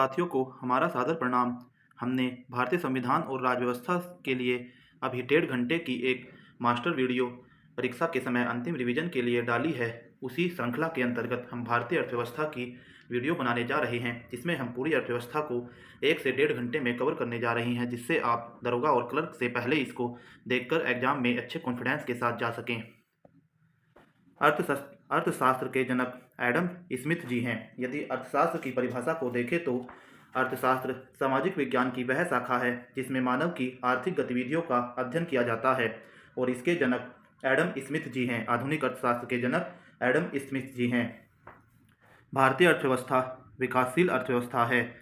साथियों को हमारा सादर प्रणाम। हमने भारतीय संविधान और राज्य व्यवस्था के लिए अभी 1.5 घंटे की एक मास्टर वीडियो परीक्षा के समय अंतिम रिवीजन के लिए डाली है। उसी श्रृंखला के अंतर्गत हम भारतीय अर्थव्यवस्था की वीडियो बनाने जा रहे हैं, जिसमें हम पूरी अर्थव्यवस्था को 1 से 1.5 घंटे में कवर करने जा रहे हैं, जिससे आप दरोगा और क्लर्क से पहले इसको देखकर एग्जाम में अच्छे कॉन्फिडेंस के साथ जा सकें। अर्थशास्त्र के जनक एडम स्मिथ जी हैं। यदि अर्थशास्त्र की परिभाषा को देखें तो अर्थशास्त्र सामाजिक विज्ञान की वह शाखा है जिसमें मानव की आर्थिक गतिविधियों का अध्ययन किया जाता है, और इसके जनक एडम स्मिथ जी हैं। आधुनिक अर्थशास्त्र के जनक एडम स्मिथ जी हैं। भारतीय अर्थव्यवस्था विकासशील अर्थव्यवस्था है।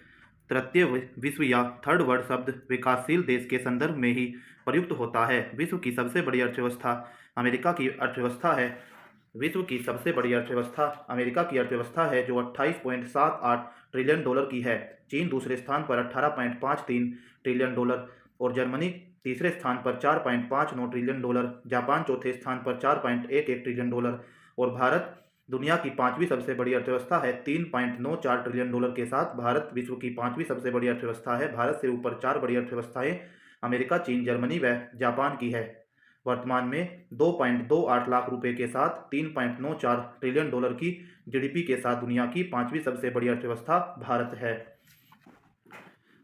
तृतीय विश्व या थर्ड वर्ल्ड शब्द विकासशील देश के संदर्भ में ही प्रयुक्त होता है। विश्व की सबसे बड़ी अर्थव्यवस्था अमेरिका की अर्थव्यवस्था है। विश्व की सबसे बड़ी अर्थव्यवस्था अमेरिका की अर्थव्यवस्था है, जो 28.78 ट्रिलियन डॉलर की है। चीन दूसरे स्थान पर 18.53 ट्रिलियन डॉलर और जर्मनी तीसरे स्थान पर 4.59 ट्रिलियन डॉलर, जापान चौथे स्थान पर 4.11 ट्रिलियन डॉलर और भारत दुनिया की पांचवी सबसे बड़ी अर्थव्यवस्था है 3.94 ट्रिलियन डॉलर के साथ। भारत विश्व की पांचवी सबसे बड़ी अर्थव्यवस्था है। भारत से ऊपर 4 बड़ी अर्थव्यवस्थाएं अमेरिका, चीन, जर्मनी व जापान की है। वर्तमान में 2.28 लाख रुपए के साथ 3.94 ट्रिलियन डॉलर की जीडीपी के साथ दुनिया की पांचवी सबसे बड़ी अर्थव्यवस्था भारत है।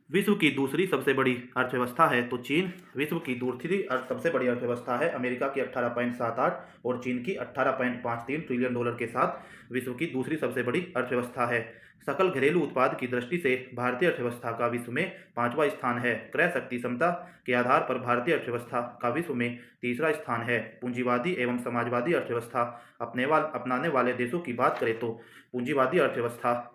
विश्व की दूसरी सबसे बड़ी अर्थव्यवस्था है तो चीन। विश्व की दूसरी सबसे बड़ी अर्थव्यवस्था है अमेरिका की 18.78 और चीन की 18.53 ट्रिलियन डॉलर के साथ विश्व की दूसरी सबसे बड़ी अर्थव्यवस्था है। सकल घरेलू उत्पाद की दृष्टि से भारतीय अर्थव्यवस्था का विश्व में 5वां स्थान है। क्रय शक्ति क्षमता के आधार पर भारतीय अर्थव्यवस्था का विश्व में तीसरा स्थान है। पूंजीवादी एवं समाजवादी अर्थव्यवस्था अपनाने वाले देशों की बात करें तो पूंजीवादी अर्थव्यवस्था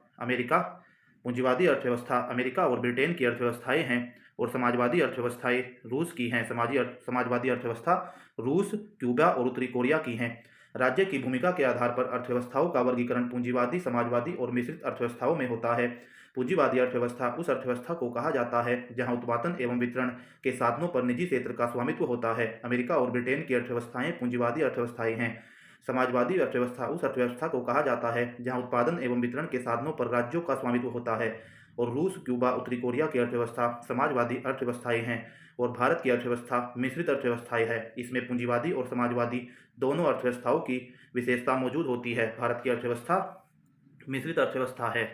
अमेरिका और ब्रिटेन की अर्थव्यवस्थाएं हैं, और समाजवादी अर्थव्यवस्थाएं रूस की हैं। समाजवादी अर्थव्यवस्था रूस, क्यूबा और उत्तरी कोरिया की हैं। राज्य की भूमिका के आधार पर अर्थव्यवस्थाओं का वर्गीकरण पूंजीवादी, समाजवादी और मिश्रित अर्थव्यवस्थाओं में होता है। पूंजीवादी अर्थव्यवस्था उस अर्थव्यवस्था को कहा जाता है जहां उत्पादन एवं वितरण के साधनों पर निजी क्षेत्र का स्वामित्व होता है। अमेरिका और ब्रिटेन की अर्थव्यवस्थाएं पूंजीवादी अर्थव्यवस्थाएं हैं। समाजवादी अर्थव्यवस्था उस अर्थव्यवस्था को कहा जाता है जहां उत्पादन एवं वितरण के साधनों पर राज्यों का स्वामित्व होता है। और रूस, क्यूबा, उत्तरी कोरिया की अर्थव्यवस्था समाजवादी अर्थव्यवस्थाएं हैं, और भारत की अर्थव्यवस्था मिश्रित अर्थव्यवस्थाएं है। इसमें पूंजीवादी और समाजवादी दोनों अर्थव्यवस्थाओं की विशेषता मौजूद होती है। भारत की अर्थव्यवस्था मिश्रित अर्थव्यवस्था है।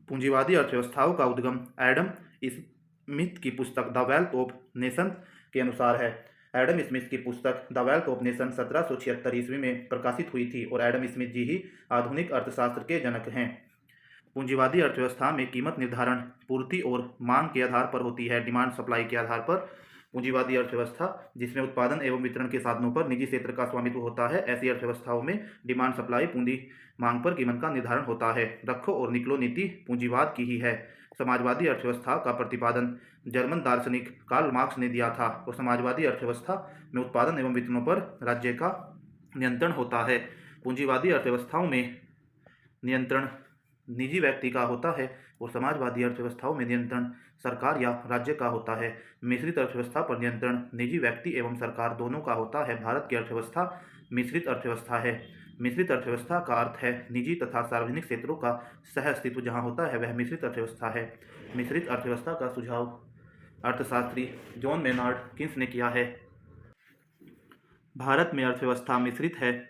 पूंजीवादी अर्थव्यवस्थाओं का उद्गम एडम स्मिथ की पुस्तक द वेल्थ ऑफ नेशन के अनुसार है। एडम स्मिथ की पुस्तक द वेल्थ ऑफ नेशन 1776 ईस्वी में प्रकाशित हुई थी, और एडम स्मिथ जी ही आधुनिक अर्थशास्त्र के जनक हैं। पूंजीवादी अर्थव्यवस्था में कीमत निर्धारण पूर्ति और मांग के आधार पर होती है, डिमांड सप्लाई के आधार पर। पूंजीवादी अर्थव्यवस्था जिसमें उत्पादन एवं वितरण के साधनों पर निजी क्षेत्र का स्वामित्व होता है, ऐसी अर्थव्यवस्थाओं में डिमांड सप्लाई पूंजी मांग पर कीमत का निर्धारण होता है। रखो और निकलो नीति पूंजीवाद की ही है। समाजवादी अर्थव्यवस्था का प्रतिपादन जर्मन दार्शनिक कार्ल मार्क्स ने दिया था, और समाजवादी अर्थव्यवस्था में उत्पादन एवं वितरणों पर राज्य का नियंत्रण होता है। पूंजीवादी अर्थव्यवस्थाओं में नियंत्रण निजी व्यक्ति का होता है, और समाजवादी अर्थव्यवस्थाओं में नियंत्रण सरकार या राज्य का होता है। मिश्रित अर्थव्यवस्था पर नियंत्रण निजी व्यक्ति एवं सरकार दोनों का होता है। भारत की अर्थव्यवस्था मिश्रित अर्थव्यवस्था है। मिश्रित अर्थव्यवस्था का अर्थ है निजी तथा सार्वजनिक क्षेत्रों का सह अस्तित्व जहाँ होता है वह मिश्रित अर्थव्यवस्था है। मिश्रित अर्थव्यवस्था का सुझाव अर्थशास्त्री जॉन मेनार्ड किन्स ने किया है। भारत में अर्थव्यवस्था मिश्रित है।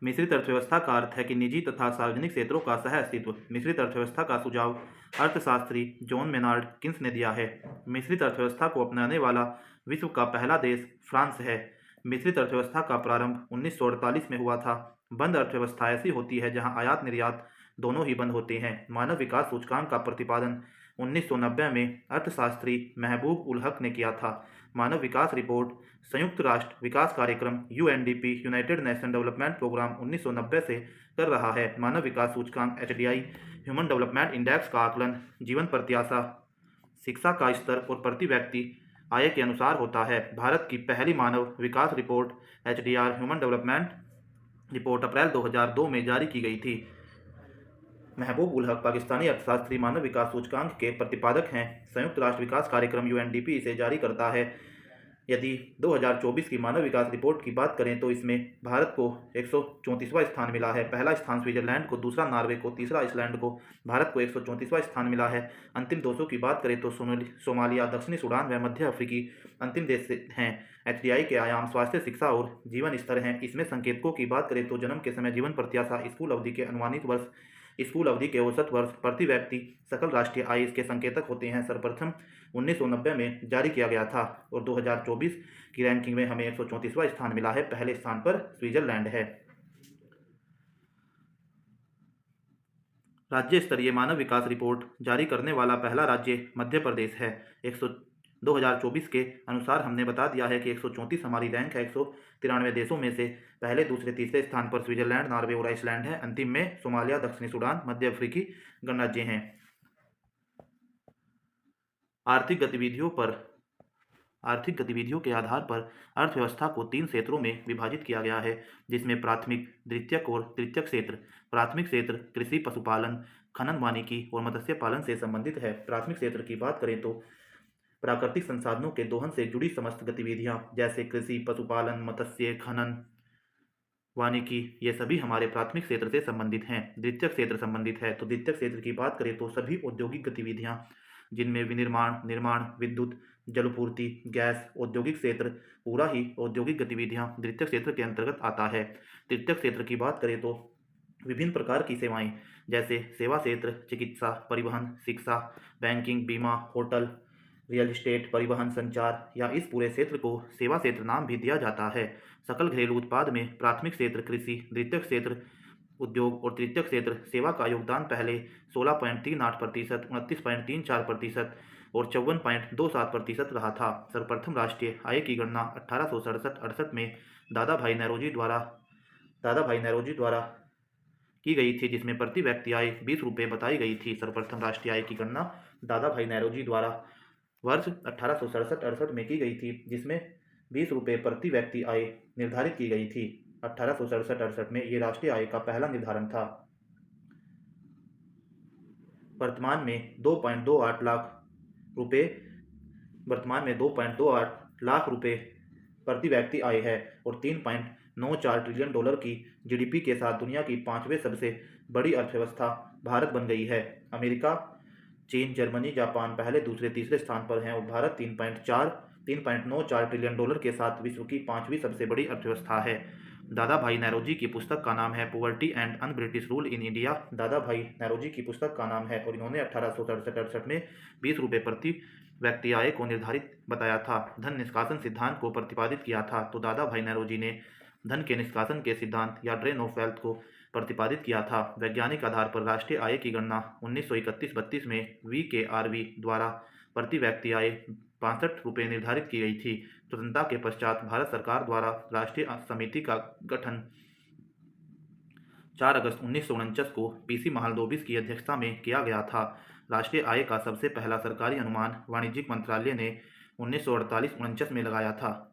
मिश्रित अर्थव्यवस्था का अर्थ है कि निजी तथा सार्वजनिक क्षेत्रों का सह अस्तित्व। मिश्रित अर्थव्यवस्था का सुझाव अर्थशास्त्री जॉन मेनार्ड किन्स ने दिया है। मिश्रित अर्थव्यवस्था को अपनाने वाला विश्व का पहला देश फ्रांस है। मिश्रित अर्थव्यवस्था का प्रारंभ 1948 में हुआ था। बंद अर्थव्यवस्था ऐसी होती है जहां आयात निर्यात दोनों ही बंद होते हैं। मानव विकास सूचकांक का प्रतिपादन 1990 में अर्थशास्त्री महबूब उल हक ने किया था। मानव विकास रिपोर्ट संयुक्त राष्ट्र विकास कार्यक्रम UNDP United Nation Development Programme 1990 से कर रहा है। मानव विकास सूचकांक एचडीआई ह्यूमन डेवलपमेंट इंडेक्स का आकलन जीवन प्रत्याशा, शिक्षा का स्तर और प्रति व्यक्ति आय के अनुसार होता है। भारत की पहली मानव विकास report HDR human development report April 2002 में जारी की गई थी। महबूब उल हक पाकिस्तानी अर्थशास्त्री मानव विकास सूचकांक के प्रतिपादक हैं। संयुक्त राष्ट्र विकास कार्यक्रम यूएनडीपी इसे जारी करता है। यदि 2024 की मानव विकास रिपोर्ट की बात करें तो इसमें भारत को 134वां स्थान मिला है। पहला स्थान स्विट्जरलैंड को, दूसरा नॉर्वे को, तीसरा आइसलैंड को। भारत को 134वां स्थान मिला है। अंतिम देशों की बात करें तो सोमालिया, दक्षिणी सूडान व मध्य अफ्रीकी अंतिम देश हैं। HDI के आयाम स्वास्थ्य, शिक्षा और जीवन स्तर हैं। इसमें संकेतकों की बात करें तो जन्म के समय, जीवन प्रत्याशा, स्कूल अवधि के अनुमानित वर्ष, स्कूल अवधि के औसत वर्ष, प्रति व्यक्ति सकल राष्ट्रीय आय इसके संकेतक होते हैं। सर्वप्रथम 1990 में जारी किया गया था और 2024 की रैंकिंग में हमें 134वां स्थान मिला है। पहले स्थान पर स्विट्जरलैंड है। राज्य स्तरीय मानव विकास रिपोर्ट जारी करने वाला पहला राज्य मध्य प्रदेश है। 2024 के अनुसार हमने बता दिया है कि 134 हमारी रैंक है। 193 देशों में से पहले, दूसरे, तीसरे स्थान पर स्विट्जरलैंड, नॉर्वे और आइसलैंड है। अंतिम में सोमालिया, दक्षिणी सूडान, मध्य अफ्रीकी गणराज्य हैं। आर्थिक गतिविधियों के आधार पर अर्थव्यवस्था को 3 क्षेत्रों में विभाजित किया गया है, जिसमें प्राथमिक, द्वितीयक और तृतीयक क्षेत्र। प्राथमिक क्षेत्र कृषि, पशुपालन, खनन, वानिकी और मत्स्य पालन से संबंधित है। प्राथमिक क्षेत्र की बात करें तो प्राकृतिक संसाधनों के दोहन से जुड़ी समस्त गतिविधियां, जैसे कृषि, पशुपालन, मत्स्य, खनन, वानिकी, ये सभी हमारे प्राथमिक क्षेत्र से संबंधित हैं। द्वितीयक क्षेत्र संबंधित है तो द्वितीयक क्षेत्र की बात करें तो सभी औद्योगिक गतिविधियां, जिनमें विनिर्माण, निर्माण, विद्युत, जलपूर्ति, गैस, औद्योगिक क्षेत्र, पूरा ही औद्योगिक गतिविधियां द्वितीयक क्षेत्र के अंतर्गत आता है। तृतीयक क्षेत्र की बात करें तो विभिन्न प्रकार की सेवाएं, जैसे सेवा क्षेत्र, चिकित्सा, परिवहन, शिक्षा, बैंकिंग, बीमा, होटल, रियल एस्टेट, परिवहन, संचार, या इस पूरे क्षेत्र को सेवा क्षेत्र नाम भी दिया जाता है। सकल घरेलू उत्पाद में प्राथमिक क्षेत्र कृषि, द्वितीयक क्षेत्र उद्योग और तृतीयक क्षेत्र सेवा का योगदान पहले 16.38%, 29.34% और 54.27% रहा था। सर्वप्रथम राष्ट्रीय आय की गणना 1867-68 में दादा भाई नौरोजी द्वारा की गई थी, जिसमें प्रति व्यक्ति आय 20 रुपये बताई गई थी। सर्वप्रथम राष्ट्रीय आय की गणना दादा भाई नौरोजी द्वारा वर्ष 1867-68 में की गई थी, जिसमें 20 रुपये प्रति व्यक्ति आय निर्धारित की गई थी। 1867-68 में ये राष्ट्रीय आय का पहला निर्धारण था। वर्तमान में 2.28 लाख रुपए प्रति व्यक्ति आय है और $3.94 ट्रिलियन की GDP के साथ दुनिया की 5वें सबसे बड़ी अर्थव्यवस्था भारत बन गई है। अमेरिका, चीन, जर्मनी, जापान पहले, दूसरे, तीसरे स्थान पर हैं और भारत $3.94 ट्रिलियन के साथ विश्व की 5वीं सबसे बड़ी अर्थव्यवस्था है। दादा भाई नौरोजी की पुस्तक का नाम है poverty and un British rule in India. दादा भाई नौरोजी की पुस्तक का नाम है और इन्होंने 1867-68 में 20 रुपये प्रति व्यक्ति आय को निर्धारित बताया था। धन निष्कासन सिद्धांत को प्रतिपादित किया था। तो दादा भाई नौरोजी ने धन के निष्कासन के सिद्धांत या ड्रेन ऑफ वेल्थ को प्रतिपादित किया था। वैज्ञानिक आधार पर राष्ट्रीय आय की गणना 1931-32 में VKRV द्वारा प्रति व्यक्ति आय 65 रुपये निर्धारित की गई थी। स्वतंत्रता के पश्चात भारत सरकार द्वारा राष्ट्रीय समिति का गठन 4 अगस्त 1949 को PC महालनोबिस की अध्यक्षता में किया गया था। राष्ट्रीय आय का सबसे पहला सरकारी अनुमान वाणिज्यिक मंत्रालय ने 1948-49 में लगाया था।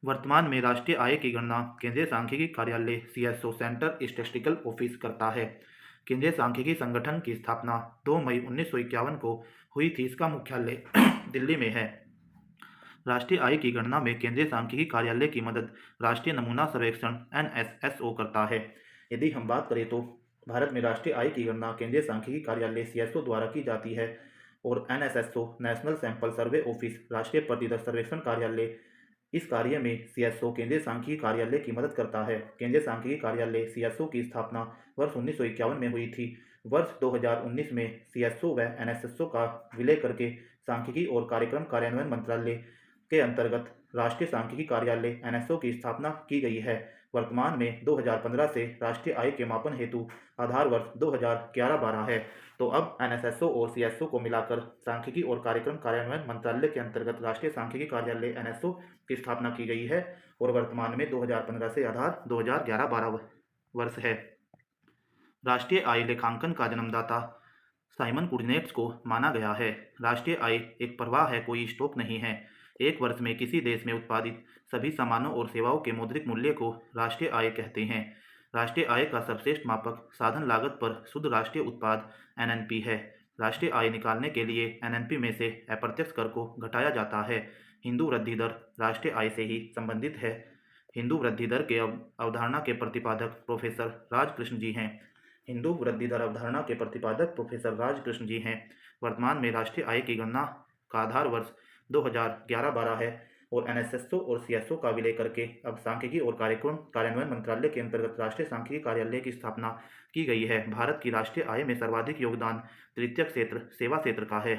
वर्तमान में राष्ट्रीय आय की गणना केंद्रीय सांख्यिकी कार्यालय CSO सेंटर स्टैटिस्टिकल ऑफिस करता है। केंद्रीय सांख्यिकी संगठन की स्थापना 2 मई 1951 को हुई थी। इसका मुख्यालय दिल्ली में है। राष्ट्रीय आय की गणना में केंद्रीय सांख्यिकी कार्यालय की मदद राष्ट्रीय नमूना सर्वेक्षण NSSO करता है। यदि हम बात करें तो भारत में राष्ट्रीय आय की गणना केंद्रीय सांख्यिकी कार्यालय CSO द्वारा की जाती है और NSSO नेशनल सैंपल सर्वे ऑफिस राष्ट्रीय प्रतिदर्श सर्वेक्षण कार्यालय, इस कार्य में CSO केंद्रीय सांख्यिकी कार्यालय की मदद करता है। केंद्रीय सांख्यिकी कार्यालय CSO की स्थापना वर्ष 1951 में हुई थी। वर्ष 2019 में CSO व NSSO का विलय करके सांख्यिकी और कार्यक्रम कार्यान्वयन मंत्रालय के अंतर्गत राष्ट्रीय सांख्यिकी कार्यालय NSO की स्थापना की गई है। वर्तमान में 2015 से राष्ट्रीय आय के मापन हेतु आधार वर्ष 2011-12 है। तो अब NSSO और CSO को मिलाकर सांख्यिकी और कार्यक्रम कार्यान्वयन मंत्रालय के अंतर्गत राष्ट्रीय सांख्यिकी कार्यालय NSO की स्थापना की गई है और वर्तमान में 2015 से आधार 2011-12 वर्ष है। राष्ट्रीय आय लेखांकन का जन्मदाता साइमन कुडनेट्स को माना गया है। राष्ट्रीय आय एक प्रवाह है, कोई स्टॉक नहीं है। एक वर्ष में किसी देश में उत्पादित सभी सामानों और सेवाओं के मौद्रिक मूल्य को राष्ट्रीय आय कहते हैं। राष्ट्रीय आय का सर्वश्रेष्ठ मापक साधन लागत पर शुद्ध राष्ट्रीय उत्पाद NNP है। राष्ट्रीय आय निकालने के लिए NNP में से अप्रत्यक्ष कर को घटाया जाता है। हिंदू वृद्धि दर राष्ट्रीय आय से ही संबंधित है। हिंदू वृद्धि दर के अवधारणा के प्रतिपादक प्रोफेसर राजकृष्ण जी हैं। हिंदू वृद्धि दर अवधारणा के प्रतिपादक प्रोफेसर राजकृष्ण जी हैं। वर्तमान में राष्ट्रीय आय की गणना का आधार वर्ष 2011-12 है और एनएसएसओ और सीएसओ का विलय करके अब सांख्यिकी और कार्यक्रम कार्यान्वयन मंत्रालय के अंतर्गत राष्ट्रीय सांख्यिकी कार्यालय की स्थापना की गई है। भारत की राष्ट्रीय आय में सर्वाधिक योगदान तृतीयक क्षेत्र सेवा क्षेत्र का है।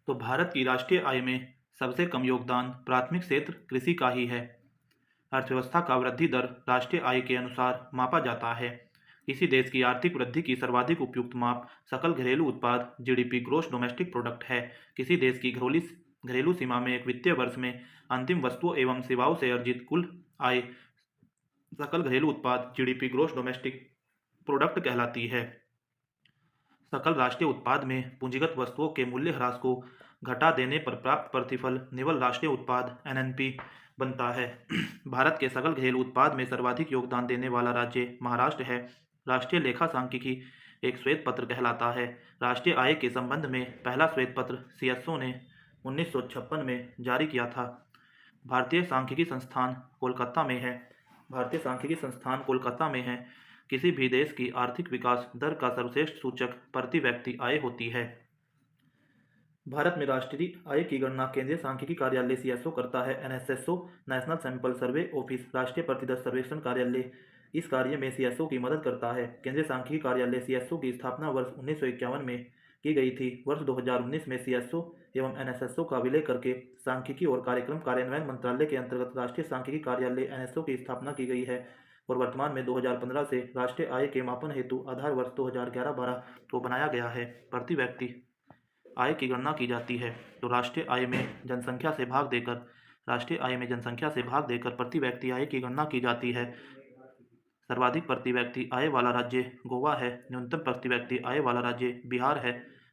तो भारत की राष्ट्रीय आय में सबसे कम योगदान प्राथमिक क्षेत्र कृषि का ही है। अर्थव्यवस्था का वृद्धि दर राष्ट्रीय आय के अनुसार मापा जाता है। किसी देश की आर्थिक वृद्धि की सर्वाधिक उपयुक्त माप सकल घरेलू उत्पाद जीडीपी ग्रॉस डोमेस्टिक प्रोडक्ट है। किसी देश की घरेलू सीमा में एक वित्तीय वर्ष में अंतिम वस्तुओं एवं सेवाओं से अर्जित कुल आय सकल घरेलू उत्पाद जीडीपी ग्रॉस डोमेस्टिक प्रोडक्ट कहलाती है। सकल राष्ट्रीय उत्पाद में पूंजीगत वस्तुओं के मूल्य ह्रास को घटा देने पर प्राप्त प्रतिफल निवल राष्ट्रीय उत्पाद एनएनपी बनता है। भारत के सकल घरेलू उत्पाद में सर्वाधिक योगदान देने वाला राज्य महाराष्ट्र है। राष्ट्रीय लेखा सांख्यिकी एक श्वेत पत्र कहलाता है। राष्ट्रीय आय के संबंध में पहला श्वेत पत्र सीएसओ ने 1956 में जारी किया था। भारतीय सांख्यिकी संस्थान कोलकाता में है। भारतीय सांख्यिकी संस्थान कोलकाता में है। किसी भी देश की आर्थिक विकास दर का सर्वश्रेष्ठ सूचक प्रति व्यक्ति आय होती है। भारत में राष्ट्रीय आय की गणना केंद्रीय सांख्यिकी कार्यालय सीएसओ करता है। एनएसएसओ नेशनल सैंपल सर्वे ऑफिस राष्ट्रीय प्रतिदर सर्वेक्षण कार्यालय इस कार्य में सीएसओ की मदद करता है। केंद्रीय सांख्यिकी कार्यालय सीएसओ की स्थापना वर्ष 1951 में की गई थी। वर्ष 2019 में सीएसओ एवं एनएसएसओ का विलय करके सांख्यिकी और कार्यक्रम कार्यान्वयन मंत्रालय के अंतर्गत राष्ट्रीय सांख्यिकी कार्यालय एनएसओ की स्थापना की गई है और वर्तमान में 2015 से राष्ट्रीय आय के मापन हेतु आधार वर्ष 2011-12 को बनाया गया है। प्रति व्यक्ति आय की गणना की जाती है तो राष्ट्रीय आय में जनसंख्या से भाग देकर प्रति व्यक्ति आय की गणना की जाती है। सर्वाधिक प्रति व्यक्ति आय वाला राज्य गोवा है। न्यूनतम प्रति व्यक्ति आय वाला राज्य बिहार है।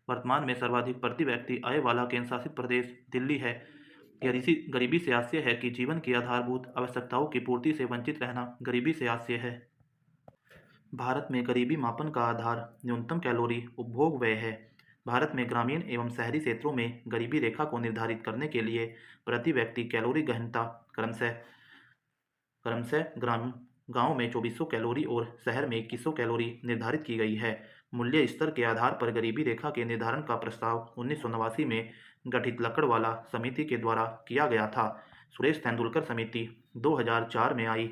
वर्तमान में सर्वाधिक प्रति व्यक्ति आय वाला केंद्र शासित प्रदेश दिल्ली है। यह गरीबी से हास्य है कि जीवन की आधारभूत आवश्यकताओं की पूर्ति से वंचित रहना गरीबी से हास्य है। भारत में गरीबी मापन का आधार न्यूनतम कैलोरी उपभोग व्यय है। भारत में ग्रामीण एवं शहरी क्षेत्रों में गरीबी रेखा को निर्धारित करने के लिए प्रति व्यक्ति कैलोरी गहनता क्रमशः गांव में 2400 कैलोरी और शहर में 2100 कैलोरी निर्धारित की गई है। मूल्य स्तर के आधार पर गरीबी रेखा के निर्धारण का प्रस्ताव 1989 में गठित लकड़वाला समिति के द्वारा किया गया था। सुरेश तेंदुलकर समिति 2004 में आई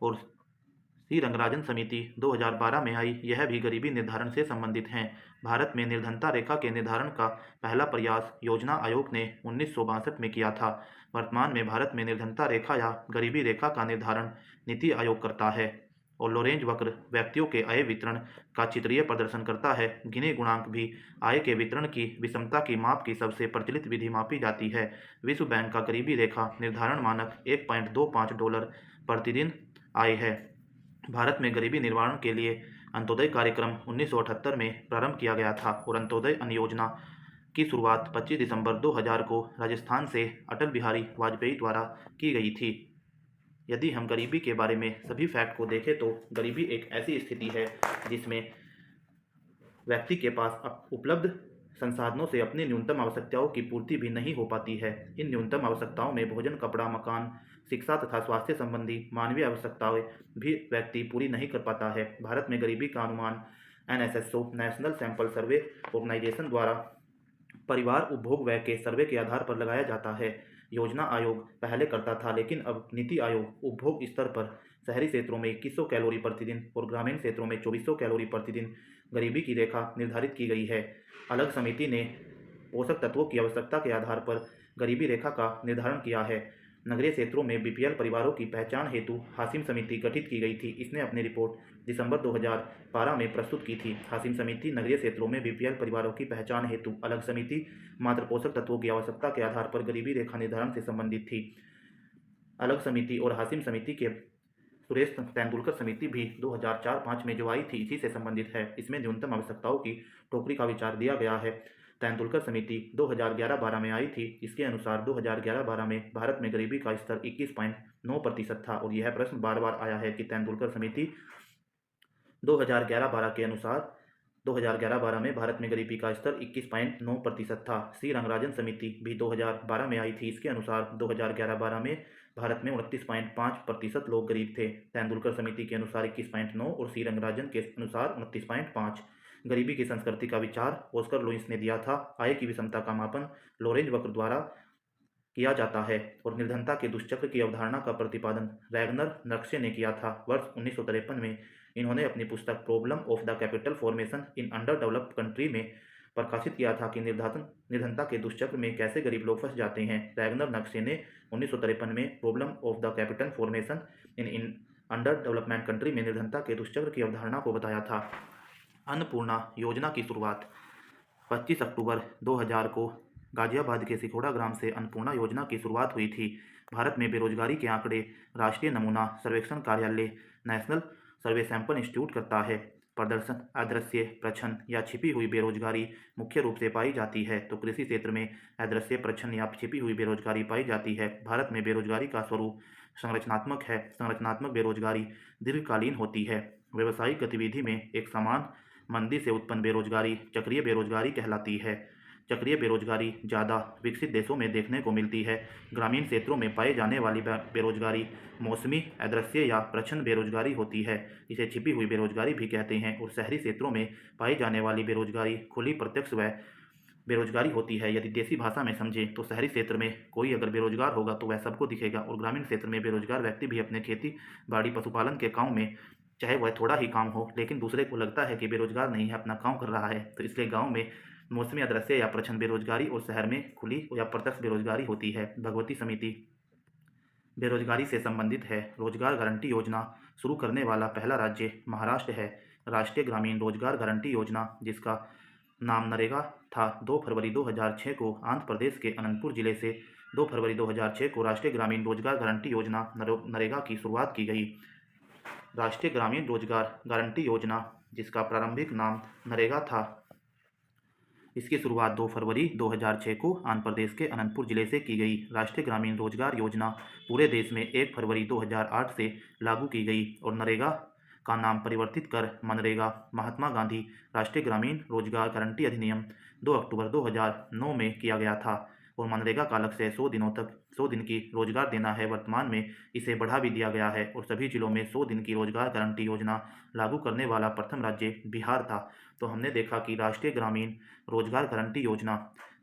और सी रंगराजन समिति 2012 में आई। यह भी गरीबी निर्धारण से संबंधित हैं। भारत में निर्धनता रेखा के निर्धारण का पहला प्रयास योजना आयोग ने 1962 में किया था। वर्तमान में भारत में निर्धनता रेखा या गरीबी रेखा का निर्धारण नीति आयोग करता है और लोरेंज वक्र व्यक्तियों के आय वितरण का चित्रीय प्रदर्शन करता है। गिने गुणांक भी आय के वितरण की विषमता की माप की सबसे प्रचलित विधि मापी जाती है। विश्व बैंक का गरीबी रेखा निर्धारण मानक $1.25 प्रतिदिन आय है। भारत में गरीबी निवारण के लिए अंत्योदय कार्यक्रम 1978 में प्रारंभ किया गया था और अंत्योदय अन्न योजना की शुरुआत 25 दिसंबर 2000 को राजस्थान से अटल बिहारी वाजपेयी द्वारा की गई थी। यदि हम गरीबी के बारे में सभी फैक्ट को देखें तो गरीबी एक ऐसी स्थिति है जिसमें व्यक्ति के पास उपलब्ध संसाधनों से अपनी न्यूनतम आवश्यकताओं की पूर्ति भी नहीं हो पाती है। इन न्यूनतम आवश्यकताओं में भोजन, कपड़ा, मकान, शिक्षा तथा स्वास्थ्य संबंधी मानवीय आवश्यकताएं भी व्यक्ति पूरी नहीं कर पाता है। भारत में गरीबी का अनुमान NSSO National Sample Survey Organisation द्वारा परिवार उपभोग व्यय के सर्वे के आधार पर लगाया जाता है। योजना आयोग पहले करता था लेकिन अब नीति आयोग उपभोग स्तर पर शहरी क्षेत्रों में 2100 कैलोरी प्रतिदिन और ग्रामीण क्षेत्रों में 2400 कैलोरी प्रतिदिन गरीबी की रेखा निर्धारित की गई है। अलग समिति ने पोषक तत्वों की आवश्यकता के आधार पर गरीबी रेखा का निर्धारण किया है। नगरीय क्षेत्रों में बीपीएल परिवारों की पहचान हेतु हाशिम समिति गठित की गई थी। इसने अपनी रिपोर्ट दिसंबर 2012 में प्रस्तुत की थी। हाशिम समिति नगरीय क्षेत्रों में बीपीएल परिवारों की पहचान हेतु अलग समिति मात्र पोषक तत्वों की आवश्यकता के आधार पर गरीबी रेखा निर्धारण से संबंधित थी। अलग समिति और हाशिम समिति के सुरेश तेंदुलकर समिति भी 2004-5 में जो आई थी इसी से संबंधित है। इसमें न्यूनतम आवश्यकताओं की टोकरी का विचार दिया गया है। तेंदुलकर समिति 2011-12 में आई थी। इसके अनुसार 2011-12 में भारत में गरीबी का स्तर 21.9% था और यह प्रश्न बार बार आया है कि तेंदुलकर समिति 2011-12 के अनुसार 2011-12 में भारत में गरीबी का स्तर 21.9% था। सी रंगराजन समिति भी 2012 में आई थी। इसके अनुसार 2011-12 में भारत में 29.5% लोग गरीब थे। तेंदुलकर समिति के अनुसार 21.9 और सी रंगराजन के अनुसार 29.5। गरीबी की संस्कृति का विचार ऑस्कर लुईस ने दिया था। आय की विषमता का मापन लोरेंज वक्र द्वारा किया जाता है और निर्धनता के दुष्चक्र की अवधारणा का प्रतिपादन रैगनर नक्शे ने किया था। वर्ष 1953 में इन्होंने अपनी पुस्तक problem of the capital formation in under developed country में प्रकाशित किया था कि निर्धनता के दुष्चक्र में कैसे गरीब लोग फंस जाते हैं। रैगनर नक्शे ने 1953 में problem of the capital formation in under development country में निर्धनता के दुष्चक्र की अवधारणा को बताया था। अन्नपूर्णा योजना की शुरुआत 25 अक्टूबर 2000 को गाजियाबाद के सिखोड़ा ग्राम से अन्नपूर्णा योजना की शुरुआत हुई थी। भारत में बेरोजगारी के आंकड़े राष्ट्रीय नमूना सर्वेक्षण कार्यालय नेशनल सर्वे सैंपल इंस्टीट्यूट करता है। प्रदर्शन अदृश्य प्रच्छन्न या छिपी हुई बेरोजगारी मुख्य रूप से पाई जाती है, तो कृषि क्षेत्र में अदृश्य प्रच्छन्न या छिपी हुई बेरोजगारी पाई जाती है। भारत में बेरोजगारी का स्वरूप संरचनात्मक है। संरचनात्मक बेरोजगारी दीर्घकालीन होती है। व्यावसायिक गतिविधि में एक समान मंदी से उत्पन्न बेरोजगारी चक्रीय बेरोजगारी कहलाती है। चक्रीय बेरोजगारी ज़्यादा विकसित देशों में देखने को मिलती है। ग्रामीण क्षेत्रों में पाई जाने वाली बेरोजगारी मौसमी अदृश्य या प्रच्छन्न बेरोजगारी होती है। इसे छिपी हुई बेरोजगारी भी कहते हैं। और शहरी क्षेत्रों में पाई जाने वाली बेरोजगारी खुली प्रत्यक्ष व बेरोजगारी होती है। यदि देसी भाषा में समझें तो शहरी क्षेत्र में कोई अगर बेरोजगार होगा तो वह सबको दिखेगा, और ग्रामीण क्षेत्र में बेरोजगार व्यक्ति भी अपने खेती बाड़ी पशुपालन के काम में, चाहे वह थोड़ा ही काम हो, लेकिन दूसरे को लगता है कि बेरोजगार नहीं है, अपना काम कर रहा है, तो इसलिए गाँव में मौसमी अदृश्य या प्रच्छन्न बेरोजगारी और शहर में खुली या प्रत्यक्ष बेरोजगारी होती है। भगवती समिति बेरोजगारी से संबंधित है। रोजगार गारंटी योजना शुरू करने वाला पहला राज्य महाराष्ट्र है। राष्ट्रीय ग्रामीण रोजगार गारंटी योजना, जिसका नाम नरेगा था, 2 फरवरी 2006 को आंध्र प्रदेश के अनंतपुर जिले से 2 फरवरी 2006 को राष्ट्रीय ग्रामीण रोजगार गारंटी योजना नरेगा की शुरुआत की गई। राष्ट्रीय ग्रामीण रोजगार गारंटी योजना, जिसका प्रारंभिक नाम नरेगा था, इसकी शुरुआत 2 फरवरी 2006 को आंध्र प्रदेश के अनंतपुर जिले से की गई। राष्ट्रीय ग्रामीण रोजगार योजना पूरे देश में 1 फरवरी 2008 से लागू की गई और नरेगा का नाम परिवर्तित कर मनरेगा। महात्मा गांधी राष्ट्रीय ग्रामीण रोजगार गारंटी अधिनियम 2 अक्टूबर 2009 में किया गया था और मनरेगा का लक्ष्य 100 दिन की रोजगार देना है। वर्तमान में इसे बढ़ा भी दिया गया है और सभी जिलों में 100 दिन की रोजगार गारंटी योजना लागू करने वाला प्रथम राज्य बिहार था। तो हमने देखा कि राष्ट्रीय ग्रामीण रोजगार गारंटी योजना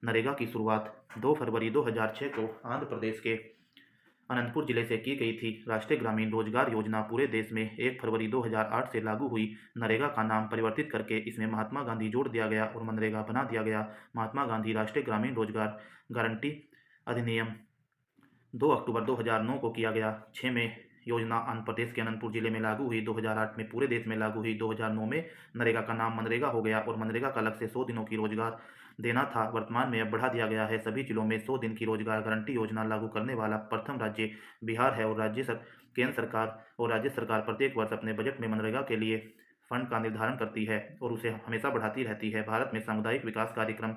नरेगा की शुरुआत 2 फरवरी 2006 को आंध्र प्रदेश के अनंतपुर जिले से की गई थी। राष्ट्रीय ग्रामीण रोजगार योजना पूरे देश में 1 फरवरी 2008 से लागू हुई। नरेगा का नाम परिवर्तित करके इसमें महात्मा गांधी जोड़ दिया गया और मनरेगा बना दिया गया। महात्मा गांधी राष्ट्रीय ग्रामीण रोजगार गारंटी अधिनियम 2 अक्टूबर 2009 को किया गया। 6 में योजना आंध्र प्रदेश के अनंतपुर जिले में लागू हुई। 2008 में पूरे देश में लागू हुई। 2009 में नरेगा का नाम मनरेगा हो गया और मनरेगा का लक्ष्य 100 दिनों की रोजगार देना था। वर्तमान में अब बढ़ा दिया गया है। सभी जिलों में 100 दिन की रोजगार गारंटी योजना लागू करने वाला प्रथम राज्य बिहार है और केंद्र सरकार और राज्य सरकार प्रत्येक वर्ष अपने बजट में मनरेगा के लिए फंड का निर्धारण करती है और उसे हमेशा बढ़ाती रहती है। भारत में सामुदायिक विकास कार्यक्रम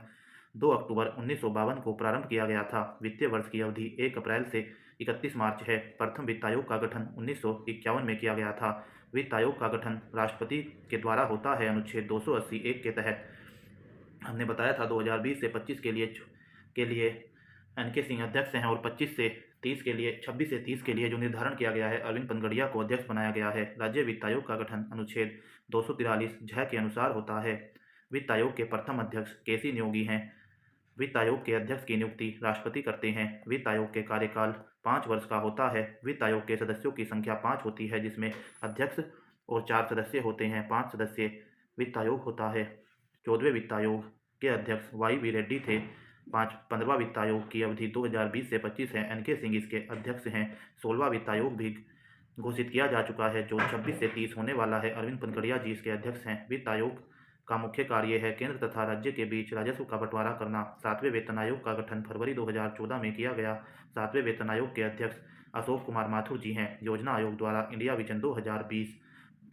2 अक्टूबर 1952 को प्रारंभ किया गया था। वित्तीय वर्ष की अवधि 1 अप्रैल से 31 मार्च है। प्रथम वित्त आयोग का गठन 1951 में किया गया था। वित्त आयोग का गठन राष्ट्रपति के द्वारा होता है अनुच्छेद 280(1) के तहत। हमने बताया था 2020 से 25 के लिए NK सिंह अध्यक्ष हैं और 26 से 30 के लिए जो निर्धारण किया गया है, अरविंद पनगड़िया को अध्यक्ष बनाया गया है। राज्य वित्त आयोग का गठन अनुच्छेद 243(ज) के अनुसार होता है। वित्त आयोग के प्रथम अध्यक्ष KC न्योगी हैं। वित्त आयोग के अध्यक्ष की नियुक्ति राष्ट्रपति करते हैं। वित्त आयोग के कार्यकाल 5 वर्ष का होता है। वित्त आयोग के सदस्यों की संख्या 5 होती है, जिसमें अध्यक्ष और 4 सदस्य होते हैं। 5 सदस्य वित्त आयोग होता है। 14वें वित्त आयोग के अध्यक्ष YV रेड्डी थे। 15वां वित्त आयोग की अवधि 2020 से 25 है। NK सिंह इसके अध्यक्ष हैं। 16वां वित्त आयोग भी घोषित किया जा चुका है, जो 26 से 30 होने वाला है। अरविंद पनगड़िया जी इसके अध्यक्ष हैं। वित्त आयोग का मुख्य कार्य है केंद्र तथा राज्य के बीच राजस्व का बंटवारा करना। 7वें वेतन आयोग का गठन फरवरी 2014 में किया गया। 7वें वेतन आयोग के अध्यक्ष अशोक कुमार माथुर जी हैं। योजना आयोग द्वारा इंडिया विजन 2020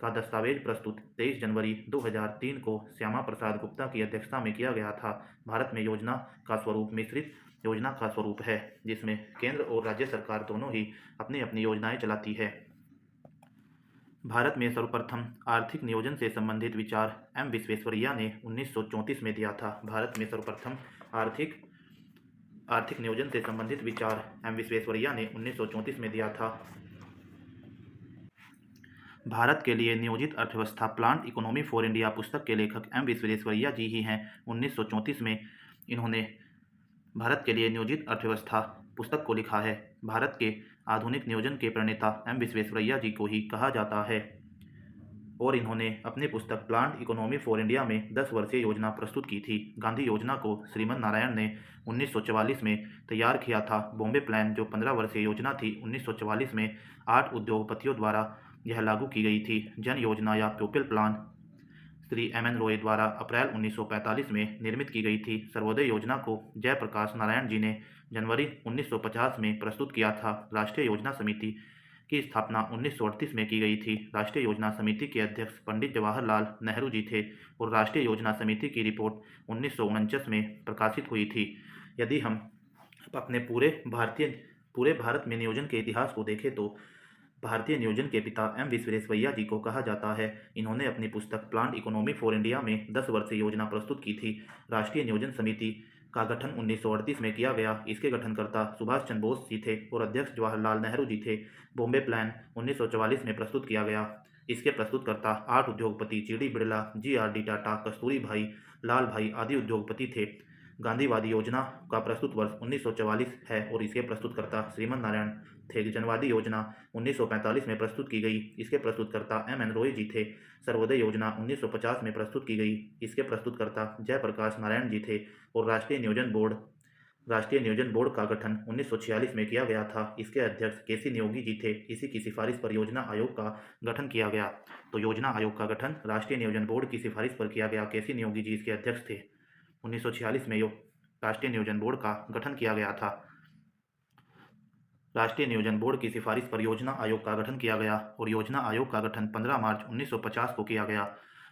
का दस्तावेज प्रस्तुत 23 जनवरी 2003 को श्यामा प्रसाद गुप्ता की अध्यक्षता में किया गया था। भारत में योजना का स्वरूप मिश्रित योजना का स्वरूप है, जिसमें केंद्र और राज्य सरकार दोनों ही अपनी अपनी योजनाएं चलाती है। भारत में सर्वप्रथम आर्थिक नियोजन से संबंधित विचार एम विश्वेश्वरैया ने 1934 में दिया था। भारत में सर्वप्रथम आर्थिक नियोजन से संबंधित विचार एम विश्वेश्वरैया ने 1934 में दिया था। भारत के लिए नियोजित अर्थव्यवस्था प्लान्ड इकोनॉमी फॉर इंडिया पुस्तक के लेखक एम विश्वेश्वरैया जी ही हैं। 1934 में इन्होंने भारत के लिए नियोजित अर्थव्यवस्था पुस्तक को लिखा है। भारत के आधुनिक नियोजन के प्रणेता एम विश्वेश्वरैया जी को ही कहा जाता है और इन्होंने अपनी पुस्तक प्लान्ड इकोनॉमी फॉर इंडिया में 10 वर्षीय योजना प्रस्तुत की थी। गांधी योजना को श्रीमन नारायण ने 1944 में तैयार किया था। बॉम्बे प्लान जो 15 वर्षीय योजना थी, 1944 में 8 उद्योगपतियों द्वारा यह लागू की गई थी। जन योजना या people's plan Shri M N Roy द्वारा अप्रैल 1945 में निर्मित की गई थी। सर्वोदय योजना को जयप्रकाश नारायण जी ने जनवरी 1950 में प्रस्तुत किया था। राष्ट्रीय योजना समिति की स्थापना 1938 में की गई थी। राष्ट्रीय योजना समिति के अध्यक्ष पंडित जवाहरलाल नेहरू जी थे और राष्ट्रीय योजना समिति की रिपोर्ट 1949 में प्रकाशित हुई थी। यदि हम अपने पूरे भारत में नियोजन के इतिहास को देखें तो भारतीय नियोजन के पिता एम विश्वेश्वरैया जी को कहा जाता है। इन्होंने अपनी पुस्तक प्लान्ड इकोनॉमी फॉर इंडिया में 10 वर्षीय योजना प्रस्तुत की थी। राष्ट्रीय नियोजन समिति का गठन 1938 में किया गया। इसके गठनकर्ता सुभाष चंद्र बोस जी थे और अध्यक्ष जवाहरलाल नेहरू जी थे। बॉम्बे प्लान 1944 में प्रस्तुत किया गया। इसके प्रस्तुतकर्ता 8 उद्योगपति जी.डी. बिड़ला, जी.आर.डी. टाटा, कस्तूरी भाई, लाल भाई आदि उद्योगपति थे। गांधीवादी योजना का प्रस्तुत वर्ष 1944 है और इसके प्रस्तुतकर्ता श्रीमन नारायण थे। जनवादी योजना 1945 में प्रस्तुत की गई। इसके प्रस्तुतकर्ता एम एन रॉय जी थे। सर्वोदय योजना 1950 में प्रस्तुत की गई। इसके प्रस्तुतकर्ता जयप्रकाश नारायण जी थे और राष्ट्रीय नियोजन बोर्ड का गठन 1946 में किया गया था। इसके अध्यक्ष के.सी. नियोगी जी थे। इसी की सिफारिश पर योजना आयोग का गठन किया गया। तो योजना आयोग का गठन राष्ट्रीय नियोजन बोर्ड की सिफारिश पर किया गया। के.सी. नियोगी जी इसके अध्यक्ष थे। 1946 में राष्ट्रीय नियोजन बोर्ड का गठन किया गया था। राष्ट्रीय नियोजन बोर्ड की सिफारिश पर योजना आयोग का गठन किया गया और योजना आयोग का गठन 15 मार्च 1950 को किया गया।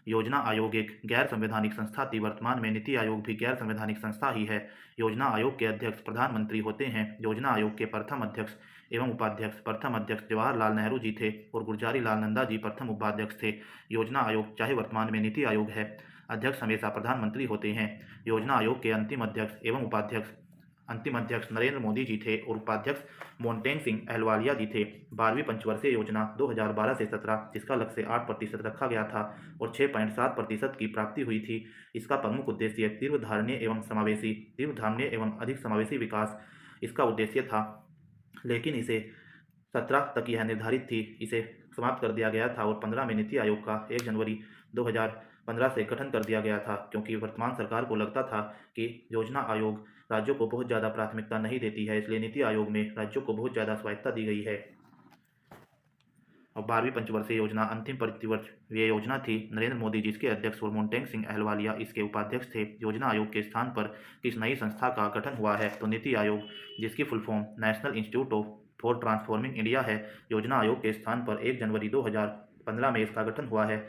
योजना आयोग एक गैर संवैधानिक संस्था थी। वर्तमान में नीति आयोग भी गैर संवैधानिक संस्था ही है। योजना आयोग के अध्यक्ष प्रधानमंत्री होते हैं। योजना आयोग के प्रथम अध्यक्ष एवं उपाध्यक्ष प्रथम अध्यक्ष जवाहरलाल नेहरू जी थे और गुलजारी लाल नंदा जी प्रथम उपाध्यक्ष थे। योजना आयोग चाहे वर्तमान में नीति आयोग है, अध्यक्ष हमेशा प्रधानमंत्री होते हैं। योजना आयोग के अंतिम अध्यक्ष नरेंद्र मोदी जी थे और उपाध्यक्ष मोन्टेग सिंह अहलवालिया जी थे। 12वीं पंचवर्षीय योजना 2012 से 17 जिसका लक्ष्य 8% रखा गया था और 6.7% की प्राप्ति हुई थी। इसका प्रमुख उद्देश्य तीव्र धारणीय एवं अधिक समावेशी विकास इसका उद्देश्य था, लेकिन इसे 17 तक यह निर्धारित थी। इसे समाप्त कर दिया गया था और 15 में नीति आयोग का 1 जनवरी 2015 से गठन कर दिया गया था, क्योंकि वर्तमान सरकार को लगता था कि योजना आयोग राज्यों को बहुत ज़्यादा प्राथमिकता नहीं देती है, इसलिए नीति आयोग में राज्यों को बहुत ज़्यादा स्वायत्तता दी गई है। और 12वीं पंचवर्षीय योजना अंतिम पंचवर्षीय योजना थी। नरेंद्र मोदी जिसके अध्यक्ष और मोन्टेग सिंह अहलवालिया इसके उपाध्यक्ष थे। योजना आयोग के स्थान पर किस नई संस्था का गठन हुआ है? तो नीति आयोग, जिसकी full form national institute for transforming India है। योजना आयोग के स्थान पर 1 जनवरी 2015 में इसका गठन हुआ है।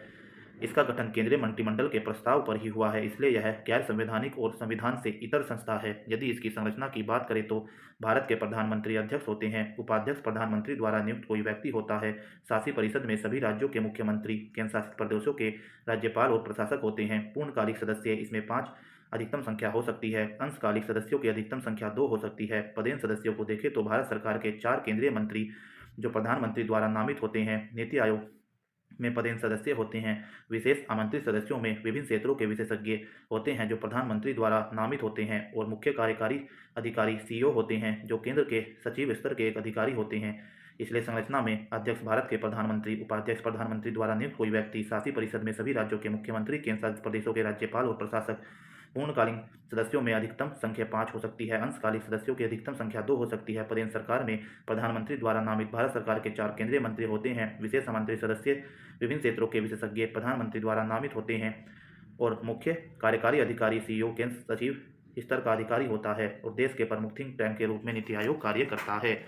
इसका गठन केंद्रीय मंत्रिमंडल के प्रस्ताव पर ही हुआ है, इसलिए यह गैर संवैधानिक और संविधान से इतर संस्था है। यदि इसकी संरचना की बात करें तो भारत के प्रधानमंत्री अध्यक्ष होते हैं। उपाध्यक्ष प्रधानमंत्री द्वारा नियुक्त कोई व्यक्ति होता है। शासी परिषद में सभी राज्यों के मुख्यमंत्री, केंद्र शासित प्रदेशों के राज्यपाल और प्रशासक होते हैं। पूर्णकालिक सदस्य, इसमें 5 अधिकतम संख्या हो सकती है। अंशकालिक सदस्यों की अधिकतम संख्या 2 हो सकती है। पदेन सदस्यों को देखें तो भारत सरकार के 4 केंद्रीय मंत्री जो प्रधानमंत्री द्वारा नामित होते हैं। नीति आयोग में पदेन सदस्य होते हैं। विशेष आमंत्रित सदस्यों में विभिन्न क्षेत्रों के विशेषज्ञ होते हैं जो प्रधानमंत्री द्वारा नामित होते हैं और मुख्य कार्यकारी अधिकारी सीईओ होते हैं जो केंद्र के सचिव स्तर के एक अधिकारी होते हैं। इसलिए संरचना में अध्यक्ष भारत के प्रधानमंत्री, उपाध्यक्ष प्रधानमंत्री द्वारा नियुक्त कोई व्यक्ति, शासी परिषद में सभी राज्यों के मुख्यमंत्री, केंद्र शासित प्रदेशों के राज्यपाल और प्रशासक। पूर्णकालीन सदस्यों में अधिकतम संख्या 5 हो सकती है। अंशकालिक सदस्यों की अधिकतम संख्या 2 हो सकती है। पदेन सरकार में प्रधानमंत्री द्वारा नामित भारत सरकार के 4 केंद्रीय मंत्री होते हैं। विशेष आमंत्रित सदस्य विभिन्न क्षेत्रों के विशेषज्ञ प्रधानमंत्री द्वारा नामित होते हैं और मुख्य कार्यकारी अधिकारी सीईओ केंद्र सचिव स्तर का अधिकारी होता है और देश के प्रमुख थिंक टैंक के रूप में नीति आयोग कार्य करता है।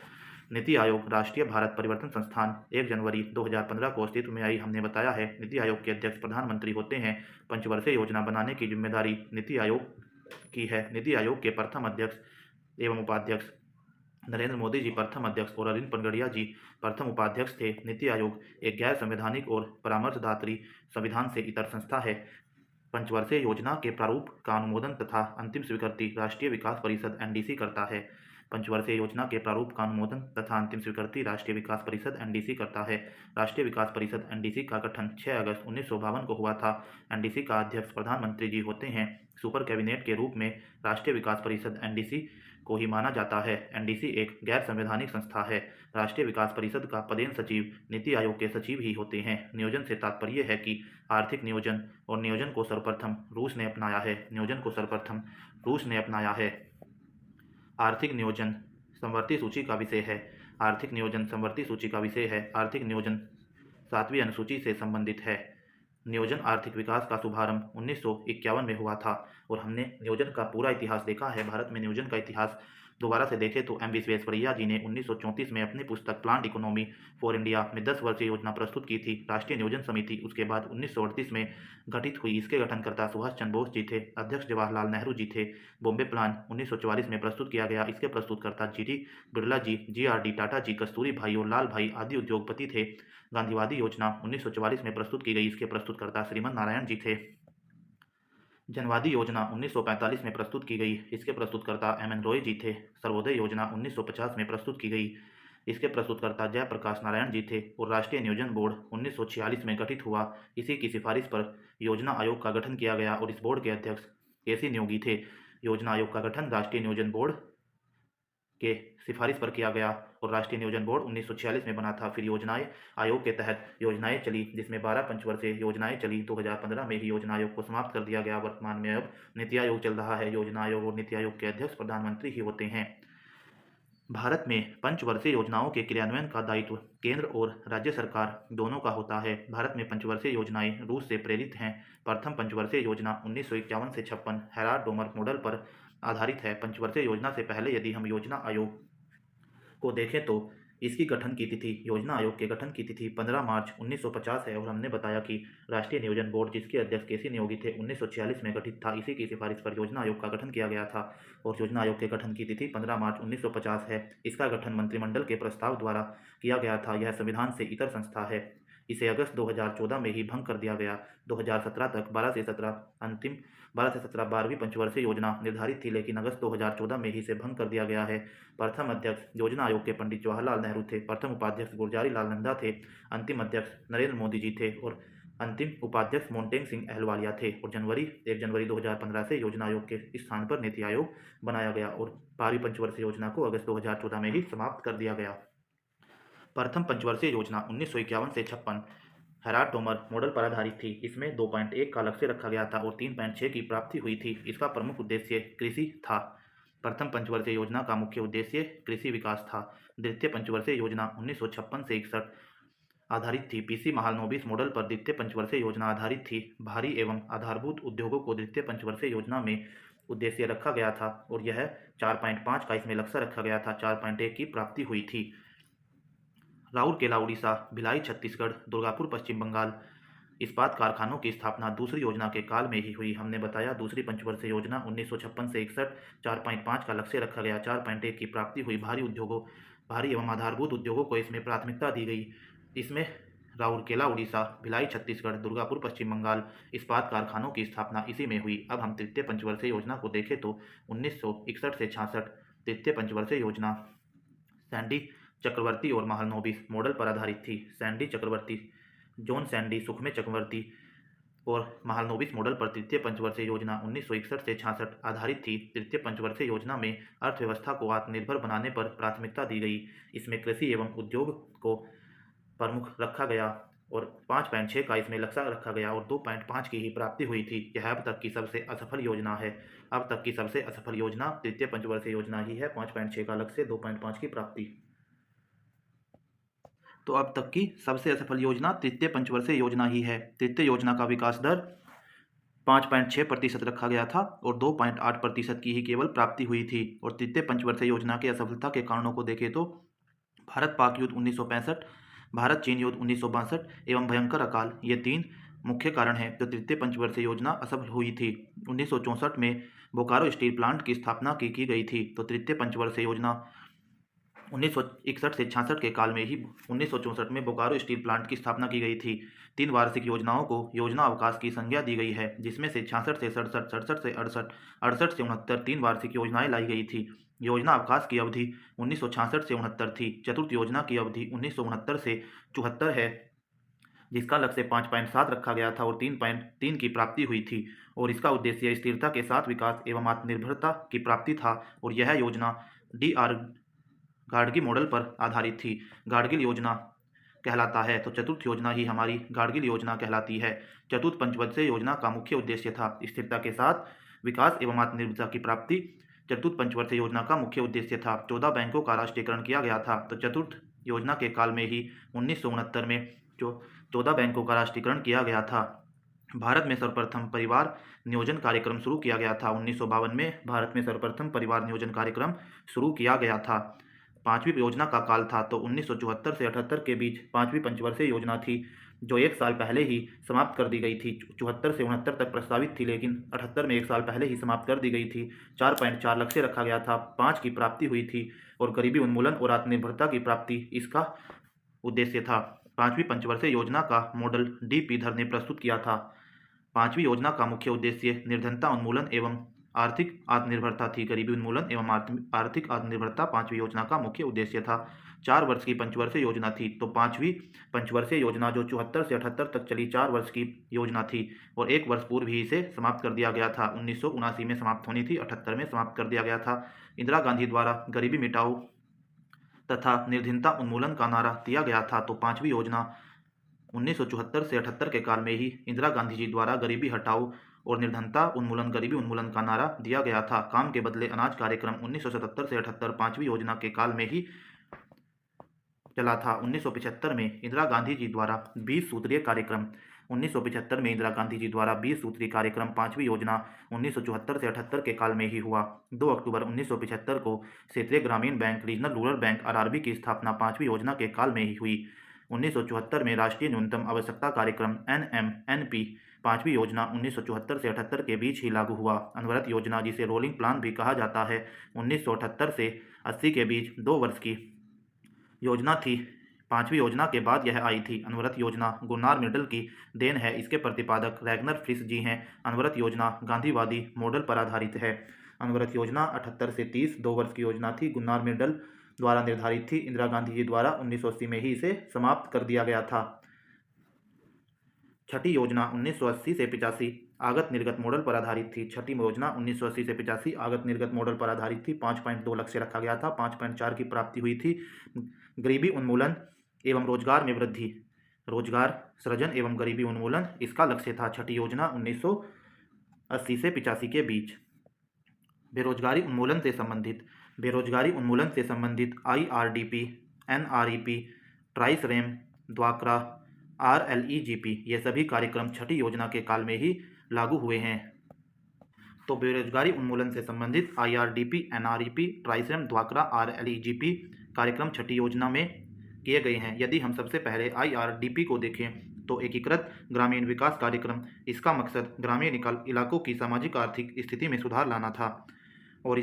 नीति आयोग राष्ट्रीय भारत परिवर्तन संस्थान 1 जनवरी 2015 को अस्तित्व में आई, हमने बताया है। नीति आयोग के अध्यक्ष प्रधानमंत्री होते हैं। पंचवर्षीय योजना बनाने की जिम्मेदारी नीति आयोग की है। नीति आयोग के प्रथम अध्यक्ष एवं उपाध्यक्ष नरेंद्र मोदी जी प्रथम अध्यक्ष और अरविंद पनगड़िया जी प्रथम उपाध्यक्ष थे। नीति आयोग एक गैर संवैधानिक और परामर्शदात्री संविधान से इतर संस्था है। पंचवर्षीय योजना के प्रारूप का अनुमोदन तथा अंतिम स्वीकृति राष्ट्रीय विकास परिषद (एनडीसी) करता है। पंचवर्षीय योजना के प्रारूप का अनुमोदन तथा अंतिम स्वीकृति राष्ट्रीय विकास परिषद (एनडीसी) करता है। राष्ट्रीय विकास परिषद (एनडीसी) का गठन 6 अगस्त 1952 को हुआ था। एनडीसी का अध्यक्ष प्रधानमंत्री जी होते हैं। सुपर कैबिनेट के रूप में राष्ट्रीय विकास परिषद (एनडीसी) को ही माना जाता है। एनडीसी एक गैर संवैधानिक संस्था है। राष्ट्रीय विकास परिषद का पदेन सचिव नीति आयोग के सचिव ही होते हैं। नियोजन से तात्पर्य है कि आर्थिक नियोजन और नियोजन को सर्वप्रथम रूस ने अपनाया है। नियोजन को सर्वप्रथम रूस ने अपनाया है। आर्थिक नियोजन समवर्ती सूची का विषय है। आर्थिक नियोजन समवर्ती सूची का विषय है। आर्थिक नियोजन 7वीं अनुसूची से संबंधित है। नियोजन आर्थिक विकास का शुभारंभ 1951 में हुआ था और हमने नियोजन का पूरा इतिहास देखा है। भारत में नियोजन का इतिहास दोबारा से देखें तो एम विश्वेश्वरैया जी ने 1934 में अपनी पुस्तक प्लान्ड इकोनॉमी फॉर इंडिया में 10 वर्षीय योजना प्रस्तुत की थी। राष्ट्रीय नियोजन समिति उसके बाद 1938 में गठित हुई। इसके गठनकर्ता सुभाष चंद्र बोस जी थे। अध्यक्ष जवाहरलाल नेहरू जी थे। बॉम्बे प्लान 1944 में प्रस्तुत किया गया। इसके प्रस्तुतकर्ता जीडी बिरला जी, जीआरडी टाटा जी, कस्तूरी भाई और लाल भाई आदि उद्योगपति थे। गांधीवादी योजना 1944 में प्रस्तुत की गई। इसके प्रस्तुतकर्ता श्रीमन नारायण जी थे। जनवादी योजना 1945 में प्रस्तुत की गई। इसके प्रस्तुतकर्ता एम.एन. रॉय जी थे। सर्वोदय योजना 1950 में प्रस्तुत की गई। इसके प्रस्तुतकर्ता जयप्रकाश नारायण जी थे और राष्ट्रीय नियोजन बोर्ड 1946 में गठित हुआ। इसी की सिफारिश पर योजना आयोग का गठन किया गया और इस बोर्ड के अध्यक्ष के.सी. न्योगी थे। योजना आयोग का गठन राष्ट्रीय नियोजन बोर्ड के सिफारिश पर किया गया और राष्ट्रीय नियोजन बोर्ड 1946 में बना था। फिर योजनाएं आयोग के तहत योजनाएं चली, जिसमें 12 पंचवर्षीय योजनाएं चली। 2015 में ही योजना आयोग को समाप्त कर दिया गया। वर्तमान में अब नीति आयोग चल रहा है। योजना आयोग और नीति आयोग के अध्यक्ष प्रधानमंत्री ही होते हैं। भारत में पंचवर्षीय योजनाओं के क्रियान्वयन का दायित्व केंद्र और राज्य सरकार दोनों का होता है। भारत में पंचवर्षीय योजनाएं रूस से प्रेरित हैं। प्रथम पंचवर्षीय योजना 1951 से 56 हेराल्ड डोमर मॉडल पर आधारित है। पंचवर्षीय योजना से पहले यदि हम योजना आयोग को देखें तो इसकी गठन की तिथि, योजना आयोग के गठन की तिथि 15 मार्च 1950 है और हमने बताया कि राष्ट्रीय नियोजन बोर्ड जिसके अध्यक्ष के.सी. न्योगी थे 1946 में गठित था। इसी की सिफारिश पर योजना आयोग का गठन किया गया था और योजना आयोग के गठन की तिथि 15 मार्च 1950 है। इसका गठन मंत्रिमंडल के प्रस्ताव द्वारा किया गया था। यह संविधान से इतर संस्था है। इसे अगस्त 2014 में ही भंग कर दिया गया। 2017 तक 12 से 17 12वीं पंचवर्षीय योजना निर्धारित थी, लेकिन अगस्त 2014 में ही इसे भंग कर दिया गया है। प्रथम अध्यक्ष योजना आयोग के पंडित जवाहरलाल नेहरू थे। प्रथम उपाध्यक्ष गुलजारी लाल नंदा थे। अंतिम अध्यक्ष नरेंद्र मोदी जी थे और अंतिम उपाध्यक्ष मोन्टेग सिंह अहलवालिया थे। और 1 जनवरी 2015 से योजना आयोग के स्थान पर नीति आयोग बनाया गया और 12वीं पंचवर्षीय योजना को अगस्त 2014 में ही समाप्त कर दिया गया। प्रथम पंचवर्षीय योजना 1951 से 56 हेराल्ड डोमर मॉडल पर आधारित थी। इसमें 2.1 का लक्ष्य रखा गया था और 3.6 की प्राप्ति हुई थी। इसका प्रमुख उद्देश्य कृषि था। प्रथम पंचवर्षीय योजना का मुख्य उद्देश्य कृषि विकास था। द्वितीय पंचवर्षीय योजना 1956 से 61 आधारित थी। पीसी महालनोबिस मॉडल पर द्वितीय पंचवर्षीय योजना आधारित थी। भारी एवं आधारभूत उद्योगों को द्वितीय पंचवर्षीय योजना में उद्देश्य रखा गया था और यह 4.5 का इसमें लक्ष्य रखा गया था। 4.1 की प्राप्ति हुई थी। राउरकेला उड़ीसा, भिलाई छत्तीसगढ़, दुर्गापुर पश्चिम बंगाल इस्पात कारखानों की स्थापना दूसरी योजना के काल में ही हुई। हमने बताया दूसरी पंचवर्षीय योजना 1956 से 61 4.5 का लक्ष्य रखा गया। 4.1 की प्राप्ति हुई। भारी एवं आधारभूत उद्योगों को इसमें प्राथमिकता दी गई। इसमें राउरकेला उड़ीसा, भिलाई छत्तीसगढ़, दुर्गापुर पश्चिम बंगाल इस्पात कारखानों की स्थापना इसी में हुई। अब हम तृतीय पंचवर्षीय योजना को देखें तो 1961 से 66 तृतीय पंचवर्षीय योजना सैंडी चक्रवर्ती और महालनोबिस मॉडल पर आधारित थी। सैंडी चक्रवर्ती, जॉन सैंडी, सुखमे चक्रवर्ती और महालनोबिस मॉडल पर तृतीय पंचवर्षीय योजना 1961 से 66 आधारित थी। तृतीय पंचवर्षीय योजना में अर्थव्यवस्था को आत्मनिर्भर बनाने पर प्राथमिकता दी गई। इसमें कृषि एवं उद्योग को प्रमुख रखा गया और 5.6 का इसमें लक्ष्य रखा गया और 2.5 की ही प्राप्ति हुई थी। यह अब तक की सबसे असफल योजना है। अब तक की सबसे असफल योजना तृतीय पंचवर्षीय योजना ही है। 5.6 का लक्ष्य, 2.5 की प्राप्ति। तो अब तक की सबसे असफल योजना तृतीय पंचवर्षीय योजना ही है। तृतीय योजना का विकास दर 5.6% रखा गया था और 2.8% की ही केवल प्राप्ति हुई थी। और तृतीय पंचवर्षीय योजना की असफलता के कारणों को देखें तो भारत पाक युद्ध 1965, भारत चीन युद्ध 1962 एवं भयंकर अकाल, ये 3 मुख्य कारण हैं जो तृतीय पंचवर्षीय योजना असफल हुई थी। 1964 में बोकारो स्टील प्लांट की स्थापना की गई थी। तो तृतीय पंचवर्षीय योजना 1961 से 66 के काल में ही 1964 में बोकारो स्टील प्लांट की स्थापना की गई थी। 3 वार्षिक योजनाओं को योजना अवकाश की संज्ञा दी गई है, जिसमें से 66 से 67, 67 से 68, 68 से 69 3 वार्षिक योजनाएं लाई गई थी। योजना अवकाश की अवधि 1966 से 69 थी। चतुर्थ योजना की अवधि 1969 से 74 है, जिसका लक्ष्य 5.7 रखा गया था और 3.3 की प्राप्ति हुई थी, और इसका उद्देश्य स्थिरता के साथ विकास एवं आत्मनिर्भरता की प्राप्ति था, और यह योजना DR गाडगिल मॉडल पर आधारित थी। गाडगिल योजना कहलाता है, तो चतुर्थ योजना ही हमारी गाडगिल योजना कहलाती है। चतुर्थ पंचवर्षीय योजना का मुख्य उद्देश्य था स्थिरता के साथ विकास एवं आत्मनिर्भरता की प्राप्ति। चतुर्थ पंचवर्षीय योजना का मुख्य उद्देश्य था। 14 बैंकों का राष्ट्रीयकरण किया गया था। तो चतुर्थ योजना के काल में ही 1969 में जो 14 बैंकों का राष्ट्रीयकरण किया गया था। भारत में सर्वप्रथम परिवार नियोजन कार्यक्रम शुरू किया गया था। 1952 में भारत में सर्वप्रथम परिवार नियोजन कार्यक्रम शुरू किया गया था। 5वीं योजना का काल था, तो 1974 से 78 के बीच 5वीं पंचवर्षीय योजना थी, जो 1 साल पहले ही समाप्त कर दी गई थी। 74 से 69 तक प्रस्तावित थी, लेकिन 78 में 1 साल पहले ही समाप्त कर दी गई थी। 4.4 लक्ष्य रखा गया था, 5 की प्राप्ति हुई थी, और गरीबी उन्मूलन और आत्मनिर्भरता की प्राप्ति इसका उद्देश्य था। 5वीं पंचवर्षीय योजना का मॉडल D.P. धर ने प्रस्तुत किया था। 5वीं योजना का मुख्य उद्देश्य निर्धनता उन्मूलन एवं आर्थिक आत्मनिर्भरता थी। गरीबी उन्मूलन एवं आर्थिक आत्मनिर्भरता 5वीं योजना का मुख्य उद्देश्य था। 4 वर्ष की पंचवर्षीय योजना थी, तो 5वीं पंचवर्षीय योजना जो 74 से 78 तक चली 4 वर्ष की योजना थी, और 1 वर्ष पूर्व ही इसे समाप्त कर दिया गया था। 1979 में समाप्त होनी थी, 78 में समाप्त कर दिया गया था। इंदिरा गांधी द्वारा गरीबी मिटाओ तथा निर्धनता उन्मूलन का नारा दिया गया था। तो 5वीं योजना 1974 से 78 के काल में ही इंदिरा गांधी जी द्वारा गरीबी हटाओ और निर्धनता उन्मूलन गरीबी उन्मूलन का नारा दिया गया था। काम के बदले अनाज कार्यक्रम 1977 से 78 5वीं योजना के काल में ही चला था। 1975 में इंदिरा गांधी जी द्वारा 20 सूत्रीय कार्यक्रम 1975 में इंदिरा गांधी जी द्वारा 20 सूत्रीय कार्यक्रम 5वीं योजना 1974 से 78 के काल में ही हुआ। 2 अक्टूबर 1975 को क्षेत्रीय ग्रामीण bank regional rural bank RRB की स्थापना 5वीं योजना के काल में ही हुई। 1974 में राष्ट्रीय न्यूनतम आवश्यकता कार्यक्रम NMNP 5वीं योजना 1974 से 78 के बीच ही लागू हुआ। अनवरत योजना, जिसे रोलिंग प्लान भी कहा जाता है, 1978 से 80 के बीच 2 वर्ष की योजना थी। 5वीं योजना के बाद यह आई थी। अनवरत योजना गुन्नार मिडल की देन है। इसके प्रतिपादक रैगनर फ्रिस जी हैं। अनवरत योजना गांधीवादी मॉडल पर आधारित है। अनवरत योजना 78 से 30 2 वर्ष की योजना थी। गुन्नार मिडल द्वारा निर्धारित थी। इंदिरा गांधी जी द्वारा 1980 में ही इसे समाप्त कर दिया गया था। छठी योजना 1980 से 85 आगत निर्गत मॉडल पर आधारित थी। छठी योजना 1980 से 85 आगत निर्गत मॉडल पर आधारित थी। 5.2 लक्ष्य रखा गया था, 5.4 की प्राप्ति हुई थी। गरीबी उन्मूलन एवं रोजगार में वृद्धि, रोजगार सृजन एवं गरीबी उन्मूलन इसका लक्ष्य था। छठी योजना 1980 से 85 के बीच। बेरोजगारी उन्मूलन से संबंधित IRDP, NREP, ट्राइसरेम, द्वाकरा, RLEGP ये सभी कार्यक्रम छठी योजना के काल में ही लागू हुए हैं। तो बेरोजगारी उन्मूलन से संबंधित IRDP, NREP, ट्राइसरेम, द्वाकरा, RLEGP कार्यक्रम छठी योजना में किए गए हैं। यदि हम सबसे पहले IRDP को देखें तो एकीकृत ग्रामीण विकास कार्यक्रम, इसका मकसद ग्रामीण इलाकों की सामाजिक आर्थिक स्थिति में सुधार लाना था, और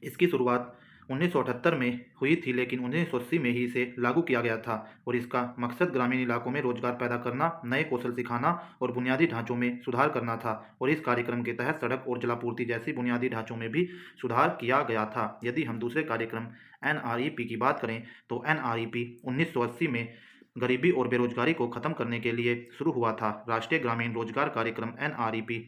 इसकी शुरुआत 1978 में हुई थी, लेकिन 1980 में ही इसे लागू किया गया था, और इसका मकसद ग्रामीण इलाकों में रोजगार पैदा करना, नए कौशल सिखाना और बुनियादी ढांचों में सुधार करना था। और इस कार्यक्रम के तहत सड़क और जलापूर्ति जैसी बुनियादी ढांचों में भी सुधार किया गया था। यदि हम दूसरे कार्यक्रम NREP की बात करें तो NREP 1980 में गरीबी और बेरोजगारी को खत्म करने के लिए शुरू हुआ था। राष्ट्रीय ग्रामीण रोजगार कार्यक्रम NREP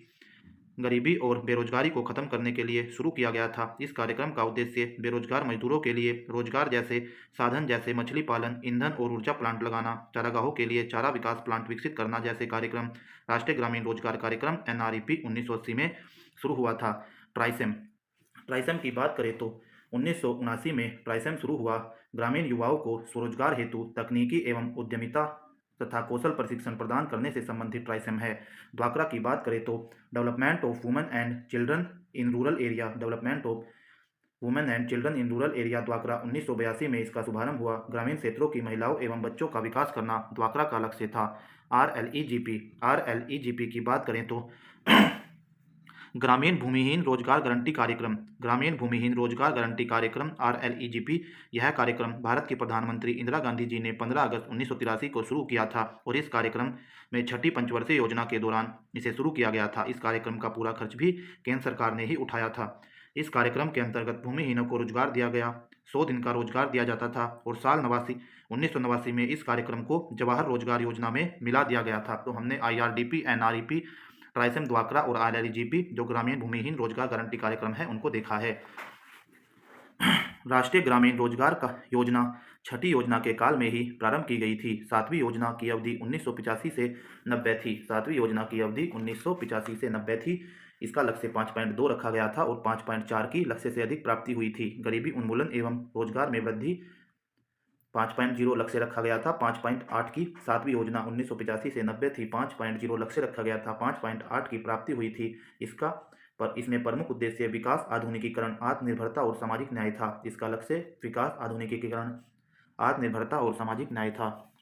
गरीबी और बेरोजगारी को खत्म करने के लिए शुरू किया गया था। इस कार्यक्रम का उद्देश्य बेरोजगार मजदूरों के लिए रोजगार जैसे साधन जैसे मछली पालन, ईंधन और ऊर्जा प्लांट लगाना, चारागाहों के लिए चारा विकास प्लांट विकसित करना जैसे कार्यक्रम राष्ट्रीय ग्रामीण रोजगार कार्यक्रम NREP 1980 में शुरू हुआ था। ट्राइसम की बात करें तो 1979 में ट्राइसम शुरू हुआ। ग्रामीण युवाओं को स्वरोजगार हेतु तकनीकी एवं उद्यमिता तथा कौशल प्रशिक्षण प्रदान करने से संबंधित ट्राइसम है। द्वाकरा की बात करें तो development of women and children in rural area, द्वाकरा 1982 में इसका शुभारंभ हुआ। ग्रामीण क्षेत्रों की महिलाओं एवं बच्चों का विकास करना द्वाकरा का लक्ष्य था। RLEGP की बात करें तो ग्रामीण भूमिहीन रोजगार गारंटी कार्यक्रम। ग्रामीण भूमिहीन रोजगार गारंटी कार्यक्रम RLEGP। यह कार्यक्रम भारत की प्रधानमंत्री इंदिरा गांधी जी ने 15 अगस्त 1983 को शुरू किया था और इस कार्यक्रम में छठी पंचवर्षीय योजना के दौरान इसे शुरू किया गया था। इस कार्यक्रम का पूरा खर्च भी केंद्र सरकार ने ही उठाया था। इस कार्यक्रम के अंतर्गत भूमिहीनों को रोजगार दिया गया, 100 दिन का रोजगार दिया जाता था और साल 1989 में इस कार्यक्रम को जवाहर रोजगार योजना में मिला दिया गया था। तो हमने IRDP, NREP, ट्राइसम ड्वाक्रा और RLEGP जो ग्रामीण भूमिहीन रोजगार गारंटी कार्यक्रम है उनको देखा है। राष्ट्रीय ग्रामीण रोजगार का योजना छठी योजना के काल में ही प्रारंभ की गई थी। सातवीं योजना की अवधि 1985 से 90 थी। सातवीं योजना की अवधि 1985 से 90 थी। इसका लक्ष्य 5.2 रखा गया था और 5.4 की लक्ष्य से अधिक प्राप्ति हुई थी। गरीबी उन्मूलन एवं रोजगार में वृद्धि 5.0 लक्ष्य रखा गया था। 5.8 की सातवीं योजना 1985 से 90 थी। 5.0 लक्ष्य रखा गया था। 5.8 की प्राप्ति हुई थी। इसमें प्रमुख उद्देश्य विकास, आधुनिकीकरण, आत्मनिर्भरता और सामाजिक न्याय था। इसका लक्ष्य विकास, आधुनिकीकरण, आत्मनिर्भरता और सामाजिक न्याय था।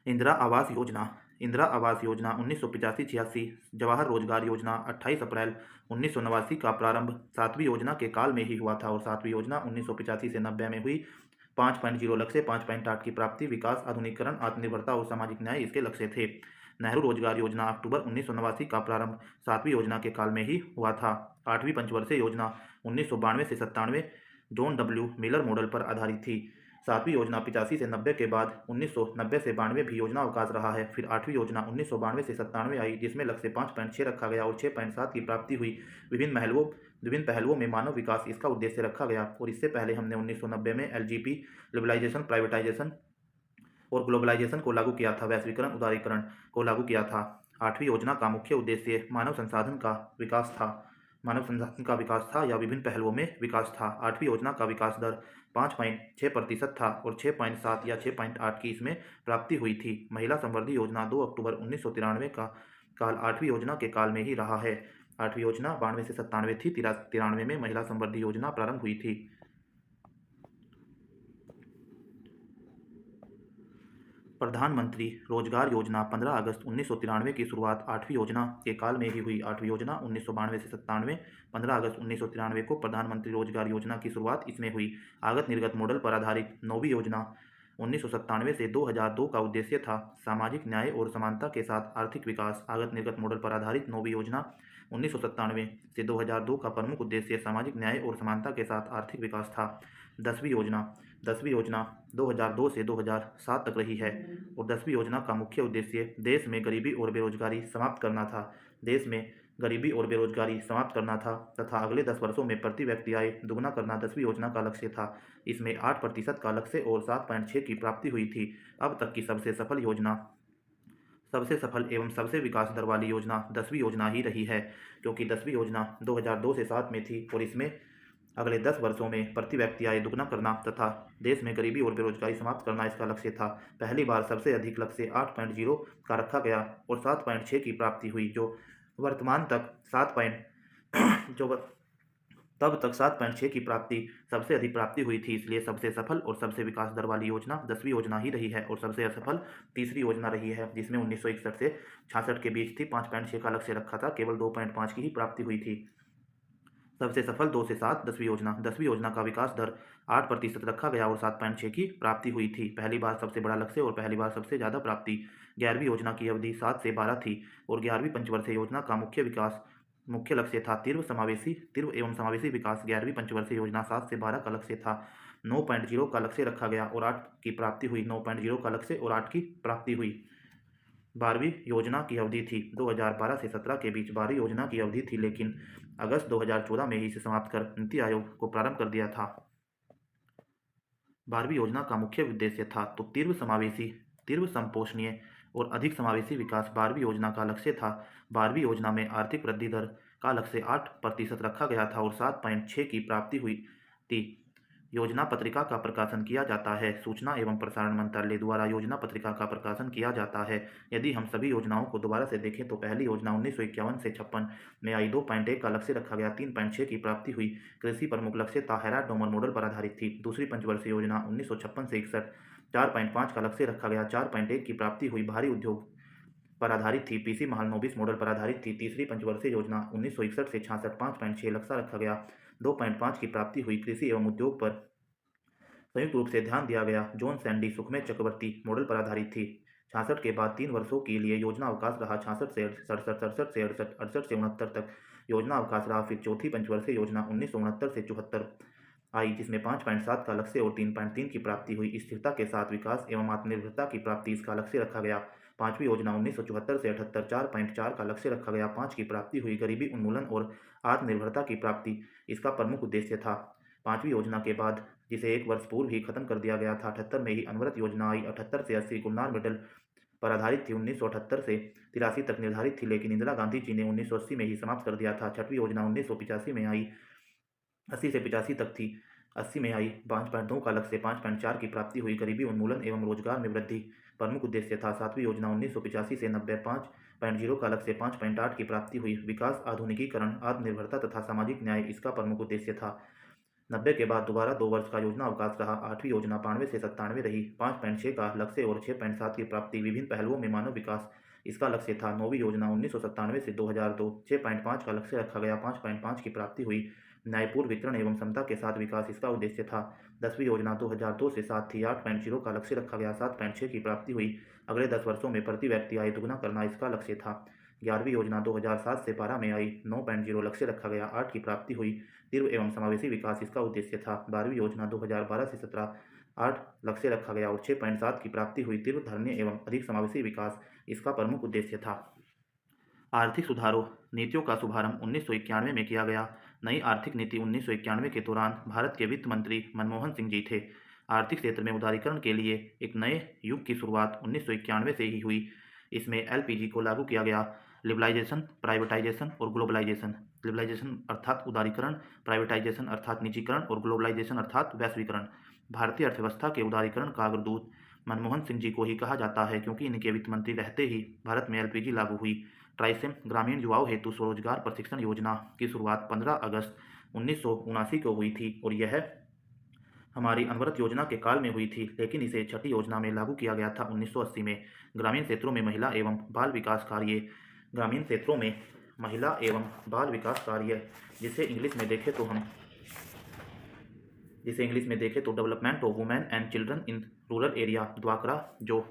इंदिरा आवास योजना। इंदिरा आवास योजना 1985-86। जवाहर रोजगार योजना 28 अप्रैल 1989 का प्रारंभ सातवीं योजना के काल में ही हुआ था और सातवीं योजना 1985 से 90 में हुई। 5.0 लक्ष्य, 5.8 की प्राप्ति, विकास, आधुनिकीकरण, आत्मनिर्भरता और सामाजिक न्याय इसके लक्ष्य थे। नेहरू रोजगार योजना अक्टूबर 1989 का प्रारंभ सातवीं योजना के काल में ही हुआ था। आठवीं पंचवर्षीय योजना 1992 से 97 जॉन W मिलर मॉडल पर आधारित थी। सातवीं योजना 85 से 90 के बाद 1990 से 92 भी योजना अवकाश रहा है। फिर आठवीं योजना 1992 से 97 आई जिसमें लक्ष्य 5.6 रखा गया और 6.7 की प्राप्ति हुई। विभिन्न पहलुओं में मानव विकास इसका उद्देश्य रखा गया। और इससे पहले हमने 1990 में LGP, लिबरलाइजेशन, प्राइवेटाइजेशन और ग्लोबलाइजेशन को लागू किया था। वैश्वीकरण, उदारीकरण को लागू किया था। आठवीं योजना का मुख्य उद्देश्य मानव संसाधन का विकास था या विभिन्न पहलुओं में विकास था। आठवीं योजना का विकास दर 5.6% था और 6.7 या 6.8 की इसमें प्राप्ति हुई थी। महिला समृद्धि योजना 2 अक्टूबर 1993 का काल आठवीं योजना के काल में ही रहा है। आठवीं योजना 92 से 97 थी। 93 में महिला समृद्धि योजना प्रारंभ हुई थी। प्रधानमंत्री रोजगार योजना 15 अगस्त 1993 की शुरुआत आठवीं योजना के काल में ही हुई। आठवीं योजना 1992 से 97, 15 अगस्त 1993 को प्रधानमंत्री रोजगार योजना की शुरुआत इसमें हुई। आगत निर्गत मॉडल पर आधारित नौवीं योजना 1997 से 2002 का उद्देश्य था सामाजिक न्याय और समानता के साथ आर्थिक विकास। आगत निर्गत मॉडल पर आधारित नौवीं योजना 1997 से 2002 का प्रमुख उद्देश्य सामाजिक न्याय और समानता के साथ आर्थिक विकास था। 10वीं योजना 2002 से 2007 तक रही है और 10वीं योजना का मुख्य उद्देश्य देश में गरीबी और बेरोजगारी समाप्त करना था तथा अगले 10 वर्षों में प्रति व्यक्ति आय दुगना करना 10वीं योजना का लक्ष्य था। इसमें 8% का लक्ष्य और 7.6 की प्राप्ति हुई थी। अब तक की सबसे सफल एवं सबसे विकास दर वाली योजना 10वीं योजना ही रही है, क्योंकि 10वीं योजना 2002 से 7 में थी और इसमें अगले 10 वर्षों में प्रति व्यक्ति आय दुगना करना तथा देश में गरीबी और बेरोजगारी समाप्त करना इसका लक्ष्य था। पहली बार सबसे अधिक लक्ष्य 8.0 का रखा गया और 7.6 की प्राप्ति हुई, तब तक 7.6 की प्राप्ति सबसे अधिक प्राप्ति हुई थी। इसलिए सबसे सफल और सबसे विकास दर वाली योजना 10वीं योजना ही रही है और सबसे असफल तीसरी योजना रही है, जिसमें 1961 से 66 के बीच थी। 5.6 का लक्ष्य रखा था, केवल 2.5 की ही प्राप्ति हुई थी। सबसे सफल 2 से 7 10वीं योजना का विकास दर 8% रखा गया और 7.6 की प्राप्ति हुई थी। पहली बार सबसे बड़ा लक्ष्य और पहली बार सबसे ज़्यादा प्राप्ति। 11वीं योजना की अवधि 7 से 12 थी और 11वीं पंचवर्षीय योजना का मुख्य लक्ष्य था तीव्र एवं समावेशी विकास। 11वीं पंचवर्षीय योजना 7 से 12 का लक्ष्य था। 9.0 का लक्ष्य रखा गया और 8 की प्राप्ति हुई। 9.0 का लक्ष्य और 8 की प्राप्ति हुई। 12वीं योजना की अवधि थी 2012 से 17 के बीच 12वीं योजना की अवधि थी, लेकिन अगस्त 2014 में ही इसे समाप्त कर नीति आयोग को प्रारंभ कर दिया था। 12वीं योजना का मुख्य उद्देश्य था तो तीव्र समावेशी, तीव्र संपोषणीय और अधिक समावेशी विकास 12वीं योजना का लक्ष्य था। 12वीं योजना में आर्थिक वृद्धि दर का लक्ष्य 8% रखा गया था और 7.6 की प्राप्ति हुई थी। योजना पत्रिका का प्रकाशन किया जाता है। सूचना एवं प्रसारण मंत्रालय द्वारा योजना पत्रिका का प्रकाशन किया जाता है। यदि हम सभी योजनाओं को दोबारा से देखें तो पहली योजना 1951 से 56 में आई। 2.1 का लक्ष्य रखा गया, 3.6 की प्राप्ति हुई। कृषि प्रमुख लक्ष्य था, हेराल्ड-डोमर मॉडल पर आधारित थी। दूसरी पंचवर्षीय योजना 1956 से 61 4.5 का लक्ष्य रखा गया, 4.1 की प्राप्ति हुई। भारी उद्योग पर आधारित थी। पीसी महालनोबिस मॉडल पर आधारित थी। तीसरी पंचवर्षीय योजना 1961 से 66 5.6 लक्ष्य रखा गया। 2.5 की प्राप्ति हुई। कृषि एवं उद्योग पर संयुक्त रूप से ध्यान दिया गया। जॉन सैंडी सुखमय चक्रवर्ती मॉडल पर आधारित थी। 66 के बाद 3 वर्षों के लिए योजना अवकाश रहा। 66 से 67, 67 से 68, 68 से 69 तक योजना अवकाश रहा। फिर चौथी पंचवर्षीय योजना 1969 से 74 आई, जिसमें 5.7 का लक्ष्य और 3.3 की प्राप्ति हुई। स्थिरता के साथ विकास एवं आत्मनिर्भरता की प्राप्ति इसका लक्ष्य रखा गया। पांचवी योजना 1974 से 78 4.4 का लक्ष्य रखा गया। 5 की प्राप्ति हुई। गरीबी उन्मूलन और आत्मनिर्भरता की प्राप्ति इसका प्रमुख उद्देश्य था। पांचवी योजना के बाद, जिसे 1 वर्ष पूर्व ही खत्म कर दिया गया था, 78 में ही अनवरत योजना आई। 78 से 80 गुलनार मेडल पर आधारित थी। 1978 से 83 तक निर्धारित थी, लेकिन इंदिरा गांधी जी ने 1980 में ही समाप्त कर दिया था। छठवीं योजना 1985 में आई, 80 से 85 तक थी। 80 में आई। 5.2 का लक्ष्य, 5.4 की प्राप्ति हुई। गरीबी उन्मूलन एवं रोजगार में वृद्धि प्रमुख उद्देश्य था। सातवीं योजना 1985 से 90, 5.0 का लक्ष्य, 5.8 की प्राप्ति हुई। विकास, आधुनिकीकरण, आत्मनिर्भरता तथा सामाजिक न्याय इसका प्रमुख उद्देश्य था। 90 के बाद दोबारा 2 वर्ष का योजना अवकाश रहा। 8वीं योजना 92 से 97 रही। 5.6 का लक्ष्य और 6.7 की प्राप्ति। विभिन्न पहलुओं में मानव विकास इसका लक्ष्य था। 9वीं योजना 1997 से 2002, 6.5 का लक्ष्य रखा गया। 5.5 की प्राप्ति हुई। न्यायपूर्ण वितरण एवं समता के साथ विकास इसका उद्देश्य था। 10वीं योजना 2002 से 7 थी। 8.0 का लक्ष्य रखा गया। 7.6 की प्राप्ति हुई। अगले 10 वर्षों में प्रति व्यक्ति आय दुगुना करना इसका लक्ष्य था। 11वीं योजना 2007 से 12 में आई। 9.0 लक्ष्य रखा गया। 8 की प्राप्ति हुई। तीव्र एवं समावेशी विकास इसका उद्देश्य था। 12वीं योजना 2012 से 17, 8 लक्ष्य रखा गया और 6.7 की प्राप्ति हुई। तीव्र, धर्मी एवं अधिक समावेशी विकास इसका प्रमुख उद्देश्य था। आर्थिक सुधारों नीतियों का शुभारंभ 1991 में किया गया। नई आर्थिक नीति 1991 के दौरान भारत के वित्त मंत्री मनमोहन सिंह जी थे। आर्थिक क्षेत्र में उदारीकरण के लिए एक नए युग की शुरुआत 1991 से ही हुई। इसमें एलपीजी को लागू किया गया। लिबरलाइजेशन, प्राइवेटाइजेशन और ग्लोबलाइजेशन। लिबरलाइजेशन अर्थात उदारीकरण, प्राइवेटाइजेशन अर्थात निजीकरण और ग्लोबलाइजेशन अर्थात वैश्वीकरण। भारतीय अर्थव्यवस्था के उदारीकरण का अग्रदूत मनमोहन सिंह जी को ही कहा जाता है, क्योंकि इनके वित्त मंत्री रहते ही भारत में एलपीजी लागू हुई। ट्राइसेम ग्रामीण युवाओं हेतु स्वरोजगार प्रशिक्षण योजना की शुरुआत 15 अगस्त 1979 को हुई थी और यह हमारी अनवरत योजना के काल में हुई थी, लेकिन इसे छठी योजना में लागू किया गया था 1980 में। ग्रामीण क्षेत्रों में महिला एवं बाल विकास कार्य। ग्रामीण क्षेत्रों में महिला एवं बाल विकास कार्य, जिसे इंग्लिश में देखें तो development of women and children in rural area, द्वाकरा, जो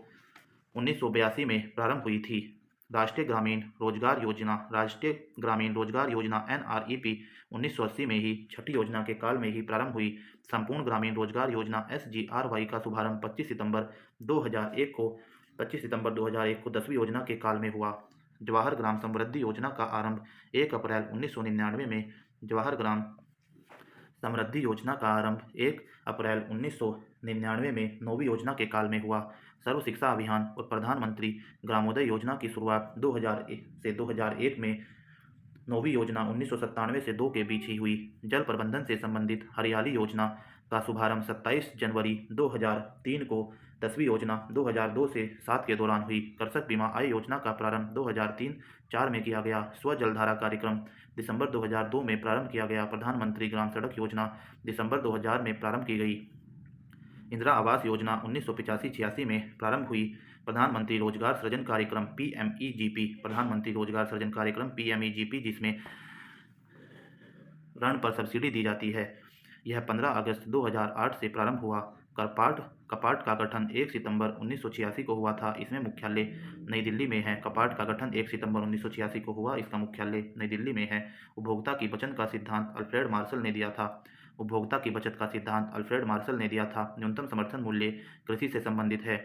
1982 में प्रारंभ हुई थी। राष्ट्रीय ग्रामीण रोजगार योजना NREP 1980 में ही छठी योजना के काल में ही प्रारंभ हुई। संपूर्ण ग्रामीण रोजगार योजना SGRY का शुभारंभ 25 सितंबर 2001 को 10वीं योजना के काल में हुआ। जवाहर ग्राम समृद्धि योजना का आरंभ 1 अप्रैल 1999 में। जवाहर ग्राम समृद्धि योजना का आरंभ 1 अप्रैल 1999 में 9वीं योजना के काल में हुआ। सर्व शिक्षा अभियान और प्रधानमंत्री ग्रामोदय योजना की शुरुआत 2000 से 2001 में। 9वीं योजना 1997 से 2 के बीच ही हुई। जल प्रबंधन से संबंधित हरियाली योजना का शुभारंभ 27 जनवरी 2003 को। 10वीं योजना 2002 से 7 के दौरान हुई। कृषक बीमा आय योजना का प्रारंभ 2003-4 में किया गया। स्व जलधारा कार्यक्रम दिसंबर 2002 में प्रारंभ किया गया। प्रधानमंत्री ग्राम सड़क योजना दिसंबर 2000 में प्रारंभ की गई। इंदिरा आवास योजना 1985-86 में प्रारंभ हुई। प्रधानमंत्री रोजगार सृजन कार्यक्रम PMEGP, प्रधानमंत्री रोजगार सृजन कार्यक्रम PMEGP, जिसमें ऋण पर सब्सिडी दी जाती है, यह 15 अगस्त 2008 से प्रारंभ हुआ। कपाट का गठन 1 सितंबर 1986 को हुआ था। इसमें मुख्यालय नई दिल्ली में है। कपाट का गठन 1 सितंबर 1986 को हुआ। इसका मुख्यालय नई दिल्ली में है। उपभोक्ता की बचत का सिद्धांत अल्फ्रेड मार्शल ने दिया था। उपभोक्ता की बचत का सिद्धांत अल्फ्रेड मार्शल ने दिया था। न्यूनतम समर्थन मूल्य कृषि से संबंधित है।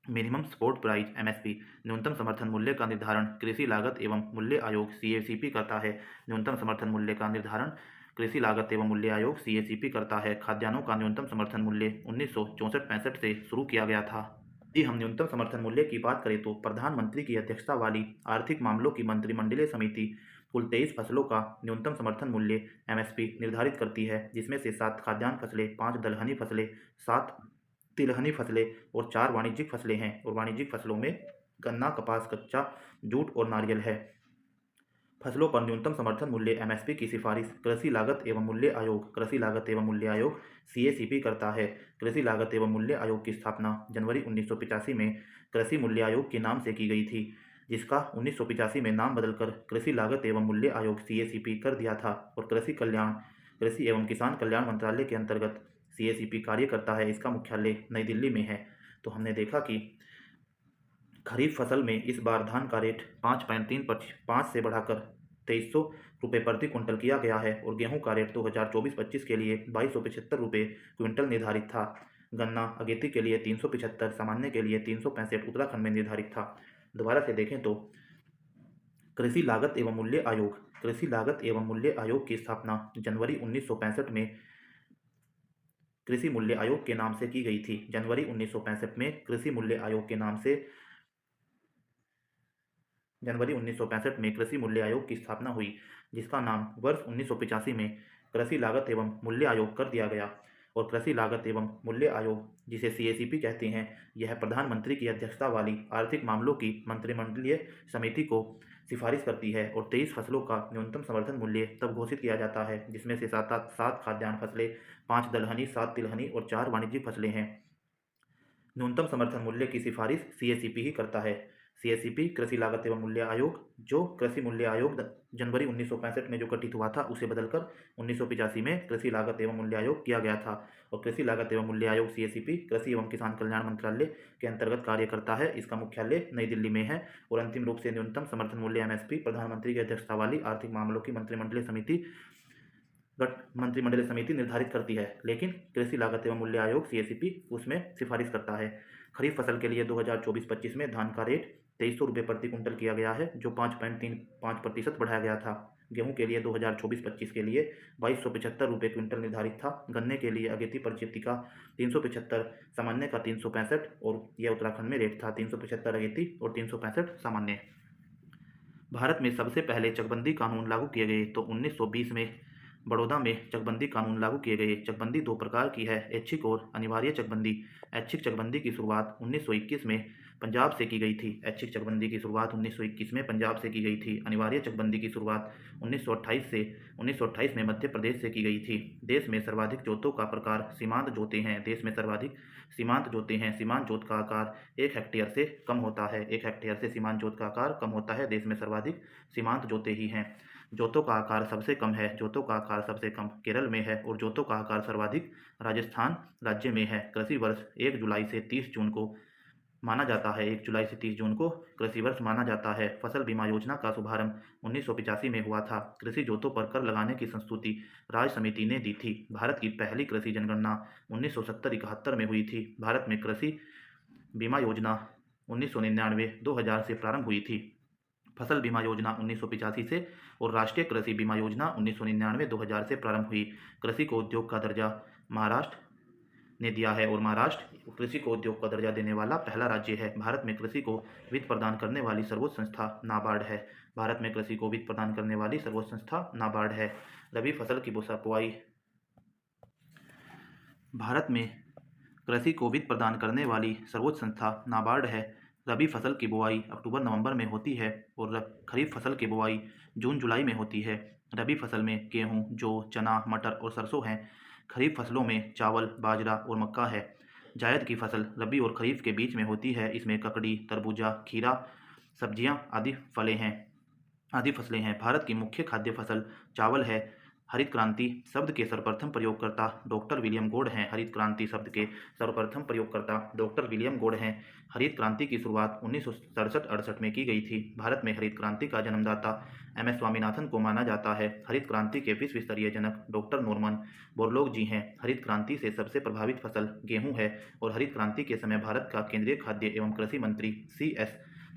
मिनिमम सपोर्ट प्राइस MSP, न्यूनतम समर्थन मूल्य का निर्धारण कृषि लागत एवं मूल्य आयोग CACP करता है। न्यूनतम समर्थन मूल्य का निर्धारण कृषि लागत एवं मूल्य आयोग CACP करता है। खाद्यान्नों का न्यूनतम समर्थन मूल्य 1964-65 से शुरू किया गया था। यदि हम न्यूनतम समर्थन मूल्य की बात करें तो प्रधानमंत्री की अध्यक्षता वाली आर्थिक मामलों की मंत्रिमंडलीय समिति कुल 23 फसलों का न्यूनतम समर्थन मूल्य MSP निर्धारित करती है, जिसमें से 7 खाद्यान्न फसलें, 5 दलहनी फसलें, 7 तिलहनी फसलें और 4 वाणिज्यिक फसलें हैं। और वाणिज्यिक फसलों में गन्ना, कपास, कच्चा जूट और नारियल है। फसलों पर न्यूनतम समर्थन मूल्य एमएसपी की सिफारिश कृषि लागत एवं मूल्य आयोग सीएसीपी करता है। कृषि लागत एवं मूल्य आयोग की स्थापना जनवरी 1985 में कृषि मूल्य आयोग के नाम से की गई थी, जिसका 1985 में नाम बदलकर कृषि लागत एवं मूल्य आयोग सीएसीपी कर दिया था और कृषि एवं किसान कल्याण मंत्रालय के अंतर्गत सीएसीपी कार्य करता है। इसका मुख्यालय नई दिल्ली में है। तो हमने देखा कि खरीफ फसल में इस बार धान का रेट 5.35 से बढ़ाकर 2300 रुपये प्रति क्विंटल किया गया है और गेहूं का रेट 2024-25 के लिए 2275 रुपये क्विंटल निर्धारित था। गन्ना अगेती के लिए 375, सामान्य के लिए 365 उत्तराखंड में निर्धारित था। दोबारा से देखें तो कृषि लागत एवं मूल्य आयोग की स्थापना जनवरी 1965 में कृषि मूल्य आयोग के नाम से की गई थी। जनवरी 1965 में कृषि मूल्य आयोग की स्थापना हुई, जिसका नाम वर्ष 1985 में कृषि लागत एवं मूल्य आयोग कर दिया गया। और कृषि लागत एवं मूल्य आयोग, जिसे सीएसीपी कहते हैं, यह प्रधानमंत्री की अध्यक्षता वाली आर्थिक मामलों की मंत्रिमंडलीय समिति को सिफारिश करती है और 23 फसलों का न्यूनतम समर्थन मूल्य तब घोषित किया जाता है जिसमें से 7 खाद्यान्न फसलें, 5 दलहनी, 7 तिलहनी और 4 वाणिज्यिक फसलें हैं। न्यूनतम समर्थन मूल्य की सिफारिश सीएसीपी ही करता है। सीएसीपी कृषि लागत एवं मूल्य आयोग, जो कृषि मूल्य आयोग जनवरी 1965 में जो गठित हुआ था, उसे बदलकर 1985 में कृषि लागत एवं मूल्य आयोग किया गया था। और कृषि लागत एवं मूल्य आयोग सीएसीपी कृषि एवं किसान कल्याण मंत्रालय के अंतर्गत कार्य करता है। इसका मुख्यालय नई दिल्ली में है। और अंतिम रूप से न्यूनतम समर्थन मूल्य एमएसपी प्रधानमंत्री की अध्यक्षता वाली आर्थिक मामलों की मंत्रिमंडलीय समिति निर्धारित करती है, लेकिन कृषि लागत एवं मूल्य आयोग सीएसीपी उसमें सिफारिश करता है। खरीफ फसल के लिए 2024-25 में धान का रेट 2300 रुपये प्रति क्विंटल किया गया है, जो 5.35% बढ़ाया गया था। गेहूं के लिए 2024-25 के लिए 2275 रुपये क्विंटल निर्धारित था। गन्ने के लिए अगेती प्रचिति का 375, सामान्य का 365 और यह उत्तराखंड में रेट था 375 अगेती और 365 सामान्य। भारत में सबसे पहले चकबंदी कानून लागू किए गए तो 1920 में बड़ौदा में चकबंदी कानून लागू किए गए। चकबंदी दो प्रकार की है, ऐच्छिक और अनिवार्य चकबंदी। ऐच्छिक चकबंदी की शुरुआत 1921 में पंजाब से की गई थी। ऐच्छिक चकबंदी की शुरुआत 1921 में पंजाब से की गई थी। अनिवार्य चकबंदी की शुरुआत 1928 में मध्य प्रदेश से की गई थी। देश में सर्वाधिक जोतों का प्रकार सीमांत जोते हैं। देश में सर्वाधिक सीमांत जोते हैं। सीमांत जोत का आकार 1 हेक्टेयर से कम होता है। 1 हेक्टेयर से सीमांत जोत का आकार कम होता है। देश में सर्वाधिक सीमांत जोते ही हैं। जोतों का आकार सबसे कम है। जोतों का आकार सबसे कम केरल में है और जोतों का आकार सर्वाधिक राजस्थान राज्य में है। कृषि वर्ष 1 जुलाई से 30 जून को माना जाता है। 1 जुलाई से 30 जून को कृषि वर्ष माना जाता है। फसल बीमा योजना का शुभारंभ 1985 में हुआ था। कृषि जोतों पर कर लगाने की संस्तुति राज्य समिति ने दी थी। भारत की पहली कृषि जनगणना 1970-71 में हुई थी। भारत में कृषि बीमा योजना 1999-2000 से प्रारंभ हुई थी। फसल बीमा योजना 1985 से और राष्ट्रीय कृषि बीमा योजना 1999-2000 से प्रारंभ हुई। कृषि को उद्योग का दर्जा महाराष्ट्र ने दिया है और महाराष्ट्र कृषि को उद्योग का दर्जा देने वाला पहला राज्य है। भारत में कृषि को वित्त प्रदान करने वाली सर्वोच्च संस्था नाबार्ड है। भारत में कृषि को वित्त प्रदान करने वाली सर्वोच्च संस्था नाबार्ड है। रबी फसल की बुआई भारत में कृषि को वित्त प्रदान करने वाली सर्वोच्च संस्था नाबार्ड है। रबी फसल की बुआई अक्टूबर-नवंबर में होती है और खरीफ फसल की बुआई जून-जुलाई में होती है। रबी फसल में गेहूं, जौ, चना, मटर और सरसों हैं। खरीफ फसलों में चावल, बाजरा और मक्का है। जायद की फसल रबी और खरीफ के बीच में होती है। इसमें ककड़ी, तरबूजा, खीरा, सब्जियां आदि फसलें हैं। भारत की मुख्य खाद्य फसल चावल है। हरित क्रांति शब्द के सर्वप्रथम प्रयोगकर्ता डॉक्टर विलियम गॉड हैं। हरित क्रांति शब्द के सर्वप्रथम प्रयोगकर्ता डॉक्टर विलियम गॉड हैं। हरित क्रांति की शुरुआत 1967-68 में की गई थी। भारत में हरित क्रांति का जन्मदाता एम.एस. स्वामीनाथन को माना जाता है। हरित क्रांति के विश्व स्तरीय जनक डॉक्टर नॉर्मन बोरलॉग जी हैं। हरित क्रांति से सबसे प्रभावित फसल गेहूँ है और हरित क्रांति के समय भारत का केंद्रीय खाद्य एवं कृषि मंत्री C.S.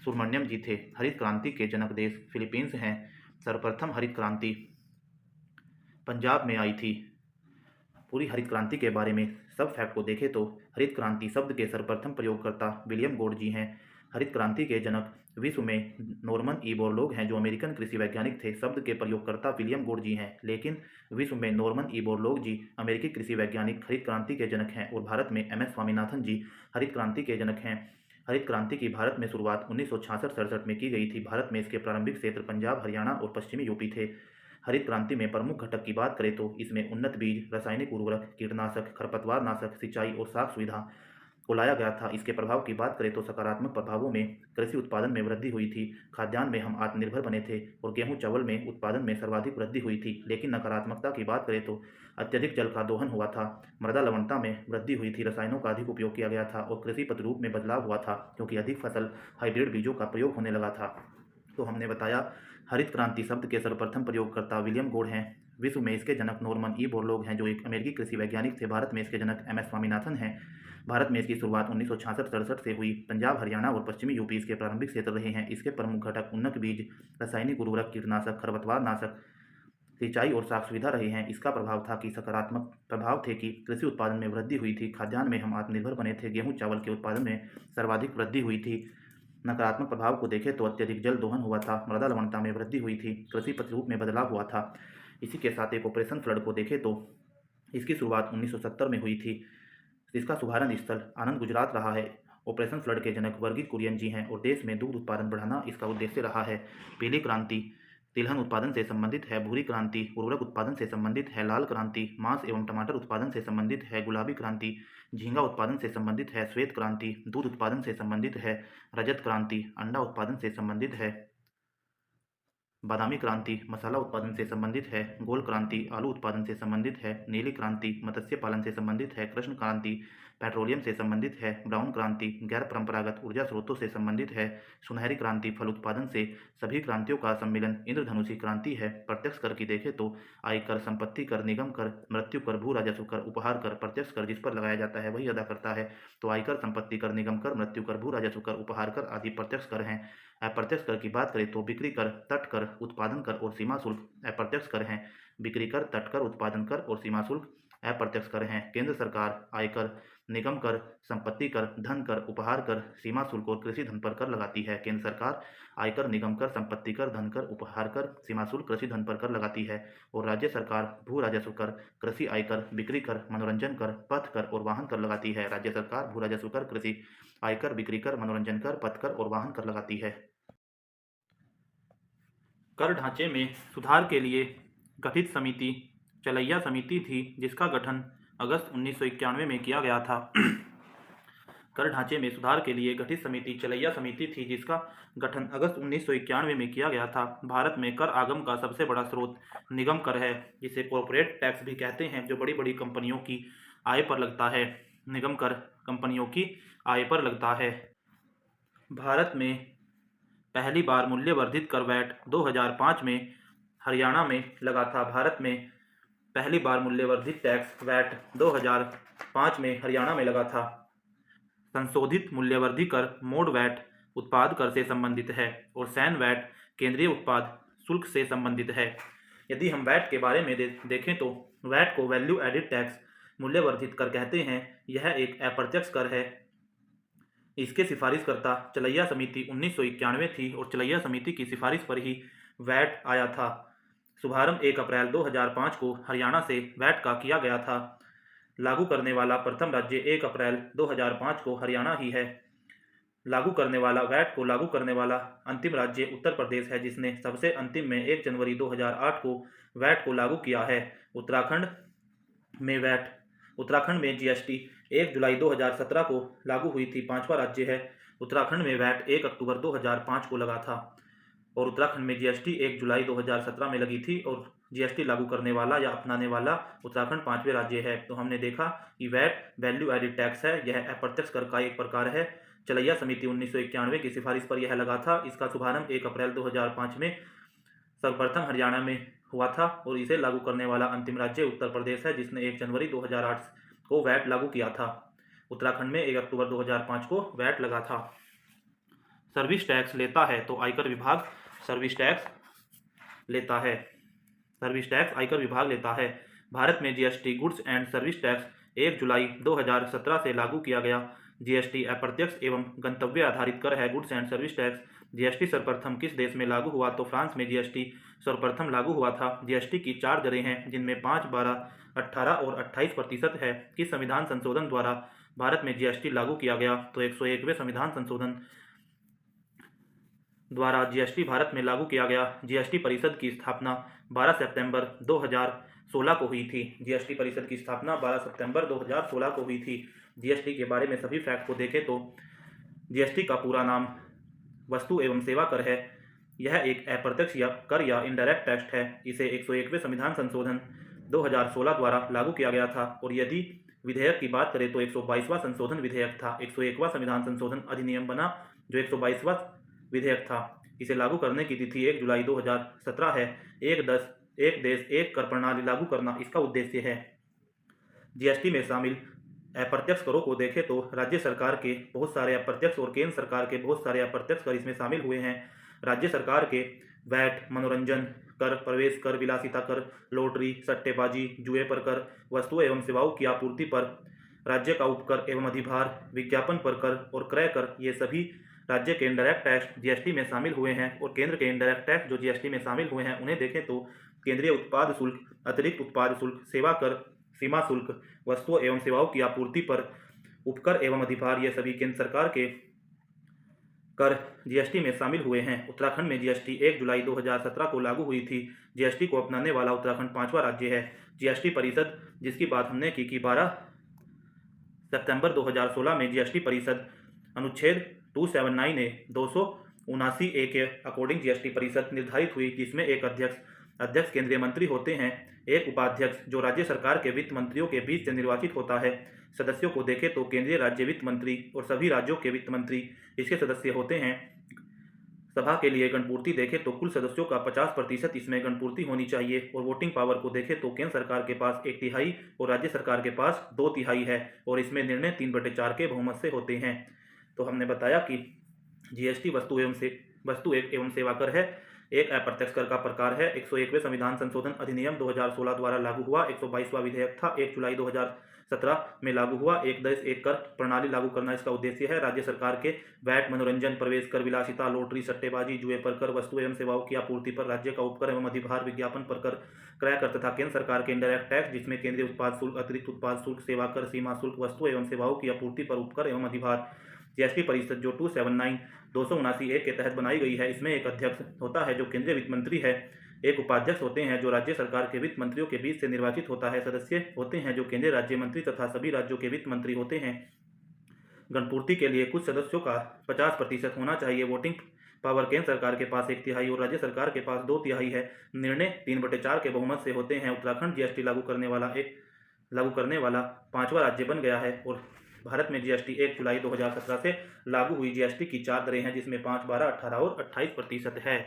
सुब्रमण्यम जी थे। हरित क्रांति के जनक देश फिलीपींस हैं। सर्वप्रथम हरित क्रांति पंजाब में आई थी। पूरी हरित क्रांति के बारे में सब फैक्ट को देखें तो हरित क्रांति शब्द के सर्वप्रथम प्रयोगकर्ता विलियम गॉड जी हैं। हरित क्रांति के जनक विश्व में नॉर्मन ई बोरलॉग हैं, जो अमेरिकन कृषि वैज्ञानिक थे। शब्द के प्रयोगकर्ता विलियम गॉड जी हैं, लेकिन विश्व में नॉर्मन ई बोरलॉग जी अमेरिकी कृषि वैज्ञानिक हरित क्रांति के जनक हैं और भारत में एम.एस. स्वामीनाथन जी हरित क्रांति के जनक हैं। हरित क्रांति की भारत में शुरुआत 1966-67 में की गई थी। भारत में इसके प्रारंभिक क्षेत्र पंजाब, हरियाणा और पश्चिमी यूपी थे। हरित क्रांति में प्रमुख घटक की बात करें तो इसमें उन्नत बीज, रासायनिक उर्वरक, कीटनाशक, खरपतवार नाशक, सिंचाई और साख सुविधा को लाया गया था। इसके प्रभाव की बात करें तो सकारात्मक प्रभावों में कृषि उत्पादन में वृद्धि हुई थी, खाद्यान्न में हम आत्मनिर्भर बने थे और गेहूं चावल में उत्पादन में सर्वाधिक वृद्धि हुई थी। लेकिन नकारात्मकता की बात करें तो अत्यधिक जल का दोहन हुआ था, मृदा लवणता में वृद्धि हुई थी, रसायनों का अधिक उपयोग किया गया था और कृषि प्रतिरूप में बदलाव हुआ था क्योंकि अधिक फसल हाइब्रिड बीजों का प्रयोग होने लगा था। तो हमने बताया हरित क्रांति शब्द के सर्वप्रथम प्रयोगकर्ता विलियम गोड हैं। विश्व में इसके जनक नॉर्मन ई बोरलॉग हैं जो एक अमेरिकी कृषि वैज्ञानिक थे। भारत में इसके जनक एम एस स्वामीनाथन हैं। भारत में इसकी शुरुआत 1966-67 से हुई। पंजाब, हरियाणा और पश्चिमी यूपी इसके प्रारंभिक क्षेत्र रहे हैं। इसके प्रमुख घटक उन्नत बीज, रासायनिक उर्वरक, कीटनाशक, खरपतवार नाशक, सिंचाई और साख सुविधा रहे हैं। इसका प्रभाव था कि सकारात्मक प्रभाव थे कि कृषि उत्पादन में वृद्धि हुई थी, खाद्यान्न में हम आत्मनिर्भर बने थे, गेहूं चावल के उत्पादन में सर्वाधिक वृद्धि हुई थी। नकारात्मक प्रभाव को देखें तो अत्यधिक जल दोहन हुआ था, मृदा लवणता में वृद्धि हुई थी, कृषि प्रतिरूप में बदलाव हुआ था। इसी के साथ एक ऑपरेशन फ्लड को देखें तो इसकी शुरुआत 1970 में हुई थी। इसका शुभारंभ स्थल आनंद गुजरात रहा है। ऑपरेशन फ्लड के जनक वर्गीज कुरियन जी हैं और देश में दूध उत्पादन बढ़ाना इसका उद्देश्य रहा है। पीली क्रांति तिलहन उत्पादन से संबंधित है। भूरी क्रांति उर्वरक उत्पादन से संबंधित है। लाल क्रांति मांस एवं टमाटर उत्पादन से संबंधित है। गुलाबी क्रांति झींगा उत्पादन से संबंधित है। श्वेत क्रांति दूध उत्पादन से संबंधित है। रजत क्रांति अंडा उत्पादन से संबंधित है। बादामी क्रांति मसाला उत्पादन से संबंधित है। गोल क्रांति आलू उत्पादन से संबंधित है। नीली क्रांति मत्स्य पालन से संबंधित है। कृष्ण क्रांति पेट्रोलियम से संबंधित है। ब्राउन क्रांति गैर परंपरागत ऊर्जा स्रोतों से संबंधित है। सुनहरी क्रांति फल उत्पादन से। सभी क्रांतियों का सम्मिलन इंद्रधनुषी क्रांति है। प्रत्यक्ष कर की देखें तो आयकर, संपत्ति कर, निगम कर, मृत्यु कर, भू राजस्व कर, उपहार कर। प्रत्यक्ष कर जिस पर लगाया जाता है वही अदा करता है। तो आयकर, संपत्ति कर, निगम कर, मृत्यु कर, भू राजस्व कर, उपहार कर आदि प्रत्यक्ष कर हैं। अप्रत्यक्ष कर की बात करें तो बिक्री कर, तट कर, उत्पादन कर और सीमा शुल्क अप्रत्यक्ष कर हैं। बिक्री कर, तट कर, उत्पादन कर और सीमा शुल्क अप्रत्यक्ष कर हैं। केंद्र सरकार आयकर, निगम कर, संपत्ति कर, धन कर, उपहार कर, सीमा शुल्क और कृषि धन पर कर लगाती है। केंद्र सरकार आयकर, निगम कर, संपत्ति कर, धन कर, उपहार कर, सीमा शुल्क, कृषि धन पर कर लगाती है और राज्य सरकार भू राजस्व कर, कृषि आयकर, बिक्री कर, मनोरंजन कर, पथ कर और वाहन कर लगाती है। राज्य सरकार भू राजस्व कर, कृषि आयकर, बिक्री कर, मनोरंजन कर, पथ कर और वाहन कर लगाती है। कर ढांचे में सुधार के लिए गठित समिति चलैया समिति थी जिसका गठन अगस्त 1991 में किया गया था। कर ढांचे में सुधार के लिए गठित समिति चलैया समिति थी जिसका गठन अगस्त 1991 में किया गया था। भारत में कर आगम का सबसे बड़ा स्रोत निगम कर है, जिसे कॉर्पोरेट टैक्स भी कहते हैं, जो बड़ी बड़ी कंपनियों की आय पर लगता है। निगम कर कंपनियों की आय पर लगता है। भारत में पहली बार मूल्यवर्धित कर वैट 2005 में हरियाणा में लगा था। भारत में पहली बार मूल्यवर्धित टैक्स वैट 2005 में हरियाणा में लगा था। संशोधित मूल्यवर्धित कर मोड वैट उत्पाद कर से संबंधित है और सैन वैट केंद्रीय उत्पाद शुल्क से संबंधित है। यदि हम वैट के बारे में देखें तो वैट को वैल्यू एडिड टैक्स मूल्यवर्धित कर कहते हैं। यह एक अप्रत्यक्ष कर है। इसके सिफारिशकर्ता चलैया समिति 1991 थी और चलैया समिति की सिफारिश पर ही वैट आया था। शुभारंभ 1 अप्रैल 2005 को हरियाणा से वैट का किया गया था। लागू करने वाला प्रथम राज्य 1 अप्रैल 2005 को हरियाणा ही है। लागू करने वाला वैट को लागू करने वाला अंतिम राज्य उत्तर प्रदेश है, जिसने सबसे अंतिम में 1 जनवरी 2008 को वैट को लागू किया है। उत्तराखंड में जीएसटी 1 जुलाई 2017 को लागू हुई थी। 5वां राज्य है। उत्तराखंड में वैट 1 अक्टूबर 2005 को लगा था और उत्तराखंड में जीएसटी 1 जुलाई 2017 में लगी थी और जीएसटी लागू करने वाला या अपनाने वाला उत्तराखंड 5वें राज्य है। तो हमने देखा कि वैट वैल्यू एडिड टैक्स है। यह अप्रत्यक्ष कर का एक प्रकार है। चलैया समिति 1991 की सिफारिश पर यह लगा था। इसका शुभारंभ 1 अप्रैल 2005 में सर्वप्रथम हरियाणा में हुआ था और इसे लागू करने वाला अंतिम राज्य उत्तर प्रदेश है, जिसने 1 जनवरी 2008 को वैट लागू किया था। उत्तराखंड में 1 अक्टूबर 2005 को वैट लगा था। सर्विस टैक्स लेता है तो आयकर विभाग सर्विस टैक्स लेता है। सर्विस टैक्स आयकर विभाग लेता है। भारत में GST goods and service tax 1 जुलाई 2017 से लागू किया गया। जीएसटी अप्रत्यक्ष एवं गंतव्य आधारित कर है। Goods and service tax GST सर्वप्रथम किस देश में लागू हुआ? तो फ्रांस में जीएसटी सर्वप्रथम लागू हुआ था। जीएसटी की 4 दरें हैं, जिनमें 5, 12, 18 और 28% है। किस संविधान संशोधन द्वारा भारत में जीएसटी लागू किया गया तो 101वें संविधान संशोधन द्वारा जीएसटी भारत में लागू किया गया। जीएसटी परिषद की स्थापना 12 सितंबर 2016 को हुई थी। जीएसटी परिषद की स्थापना 12 सितंबर 2016 को हुई थी। जीएसटी के बारे में सभी फैक्ट को देखें तो जीएसटी का पूरा नाम वस्तु एवं सेवा कर है। यह एक अप्रत्यक्ष कर या इनडायरेक्ट टैक्स है। इसे 101वें संविधान संशोधन 2016 द्वारा लागू किया गया था। और यदि विधेयक की बात करें तो 122वां संशोधन विधेयक था। 101वां संविधान संशोधन अधिनियम बना जो 122वां विधेयक था। इसे लागू करने की तिथि 1 जुलाई 2017 है। एक देश एक कर प्रणाली लागू करना इसका उद्देश्य है। जीएसटी में शामिल अप्रत्यक्ष करों को देखें तो राज्य सरकार के बहुत सारे अप्रत्यक्ष और केंद्र सरकार के बहुत सारे अप्रत्यक्ष कर इसमें शामिल हुए हैं। राज्य सरकार के वैट, मनोरंजन कर, प्रवेश कर, विलासिता कर, लॉटरी, सट्टेबाजी, जुए पर कर, वस्तुओं एवं सेवाओं की आपूर्ति पर राज्य का उपकर एवं अधिभार, विज्ञापन पर कर और क्रय कर, ये सभी राज्य के इनडायरेक्ट टैक्स जीएसटी में शामिल हुए हैं। और केंद्र के इनडायरेक्ट टैक्स जो जीएसटी में शामिल हुए हैं उन्हें देखें तो केंद्रीय उत्पाद शुल्क, अतिरिक्त उत्पाद शुल्क, सेवा कर, सीमा शुल्क, वस्तुओं एवं सेवाओं की आपूर्ति पर उपकर एवं अधिभार, ये सभी केंद्र सरकार के कर जीएसटी में शामिल हुए हैं। उत्तराखंड में जीएसटी 1 जुलाई 2017 को लागू हुई थी। जीएसटी को अपनाने वाला उत्तराखंड 5वां राज्य है। जीएसटी परिषद जिसकी बात हमने की 12 सितंबर 2016 में जीएसटी परिषद अनुच्छेद 279 ने 279A के अकॉर्डिंग जीएसटी परिषद निर्धारित हुई, जिसमें एक अध्यक्ष केंद्रीय मंत्री होते हैं, एक उपाध्यक्ष जो राज्य सरकार के वित्त मंत्रियों के बीच से निर्वाचित होता है। सदस्यों को देखें तो केंद्रीय राज्य वित्त मंत्री और सभी राज्यों के वित्त मंत्री इसके सदस्य होते हैं। सभा के लिए गणपूर्ति देखें तो कुल सदस्यों का 50% इसमें गणपूर्ति होनी चाहिए। और वोटिंग पावर को देखें तो केंद्र सरकार के पास 1/3 और राज्य सरकार के पास 2/3 है। और इसमें निर्णय 3/4 के बहुमत से होते हैं। तो हमने बताया कि जीएसटी वस्तु एवं सेवा कर है, एक अप्रत्यक्ष कर का प्रकार है। 101वें संविधान संशोधन अधिनियम 2016 द्वारा लागू हुआ। 122वां विधेयक था, 1 जुलाई 2017 में लागू हुआ। एक देश एक कर प्रणाली लागू करना इसका उद्देश्य है। राज्य सरकार के वैट, मनोरंजन, प्रवेश कर, विलासिता, लॉटरी, सट्टेबाजी, जुए पर कर, वस्तु एवं सेवाओं की आपूर्ति पर राज्य का उपकर एवं अधिभार, विज्ञापन पर कर, क्रय कर तथा केंद्र सरकार के इनडायरेक्ट टैक्स जिसमें केंद्रीय उत्पाद शुल्क, अतिरिक्त उत्पाद शुल्क, सेवा कर, सीमा शुल्क, वस्तु एवं सेवाओं की आपूर्ति पर उपकर एवं अधिभार। जीएसटी परिषद जो 279 के तहत बनाई गई है, इसमें एक अध्यक्ष होता है जो केंद्रीय वित्त मंत्री है, एक उपाध्यक्ष होते हैं जो राज्य सरकार के वित्त मंत्रियों के बीच से निर्वाचित होता है, सदस्य होते हैं जो केंद्रीय राज्य मंत्री तथा सभी राज्यों के वित्त मंत्री होते हैं। गणपूर्ति के लिए कुछ सदस्यों का 50% होना चाहिए। वोटिंग पावर केंद्र सरकार के पास 1/3 और राज्य सरकार के पास 2/3 है। निर्णय 3/4 के बहुमत से होते हैं। उत्तराखंड जीएसटी लागू करने वाला 5वां राज्य बन गया है। और भारत में जीएसटी 1 जुलाई 2017 से लागू हुई। जीएसटी की 4 दरें हैं जिसमें 5, 12, 18 और 28% है।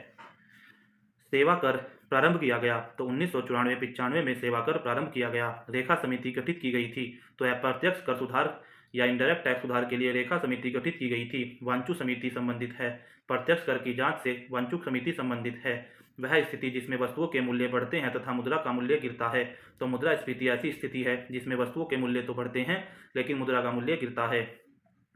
सेवा कर प्रारंभ किया गया तो 1994-95 में सेवा कर प्रारंभ किया गया। रेखा समिति गठित की गई थी। तो अप्रत्यक्ष कर सुधार या इनडायरेक्ट टैक्स सुधार के लिए रेखा समिति गठित की गई थी। वांचू समिति संबंधित है। प्रत्यक्ष कर की जांच से वांचुक समिति संबंधित है। वह स्थिति जिसमें वस्तुओं के मूल्य बढ़ते हैं तथा मुद्रा का मूल्य गिरता है। तो मुद्रास्फीति ऐसी स्थिति है जिसमें वस्तुओं के मूल्य तो बढ़ते हैं लेकिन मुद्रा का मूल्य गिरता है।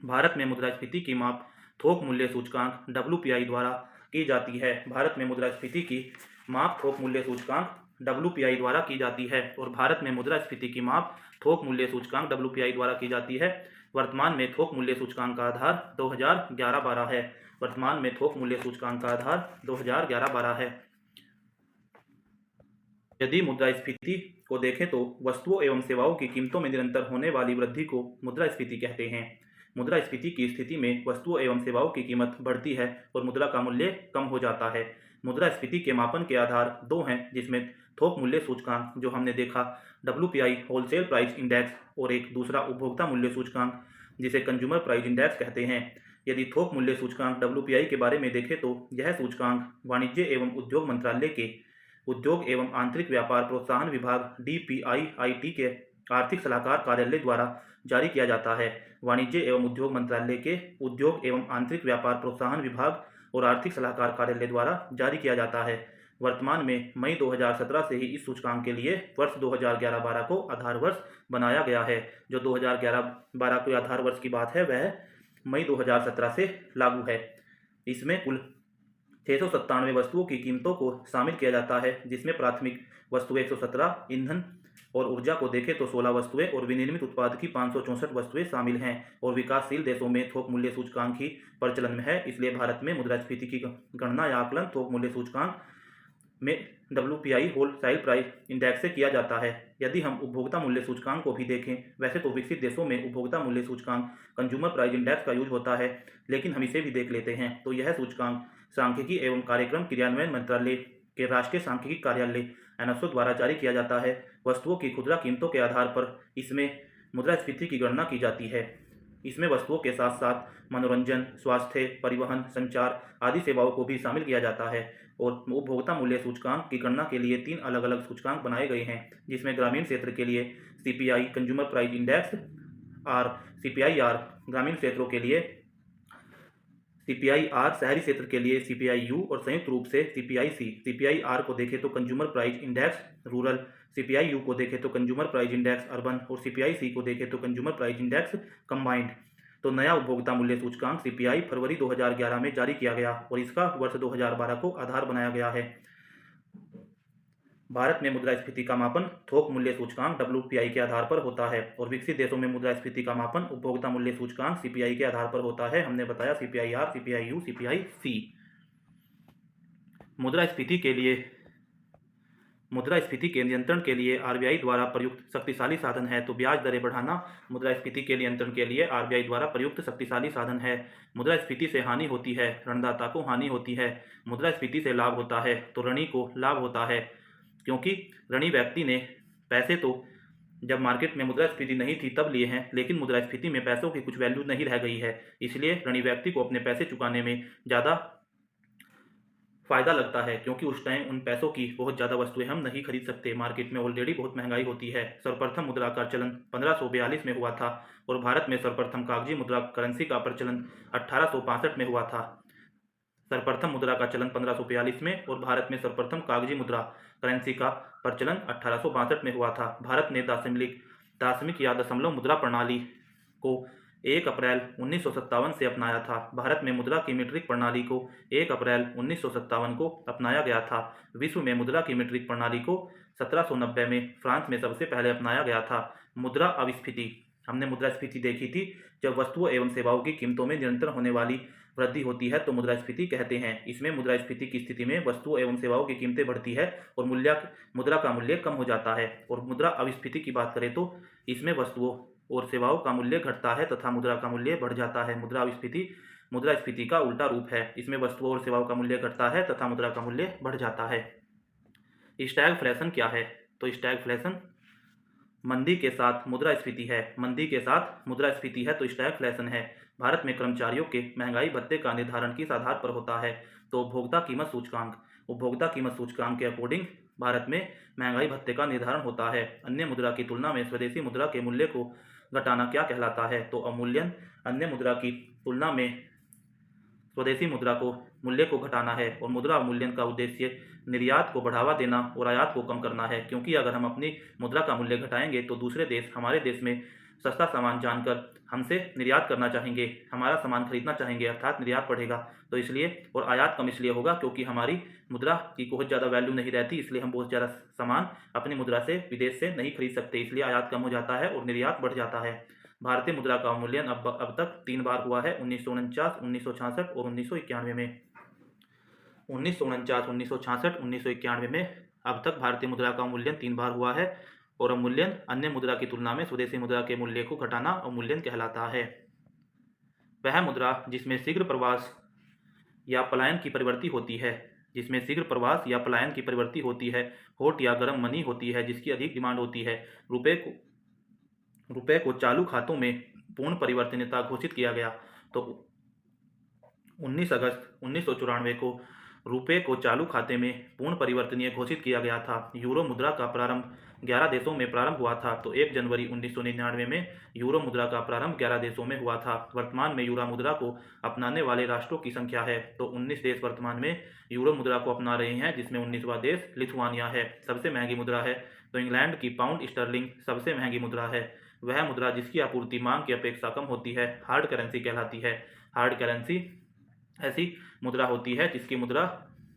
भारत में मुद्रास्फीति की माप थोक मूल्य सूचकांक WPI द्वारा की जाती है। भारत में मुद्रास्फीति की माप थोक मूल्य सूचकांक WPI द्वारा की जाती है। और भारत में मुद्रास्फीति की माप थोक मूल्य सूचकांक WPI द्वारा की जाती है। वर्तमान में थोक मूल्य सूचकांक का आधार 2011-12 है। वर्तमान में थोक मूल्य सूचकांक का आधार 2011-12 है। यदि मुद्रास्फीति को देखें तो वस्तुओं एवं सेवाओं की कीमतों में निरंतर होने वाली वृद्धि को मुद्रास्फीति कहते हैं। मुद्रास्फीति की स्थिति में वस्तुओं एवं सेवाओं की कीमत बढ़ती है और मुद्रा का मूल्य कम हो जाता है। मुद्रास्फीति के मापन के आधार 2 हैं जिसमें थोक मूल्य सूचकांक जो हमने देखा WPI होलसेल प्राइस इंडेक्स और एक दूसरा उपभोक्ता मूल्य सूचकांक जिसे कंज्यूमर प्राइस इंडेक्स कहते हैं। यदि थोक मूल्य सूचकांक WPI के बारे में देखें तो यह सूचकांक वाणिज्य एवं उद्योग मंत्रालय के उद्योग एवं आंतरिक व्यापार प्रोत्साहन विभाग DPIIT के आर्थिक सलाहकार कार्यालय द्वारा जारी किया जाता है। वाणिज्य एवं उद्योग मंत्रालय के उद्योग एवं आंतरिक व्यापार प्रोत्साहन विभाग और आर्थिक सलाहकार कार्यालय द्वारा जारी किया जाता है। वर्तमान में मई 2017 से ही इस सूचकांक के लिए वर्ष 2011-12 को आधार वर्ष बनाया गया है। जो 2011-12 के आधार वर्ष की बात है वह मई 2017 से लागू है। इसमें कुल 697 वस्तुओं की कीमतों को शामिल किया जाता है जिसमें प्राथमिक वस्तु 117, ईंधन और ऊर्जा को देखें तो 16 वस्तुएं और विनिर्मित उत्पाद की 564 वस्तुएं शामिल हैं। और विकासशील देशों में थोक मूल्य सूचकांक ही प्रचलन में है, इसलिए भारत में मुद्रास्फीति की गणना या आकलन थोक मूल्य सूचकांक में WPI होलसेल प्राइस इंडेक्स से किया जाता है। यदि हम उपभोक्ता मूल्य सूचकांक को भी देखें, वैसे तो विकसित देशों में उपभोक्ता मूल्य सूचकांक कंज्यूमर प्राइस इंडेक्स का यूज होता है, लेकिन हम इसे भी देख लेते हैं। तो यह सूचकांक सांख्यिकी एवं कार्यक्रम क्रियान्वयन मंत्रालय के राष्ट्रीय सांख्यिकी कार्यालय NSO द्वारा जारी किया जाता है। वस्तुओं की खुदरा कीमतों के आधार पर इसमें मुद्रास्फीति की गणना की जाती है। इसमें वस्तुओं के साथ साथ मनोरंजन, स्वास्थ्य, परिवहन, संचार आदि सेवाओं को भी शामिल किया जाता है। और उपभोक्ता मूल्य सूचकांक की गणना के लिए 3 अलग अलग सूचकांक बनाए गए हैं, जिसमें ग्रामीण क्षेत्र के लिए CPI कंज्यूमर प्राइस इंडेक्स और CPI-R, ग्रामीण क्षेत्रों के लिए CPI-R, शहरी क्षेत्र के लिए CPI-U और संयुक्त रूप से CPI-C। CPI-R को देखें तो consumer price index rural, CPI-U को देखें तो कंज्यूमर प्राइस इंडेक्स अर्बन और CPI-C को देखें तो कंज्यूमर प्राइस इंडेक्स कंबाइंड। तो नया उपभोक्ता मूल्य सूचकांक CPI फरवरी 2011 में जारी किया गया और इसका वर्ष 2012 को आधार बनाया गया है। भारत में मुद्रास्फीति का मापन थोक मूल्य सूचकांक WPI के आधार पर होता है और विकसित देशों में मुद्रास्फीति का मापन उपभोक्ता मूल्य सूचकांक CPI के आधार पर होता है। हमने बताया CPI-R, CPI-U, CPI-C। मुद्रास्फीति के नियंत्रण के लिए RBI द्वारा प्रयुक्त शक्तिशाली साधन है। तो ब्याज दरें बढ़ाना मुद्रास्फीति के नियंत्रण के लिए RBI द्वारा प्रयुक्त शक्तिशाली साधन है। मुद्रास्फीति से हानि होती है, ऋणदाता को हानि होती है। मुद्रास्फीति से लाभ होता है तो ऋणी को लाभ होता है, क्योंकि ऋणी व्यक्ति ने पैसे तो जब मार्केट में मुद्रास्फीति नहीं थी तब लिए हैं, लेकिन मुद्रास्फीति में पैसों की कुछ वैल्यू नहीं रह गई है, इसलिए ऋणी व्यक्ति को अपने पैसे चुकाने में ज़्यादा फायदा लगता है, क्योंकि उस टाइम उन पैसों की बहुत ज़्यादा वस्तुएं हम नहीं खरीद सकते। मार्केट में ऑलरेडी बहुत महंगाई होती है। सर्वप्रथम मुद्रा का चलन 1542 में हुआ था और भारत में सर्वप्रथम कागजी मुद्रा करेंसी का प्रचलन 1865 में हुआ था। सर्वप्रथम मुद्रा का चलन 1542 में और भारत में सर्वप्रथम कागजी मुद्रा करेंसी का प्रचलन 1862 में हुआ था। भारत ने दशमिक या दशमलव मुद्रा प्रणाली को 1 अप्रैल 1957 से अपनाया था। भारत में मुद्रा की मीट्रिक प्रणाली को 1 अप्रैल 1957 को अपनाया गया था। विश्व में मुद्रा की मीट्रिक प्रणाली को 1790 में फ्रांस में सबसे पहले अपनाया गया था। मुद्रा अविस्फीति, हमने मुद्रास्फीति देखी थी। जब वस्तुओं एवं सेवाओं की कीमतों में निरंतर होने वाली वृद्धि होती है तो मुद्रास्फीति कहते हैं। इसमें मुद्रास्फीति की स्थिति में वस्तुओं एवं सेवाओं की कीमतें बढ़ती है और मुद्रा का मूल्य कम हो जाता है। और मुद्रा अविस्फीति की बात करें तो इसमें वस्तुओं और सेवाओं का मूल्य घटता है तथा मुद्रा का मूल्य बढ़ जाता है। मुद्रास्फीति का उल्टा रूप है। इसमें वस्तुओं और सेवाओं का मूल्य घटता है तथा मुद्रा का मूल्य बढ़ जाता है। स्टैगफ्लेशन क्या है? तो स्टैगफ्लेशन मंदी के साथ मुद्रास्फीति है। मंदी के साथ मुद्रास्फीति है तो स्टैगफ्लेशन है। भारत में कर्मचारियों के महंगाई भत्ते का निर्धारण किस आधार पर होता है? तो उपभोक्ता कीमत सूचकांक के अकॉर्डिंग भारत में महंगाई भत्ते का निर्धारण होता है। अन्य मुद्रा की तुलना में स्वदेशी मुद्रा के मूल्य को घटाना क्या कहलाता है? तो अवमूल्यन। अन्य मुद्रा की तुलना में स्वदेशी मुद्रा को मूल्य को घटाना है और मुद्रा अवमूल्यन का उद्देश्य निर्यात को बढ़ावा देना और आयात को कम करना है, क्योंकि अगर हम अपनी मुद्रा का मूल्य घटाएंगे तो दूसरे देश हमारे देश में सस्ता सामान जानकर हमसे निर्यात करना चाहेंगे, हमारा सामान खरीदना चाहेंगे, अर्थात निर्यात बढ़ेगा। तो इसलिए, और आयात कम इसलिए होगा क्योंकि हमारी मुद्रा की बहुत ज़्यादा वैल्यू नहीं रहती, इसलिए हम बहुत ज़्यादा सामान अपनी मुद्रा से विदेश से नहीं खरीद सकते, इसलिए आयात कम हो जाता है और निर्यात बढ़ जाता है। भारतीय मुद्रा का अवमूल्यन अब तक 3 बार हुआ है, 1949, 1966 और 1991 में। 1949, 1966, 1991 में अब तक भारतीय मुद्रा का अवमूल्यन 3 बार हुआ है और अवमूल्यन अन्य मुद्रा की तुलना में स्वदेशी मुद्रा के मूल्य को घटाना अवमूल्यन कहलाता है। वह मुद्रा जिसमें शीघ्र प्रवास या पलायन की प्रवृत्ति होती है, हॉट या गर्म मनी होती है, जिसकी अधिक डिमांड होती है। रुपए को चालू खातों में पूर्ण परिवर्तनीयता घोषित किया गया। तो 19 अगस्त 1994 को रुपए को चालू खाते में पूर्ण परिवर्तनीय घोषित किया गया था। यूरो मुद्रा का प्रारंभ 11 देशों में प्रारंभ हुआ था। तो 1 जनवरी 1999 में यूरो मुद्रा का प्रारंभ 11 देशों में हुआ था। वर्तमान में यूरो मुद्रा को अपनाने वाले राष्ट्रों की संख्या है तो 19 देश वर्तमान में यूरो मुद्रा को अपना रहे हैं, जिसमें 19वां देश लिथुआनिया है। सबसे महंगी मुद्रा है तो इंग्लैंड की पाउंड स्टर्लिंग सबसे महंगी मुद्रा है। वह मुद्रा जिसकी आपूर्ति मांग की अपेक्षा कम होती है हार्ड करेंसी कहलाती है। हार्ड करेंसी ऐसी मुद्रा होती है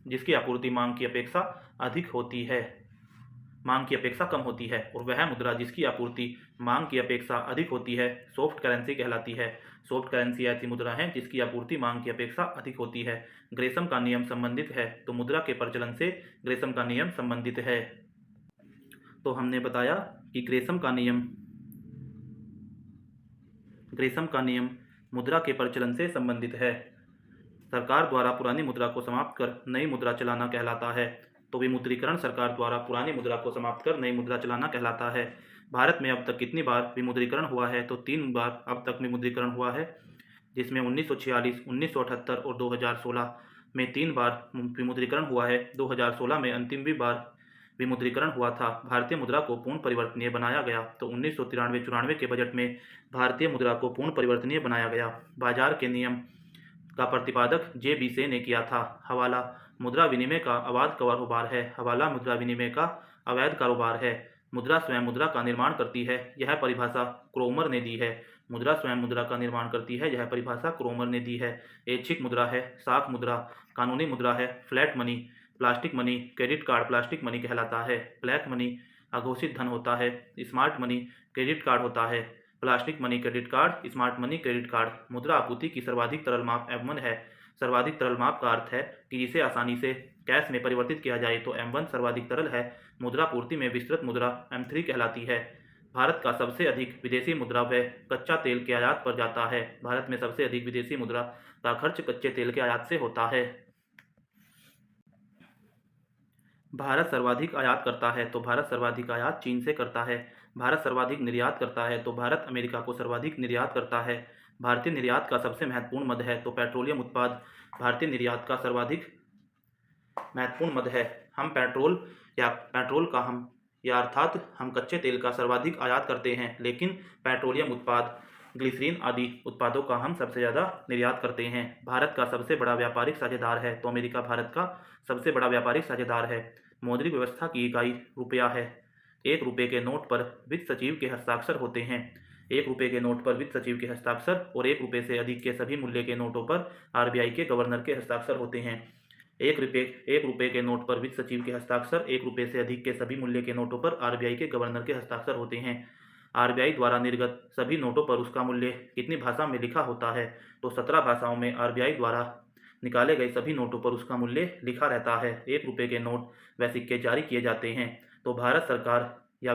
जिसकी आपूर्ति मांग की अपेक्षा अधिक होती है। मांग की अपेक्षा कम होती है, और वह मुद्रा जिसकी आपूर्ति मांग की अपेक्षा अधिक होती है सॉफ्ट करेंसी कहलाती है। सॉफ्ट करेंसी ऐसी मुद्रा है जिसकी आपूर्ति मांग की अपेक्षा अधिक होती है। ग्रेसम का नियम संबंधित है, तो मुद्रा के प्रचलन से ग्रेसम का नियम संबंधित है। तो हमने बताया कि ग्रेसम का नियम मुद्रा के प्रचलन से संबंधित है। सरकार द्वारा पुरानी मुद्रा को समाप्त कर नई मुद्रा चलाना कहलाता है। तो विमुद्रीकरण सरकार द्वारा पुरानी मुद्रा को समाप्त कर नई मुद्रा चलाना कहलाता है। भारत में अब तक कितनी बार विमुद्रीकरण हुआ है? तो 3 बार अब तक विमुद्रीकरण हुआ है, जिसमें 1946, 1978 और 2016 में 3 बार विमुद्रीकरण हुआ है। 2016 में अंतिमवी बार विमुद्रीकरण हुआ था। भारतीय मुद्रा को पूर्ण परिवर्तनीय बनाया गया। तो 1993-94 के बजट में भारतीय मुद्रा को पूर्ण परिवर्तनीय बनाया गया। बाजार के नियम का प्रतिपादक जे.बी. से ने किया था। हवाला मुद्रा विनिमय का अवैध कारोबार है। हवाला मुद्रा विनिमय का अवैध कारोबार है। मुद्रा स्वयं मुद्रा का निर्माण करती है, यह परिभाषा क्रोमर ने दी है। मुद्रा स्वयं मुद्रा का निर्माण करती है, यह परिभाषा क्रोमर ने दी है। ऐच्छिक मुद्रा है, साख मुद्रा कानूनी मुद्रा है। Flat money plastic money, credit card plastic money कहलाता है। ब्लैक मनी अघोषित धन होता है। स्मार्ट मनी क्रेडिट कार्ड होता है। Plastic money credit card, smart money credit card. मुद्रा आपूर्ति की सर्वाधिक तरल माप M1 है। सर्वाधिक तरल माप का अर्थ है कि इसे आसानी से कैश में परिवर्तित किया जाए, तो M1 सर्वाधिक तरल है। मुद्रा पूर्ति में विस्तृत मुद्रा M3 कहलाती है। भारत का सबसे अधिक विदेशी मुद्रा व्यय कच्चा तेल के आयात पर जाता है। भारत में सबसे अधिक विदेशी मुद्रा का खर्च कच्चे तेल के आयात से होता है। भारत सर्वाधिक आयात करता है, तो भारत सर्वाधिक आयात चीन से करता है। भारत सर्वाधिक निर्यात करता है, तो भारत अमेरिका को सर्वाधिक निर्यात करता है। भारतीय निर्यात का सबसे महत्वपूर्ण मद है, तो पेट्रोलियम उत्पाद भारतीय निर्यात का सर्वाधिक महत्वपूर्ण मद है। हम पेट्रोल का अर्थात हम कच्चे तेल का सर्वाधिक आयात करते हैं, लेकिन पेट्रोलियम उत्पाद ग्लिसरीन आदि उत्पादों का हम सबसे ज़्यादा निर्यात करते हैं। भारत का सबसे बड़ा व्यापारिक साझेदार है, तो अमेरिका भारत का सबसे बड़ा व्यापारिक साझेदार है। मौद्रिक व्यवस्था की इकाई रुपया है। 1 रुपये के नोट पर वित्त सचिव के हस्ताक्षर होते हैं। 1 रुपये के नोट पर वित्त सचिव के हस्ताक्षर और 1 रुपये से अधिक के सभी मूल्य के नोटों पर RBI के गवर्नर के हस्ताक्षर होते हैं। 1 रुपये के नोट पर वित्त सचिव के हस्ताक्षर, 1 रुपये से अधिक के सभी मूल्य के नोटों पर RBI के गवर्नर के हस्ताक्षर होते हैं। RBI द्वारा निर्गत सभी नोटों पर उसका मूल्य कितनी भाषा में लिखा होता है? तो 17 भाषाओं में RBI द्वारा निकाले गए सभी नोटों पर उसका मूल्य लिखा रहता है। 1 रुपये के नोट व सिक्के जारी किए जाते हैं, तो भारत सरकार के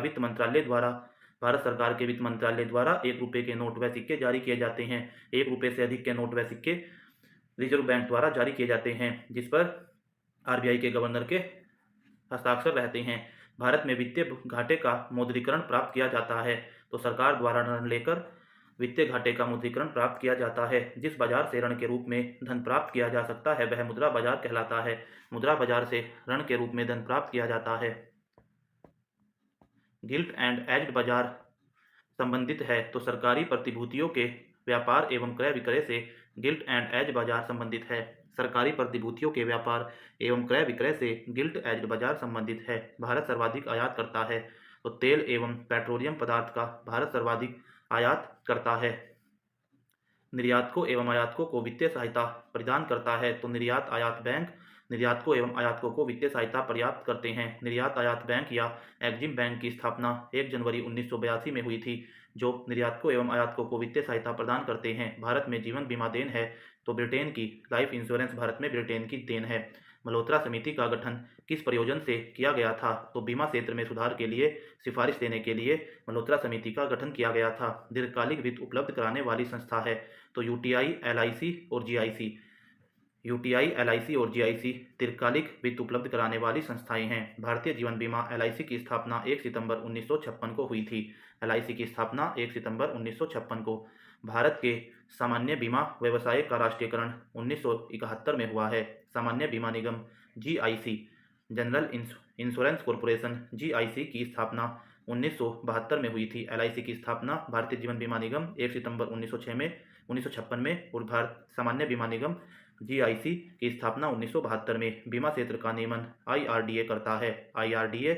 वित्त मंत्रालय द्वारा 1 रुपये के नोट व सिक्के जारी किए जाते हैं। 1 रुपये से अधिक के नोट व सिक्के रिजर्व बैंक द्वारा जारी किए जाते हैं, जिस पर RBI के गवर्नर के हस्ताक्षर रहते हैं। भारत में वित्तीय घाटे का मौद्रीकरण प्राप्त किया जाता है, तो सरकार द्वारा ऋण लेकर वित्तीय घाटे का मुद्रीकरण प्राप्त किया जाता है। जिस बाजार से ऋण के रूप में धन प्राप्त किया जा सकता है वह मुद्रा बाजार कहलाता है। मुद्रा बाजार से ऋण के रूप में धन प्राप्त किया जाता है। गिल्ट एंड एज्ड बाजार संबंधित है, तो सरकारी प्रतिभूतियों के व्यापार एवं क्रय विक्रय से गिल्ट एंड एज बाजार संबंधित है। सरकारी प्रतिभूतियों के व्यापार एवं क्रय विक्रय से गिल्ट एज्ड बाजार संबंधित है। भारत सर्वाधिक आयात करता है, तो तेल एवं पेट्रोलियम पदार्थ का भारत सर्वाधिक आयात करता है। निर्यातकों एवं आयातकों को वित्तीय सहायता प्रदान करता है, तो निर्यात आयात बैंक निर्यातकों एवं आयातकों को वित्तीय सहायता पर्याप्त करते हैं। निर्यात आयात बैंक या एग्जिम बैंक की स्थापना 1 जनवरी 1982 में हुई थी, जो निर्यातकों एवं आयातकों को वित्तीय सहायता प्रदान करते हैं। भारत में जीवन बीमा देन है, तो ब्रिटेन की लाइफ इंश्योरेंस भारत में ब्रिटेन की देन है। मल्होत्रा समिति का गठन किस प्रयोजन से किया गया था? तो बीमा क्षेत्र में सुधार के लिए सिफारिश देने के लिए मल्होत्रा समिति का गठन किया गया था। दीर्घकालिक वित्त उपलब्ध कराने वाली संस्था है, तो UTI, LIC और GIC। UTI, LIC और GIC दीर्घकालिक वित्त उपलब्ध कराने वाली संस्थाएं हैं। भारतीय जीवन बीमा LIC की स्थापना 1 सितंबर 1956 को हुई थी। LIC की स्थापना 1 सितंबर 1956 को। भारत के सामान्य बीमा व्यवसाय का राष्ट्रीयकरण 1971 में हुआ है। सामान्य बीमा निगम GIC, general insurance corporation GIC की स्थापना 1972 में हुई थी। LIC की स्थापना भारतीय जीवन बीमा निगम 1 सितंबर 1956 में और भारत सामान्य बीमा निगम GIC की स्थापना 1972 में। बीमा क्षेत्र का नियमन IRDA करता है। IRDA,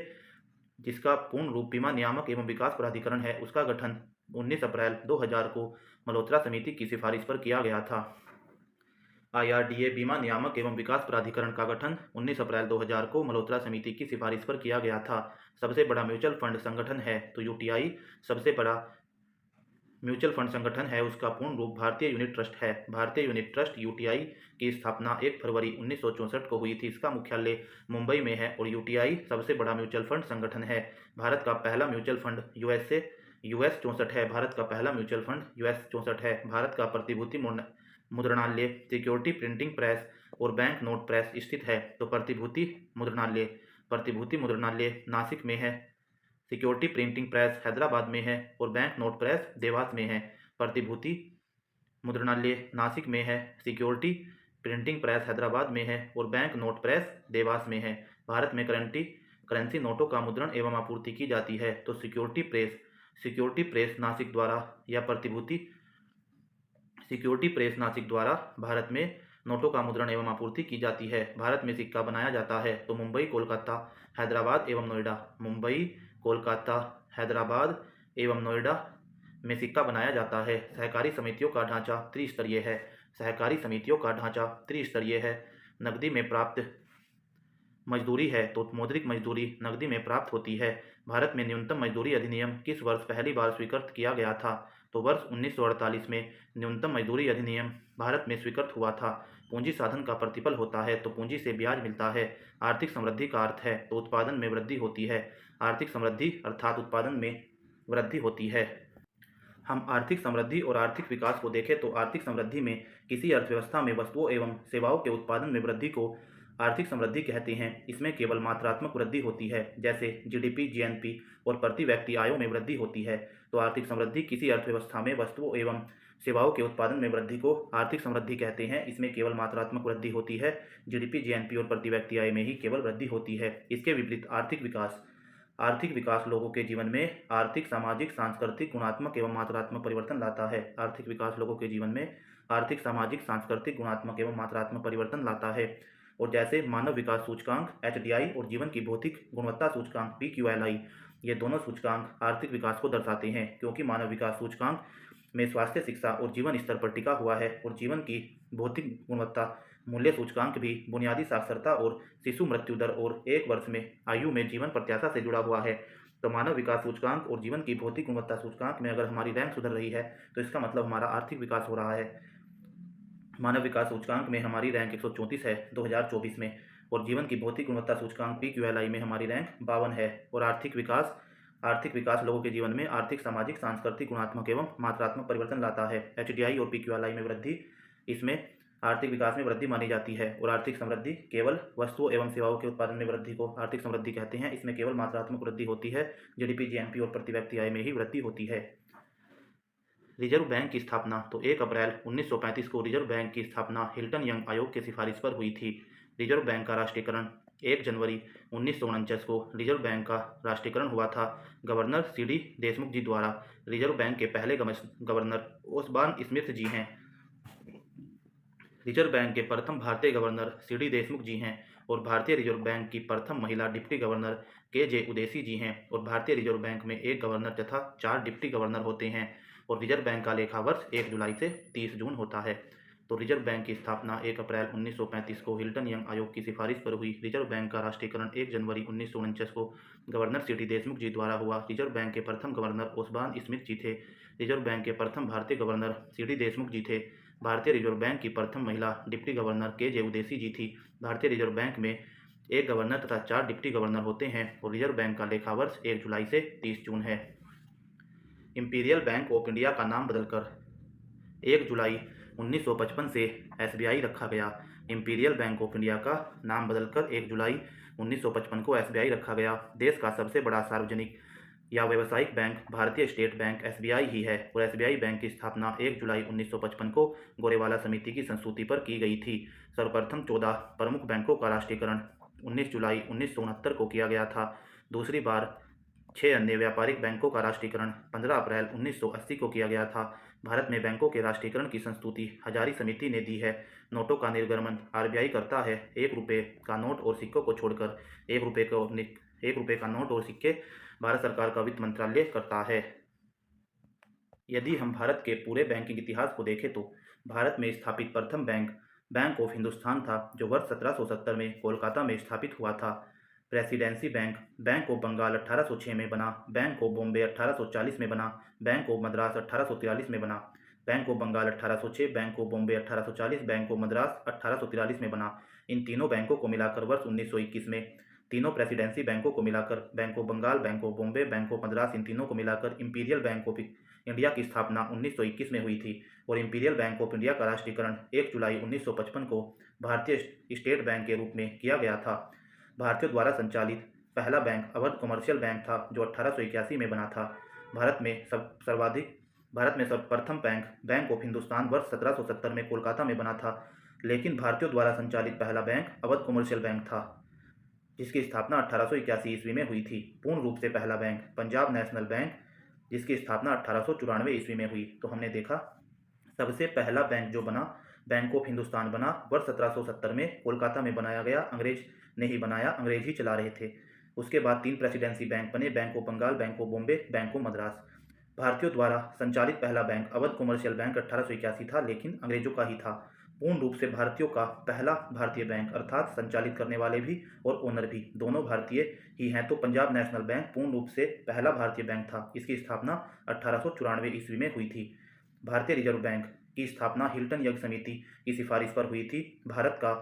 जिसका पूर्ण रूप बीमा नियामक एवं विकास प्राधिकरण है, उसका गठन 19 अप्रैल 2000 को मल्होत्रा समिति की सिफारिश पर किया गया था। IRDA बीमा नियामक एवं विकास प्राधिकरण का गठन 19 अप्रैल 2000 को मल्होत्रा समिति की सिफारिश पर किया गया था। सबसे बड़ा म्यूचुअल फंड संगठन है तो UTI सबसे बड़ा म्यूचुअल फंड संगठन है, उसका पूर्ण रूप भारतीय यूनिट ट्रस्ट है। भारतीय यूनिट ट्रस्ट UTI की स्थापना 1 फरवरी 1964 को हुई थी। इसका मुख्यालय मुंबई में है और UTI सबसे बड़ा म्यूचुअल फंड संगठन है। भारत का पहला म्यूचुअल फंड US 64 है। भारत का पहला म्यूचुअल फंड US 64 है। भारत का प्रतिभूति मुद्रणालय सिक्योरिटी प्रिंटिंग प्रेस और बैंक नोट प्रेस स्थित है। तो प्रतिभूति मुद्रणालय नासिक में है, सिक्योरिटी प्रिंटिंग प्रेस हैदराबाद में है और बैंक नोट प्रेस देवास में है। प्रतिभूति मुद्रणालय नासिक में है, सिक्योरिटी प्रिंटिंग प्रेस हैदराबाद में है और बैंक नोट प्रेस देवास में है। भारत में करेंसी नोटों का मुद्रण एवं आपूर्ति की जाती है। तो सिक्योरिटी प्रेस नासिक द्वारा या प्रतिभूति सिक्योरिटी प्रेस नासिक द्वारा भारत में नोटों का मुद्रण एवं आपूर्ति की जाती है। भारत में सिक्का बनाया जाता है तो मुंबई, कोलकाता, हैदराबाद एवं नोएडा में सिक्का बनाया जाता है। सहकारी समितियों का ढांचा त्रिस्तरीय है। नकदी में प्राप्त मजदूरी है तो मौद्रिक मजदूरी नकदी में प्राप्त होती है। भारत में न्यूनतम मजदूरी अधिनियम किस वर्ष पहली बार स्वीकृत किया गया था? तो वर्ष 1948 में न्यूनतम मजदूरी अधिनियम भारत में स्वीकृत हुआ था। पूंजी साधन का प्रतिफल होता है तो पूंजी से ब्याज मिलता है। आर्थिक समृद्धि का अर्थ है तो उत्पादन में वृद्धि होती है। आर्थिक समृद्धि अर्थात उत्पादन में वृद्धि होती है। हम आर्थिक समृद्धि और आर्थिक विकास को देखें तो आर्थिक समृद्धि में किसी अर्थव्यवस्था में वस्तुओं एवं सेवाओं के उत्पादन में वृद्धि को आर्थिक समृद्धि कहते हैं। इसमें केवल मात्रात्मक वृद्धि होती है, जैसे GDP, GNP और प्रति व्यक्ति आयों में वृद्धि होती है। तो आर्थिक समृद्धि किसी अर्थव्यवस्था में वस्तुओं एवं सेवाओं के उत्पादन में वृद्धि को आर्थिक समृद्धि कहते हैं। इसमें केवल मात्रात्मक वृद्धि होती है। GDP, GNP और प्रति व्यक्ति आय में ही केवल वृद्धि होती है। इसके विपरीत आर्थिक विकास लोगों के जीवन में आर्थिक, सामाजिक, सांस्कृतिक, गुणात्मक एवं मात्रात्मक परिवर्तन लाता है। आर्थिक विकास लोगों के जीवन में आर्थिक, सामाजिक, सांस्कृतिक, गुणात्मक एवं मात्रात्मक परिवर्तन लाता है। और जैसे मानव विकास सूचकांक HDI और जीवन की भौतिक गुणवत्ता सूचकांक PQLI, ये दोनों सूचकांक आर्थिक विकास को दर्शाते हैं, क्योंकि मानव विकास सूचकांक में स्वास्थ्य, शिक्षा और जीवन स्तर पर टिका हुआ है और जीवन की भौतिक गुणवत्ता मूल्य सूचकांक भी बुनियादी साक्षरता और शिशु मृत्यु दर और 1 वर्ष में आयु में जीवन प्रत्याशा से जुड़ा हुआ है। तो मानव विकास सूचकांक और जीवन की भौतिक गुणवत्ता सूचकांक में अगर हमारी रैंक सुधर रही है तो इसका मतलब हमारा आर्थिक विकास हो रहा है। मानव विकास सूचकांक में हमारी रैंक 134 है 2024 में और जीवन की भौतिक गुणवत्ता सूचकांक PQLI में हमारी रैंक 52 है। और आर्थिक विकास लोगों के जीवन में आर्थिक, सामाजिक, सांस्कृतिक, गुणात्मक एवं मात्रात्मक परिवर्तन लाता है। HDI और PQLI में वृद्धि, इसमें आर्थिक विकास में वृद्धि मानी जाती है। और आर्थिक समृद्धि केवल वस्तुओं एवं सेवाओं के उत्पादन में वृद्धि को आर्थिक समृद्धि कहते हैं। इसमें केवल मात्रात्मक वृद्धि होती है। GDP, GNP और प्रति व्यक्ति आय में ही वृद्धि होती है। रिजर्व बैंक की स्थापना तो 1 अप्रैल 1935 को रिजर्व बैंक की स्थापना हिल्टन यंग आयोग की सिफारिश पर हुई थी। रिजर्व बैंक का राष्ट्रीयकरण 1 जनवरी 1949 को रिजर्व बैंक का राष्ट्रीयकरण हुआ था। गवर्नर CD देशमुख जी द्वारा। रिजर्व बैंक के पहले गवर्नर ओसबॉर्न स्मिथ जी हैं। रिजर्व बैंक के प्रथम भारतीय गवर्नर CD देशमुख जी हैं और भारतीय रिजर्व बैंक की प्रथम महिला डिप्टी गवर्नर KJ उदेसी जी हैं। और भारतीय रिजर्व बैंक में 1 गवर्नर तथा 4 डिप्टी गवर्नर होते हैं। और रिजर्व बैंक का लेखा वर्ष 1 जुलाई से 30 जून होता है। तो रिजर्व बैंक की स्थापना 1 अप्रैल 1935 को हिल्टन यंग आयोग की सिफारिश पर हुई। रिजर्व बैंक का राष्ट्रीयकरण 1 जनवरी 1949 को गवर्नर CD देशमुख जी द्वारा हुआ। रिजर्व बैंक के प्रथम गवर्नर ओसबॉर्न स्मिथ जी थे। रिजर्व बैंक के प्रथम भारतीय गवर्नर CD देशमुख जी थे। भारतीय रिजर्व बैंक की प्रथम महिला डिप्टी गवर्नर KJ उदेसी जी थी। भारतीय रिजर्व बैंक में 1 गवर्नर तथा 4 डिप्टी गवर्नर होते हैं और रिजर्व बैंक का लेखा वर्ष 1 जुलाई से 30 जून है। इंपीरियल बैंक ऑफ इंडिया का नाम बदलकर 1 जुलाई 1955 से SBI रखा गया। इंपीरियल बैंक ऑफ इंडिया का नाम बदलकर 1 जुलाई 1955 को SBI रखा गया। देश का सबसे बड़ा सार्वजनिक या व्यावसायिक बैंक भारतीय स्टेट बैंक SBI ही है और SBI बैंक की स्थापना 1 जुलाई 1955 को गोरेवाला समिति की संस्तुति पर की गई थी। सर्वप्रथम 14 प्रमुख बैंकों का राष्ट्रीयकरण 19 जुलाई 1969 को किया गया था। दूसरी बार 6 अन्य व्यापारिक बैंकों का राष्ट्रीयकरण 15 अप्रैल 1980 को किया गया था। भारत में बैंकों के राष्ट्रीयकरण की संस्तुति हजारी समिति ने दी है। नोटों का निर्गमन RBI करता है। 1 रुपये का नोट और सिक्कों को छोड़कर 1 रुपये का नोट और सिक्के भारत सरकार का वित्त मंत्रालय करता है। यदि हम भारत के पूरे बैंकिंग इतिहास को देखें तो भारत में स्थापित प्रथम बैंक बैंक ऑफ हिंदुस्तान था, जो वर्ष 1770 में कोलकाता में स्थापित हुआ था। Presidency bank, bank of Bengal 1806 में बना। बैंक ऑफ बॉम्बे 1840 में बना। बैंक ऑफ मद्रास 1843 में बना। Bank of Bengal 1806, bank of Bombay 1840, bank of Madras 1843 में बना। इन तीनों बैंकों को मिलाकर वर्ष 1921 में तीनों प्रेसिडेंसी बैंकों को मिलाकर bank of Bengal, bank of Bombay, bank of Madras, इन तीनों को मिलाकर इंपीरियल बैंक ऑफ इंडिया की स्थापना 1921 में हुई थी और इंपीरियल बैंक ऑफ इंडिया का राष्ट्रीयकरण 1 जुलाई 1955 को भारतीय स्टेट बैंक के रूप में किया गया था। भारतीयों द्वारा संचालित पहला बैंक अवध कमर्शियल बैंक था, जो 1881 में बना था। भारत में सर्वप्रथम बैंक बैंक ऑफ हिंदुस्तान वर्ष 1770 में कोलकाता में बना था, लेकिन भारतीयों द्वारा संचालित पहला बैंक अवध कमर्शियल बैंक था, जिसकी स्थापना 1881 ईस्वी में हुई थी। पूर्ण रूप से पहला बैंक पंजाब नेशनल बैंक, जिसकी स्थापना 1894 ईस्वी में हुई। तो हमने देखा सबसे पहला बैंक जो बना, बैंक ऑफ हिंदुस्तान बना वर्ष 1770 में कोलकाता में बनाया गया। अंग्रेज ने ही बनाया, अंग्रेज ही चला रहे थे। उसके बाद 3 प्रेसिडेंसी बैंक बने, bank of Bengal, bank of Bombay, bank of Madras. भारतीयों द्वारा संचालित पहला बैंक अवध कमर्शियल बैंक 1881 था, लेकिन अंग्रेजों का ही था। पूर्ण रूप से भारतीयों का पहला भारतीय बैंक, अर्थात संचालित करने वाले भी और ओनर भी दोनों भारतीय ही हैं, तो पंजाब नेशनल बैंक पूर्ण रूप से पहला भारतीय बैंक था। इसकी स्थापना 1894 ईस्वी में हुई थी। भारतीय रिजर्व बैंक की स्थापना हिल्टन यज्ञ समिति की सिफारिश पर हुई थी। भारत का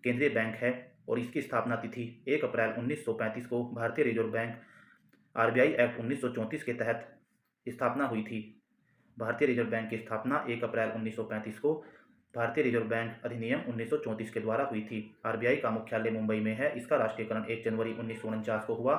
केंद्रीय बैंक है और इसकी स्थापना तिथि 1 अप्रैल 1935 को भारतीय रिजर्व बैंक आरबीआई एक्ट 1934 के तहत स्थापना हुई थी। भारतीय रिजर्व बैंक की स्थापना 1 अप्रैल 1935 को भारतीय रिजर्व बैंक अधिनियम 1934 के द्वारा हुई थी। आरबीआई का मुख्यालय मुंबई में है। इसका राष्ट्रीयकरण 1 जनवरी 1949 को हुआ।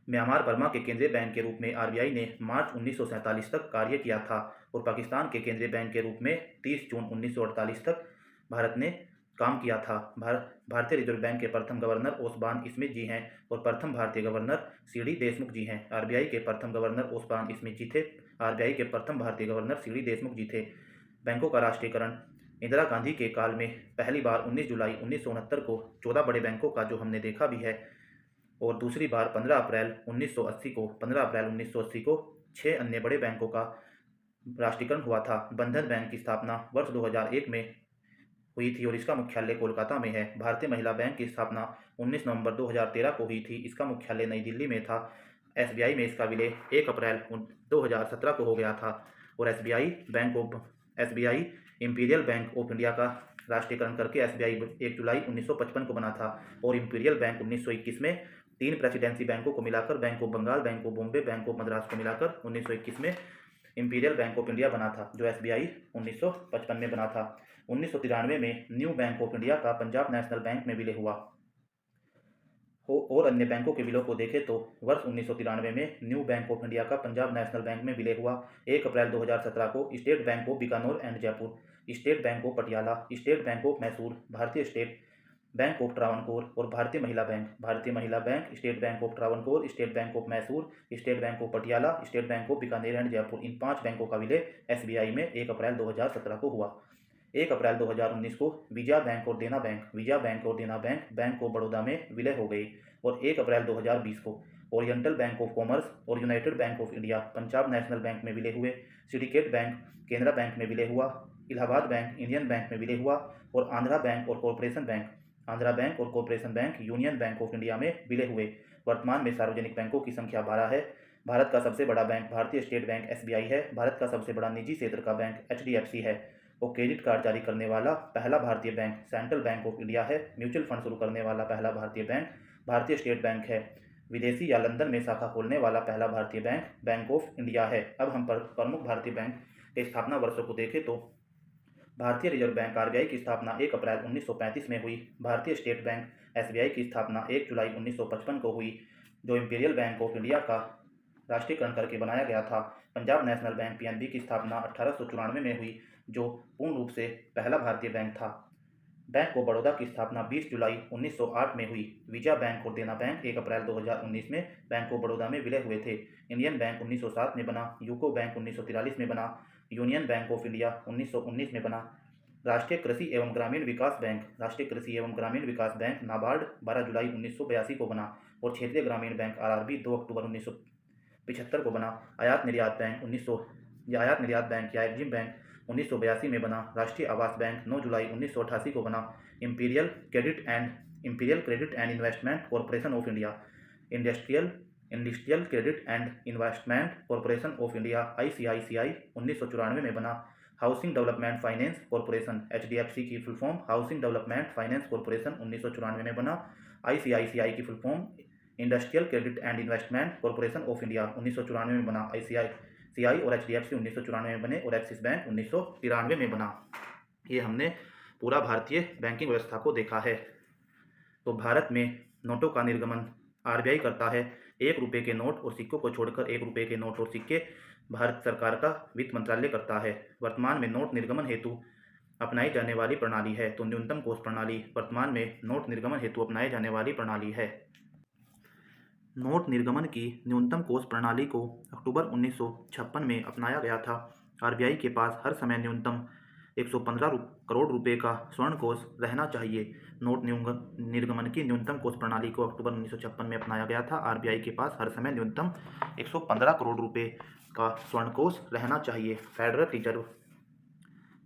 म्यांमार बर्मा के केंद्रीय बैंक के रूप में आरबीआई ने मार्च 1947 तक कार्य किया था और पाकिस्तान के केंद्रीय बैंक के रूप में 30 जून 1948 तक भारत ने काम किया था। भारतीय रिजर्व बैंक के प्रथम गवर्नर ओसबान स्मिथ जी हैं और प्रथम भारतीय गवर्नर सीडी देशमुख जी हैं। आरबीआई के प्रथम गवर्नर ओसबान स्मिथ जी थे। आरबीआई के प्रथम भारतीय गवर्नर सीडी देशमुख जी थे। बैंकों का राष्ट्रीयकरण इंदिरा गांधी के काल में पहली बार 19 जुलाई 1969 को 14 बड़े बैंकों का, जो हमने देखा भी है, और दूसरी बार 15 अप्रैल 1980 को 6 अन्य बड़े बैंकों का राष्ट्रीयकरण हुआ था। बंधन बैंक की स्थापना वर्ष 2001 में हुई थी और इसका मुख्यालय कोलकाता में है। भारतीय महिला बैंक की स्थापना 19 नवंबर 2013 को हुई थी। इसका मुख्यालय नई दिल्ली में था। एसबीआई में इसका विलय 1 अप्रैल 2017 को हो गया था और SBI imperial bank of India का राष्ट्रीयकरण करके एसबीआई 1 जुलाई 1955 को बना था और इंपीरियल बैंक 1921 में 3 प्रेसिडेंसी बैंकों को मिलाकर bank of Bengal, bank of Bombay, bank of Madras को मिलाकर 1921 में इंपीरियल बैंक ऑफ इंडिया बना था, जो एसबीआई 1955 में बना था। 1993 में न्यू बैंक ऑफ इंडिया का पंजाब नेशनल बैंक में विलय हुआ और अन्य बैंकों के विलय को देखें तो वर्ष 1993 में न्यू बैंक ऑफ इंडिया का पंजाब नेशनल बैंक में विलय हुआ। 1 अप्रैल 2017 को State Bank of Bikaner and Jaipur, State Bank of Patiala, State Bank of Mysore, Bharatiya State Bank of Travancore और Bharatiya Mahila Bank, State Bank of Travancore, State Bank of Mysore, State Bank of Patiala, State Bank of Bikaner and Jaipur, इन 5 बैंकों का विलय एसबीआई में 1 अप्रैल 2017 को हुआ। 1 अप्रैल 2019 को विजया बैंक और देना बैंक बैंक ऑफ बड़ौदा में विलय हो गई और 1 अप्रैल 2020 को ओरिएंटल बैंक ऑफ कॉमर्स और United bank of India Punjab national bank में विलय हुए। सिंडिकेट बैंक केनरा बैंक में विलय हुआ। इलाहाबाद बैंक इंडियन बैंक में विलय हुआ और आंध्रा बैंक और corporation bank union bank of India में विलय हुए। वर्तमान में सार्वजनिक बैंकों की संख्या 12 है। भारत का सबसे बड़ा बैंक भारतीय स्टेट बैंक एसबीआई है। भारत का सबसे बड़ा निजी क्षेत्र का बैंक एचडीएफसी है और क्रेडिट कार्ड जारी करने वाला पहला भारतीय bank central bank of India है। म्यूचुअल फंड शुरू करने वाला पहला भारतीय बैंक भारतीय स्टेट बैंक है। विदेशी या लंदन में शाखा खोलने वाला पहला भारतीय बैंक बैंक ऑफ इंडिया है। अब हम प्रमुख भारतीय बैंक के स्थापना वर्षों को देखें तो भारतीय रिजर्व बैंक आरबीआई की स्थापना 1 अप्रैल 1935 में हुई। भारतीय स्टेट बैंक एसबीआई की स्थापना 1 जुलाई 1955 को हुई, जो इंपीरियल बैंक ऑफ इंडिया का राष्ट्रीयकरण करके बनाया गया था। पंजाब नेशनल बैंक पीएनबी की स्थापना 1894 में हुई, जो पूर्ण रूप से पहला भारतीय बैंक था। बैंक ऑफ बड़ौदा की स्थापना 20 जुलाई 1908 में हुई। विजया बैंक और देना बैंक 1 अप्रैल 2019 में बैंक ऑफ बड़ौदा में विलय हुए थे। इंडियन बैंक 1907 में बना। यूको बैंक 1943 में बना। यूनियन बैंक ऑफ इंडिया 1919 में बना। राष्ट्रीय कृषि एवं ग्रामीण विकास बैंक नाबार्ड 12 जुलाई 1982 को बना और क्षेत्रीय ग्रामीण बैंक आरआरबी 2 अक्टूबर 1975 को बना। आयात निर्यात बैंक या एग्जिम बैंक 1982 में बना। राष्ट्रीय आवास बैंक 9 जुलाई 1988 को बना। Imperial credit and investment corporation of India, industrial credit and investment corporation of India ICICI 1994 में बना। Housing development finance corporation HDFC की full form housing development finance corporation 1994 में बना। ICICI की full form industrial credit and investment corporation of India 1994 में बना। ICICI और HDFC 1994 में बने और एक्सिस बैंक 1993 में बना। ये हमने पूरा भारतीय बैंकिंग व्यवस्था को देखा है। तो भारत में नोटों का निर्गमन RBI करता है। 1 रुपये के नोट और सिक्कों को छोड़कर 1 रुपये के नोट और सिक्के भारत सरकार का वित्त मंत्रालय करता है। वर्तमान में नोट निर्गमन हेतु अपनाई जाने वाली प्रणाली है तो न्यूनतम कोष प्रणाली वर्तमान में नोट निर्गमन हेतु अपनाई जाने वाली प्रणाली है। नोट निर्गमन की न्यूनतम कोष प्रणाली को अक्टूबर 1956 में अपनाया गया था। RBI के पास हर समय न्यूनतम 115 करोड़ रुपए का स्वर्ण कोष रहना चाहिए। नोट निर्गमन की न्यूनतम कोष प्रणाली को अक्टूबर 1956 में अपनाया गया था। RBI के पास हर समय न्यूनतम 115 करोड़ रुपए का स्वर्ण कोष रहना चाहिए।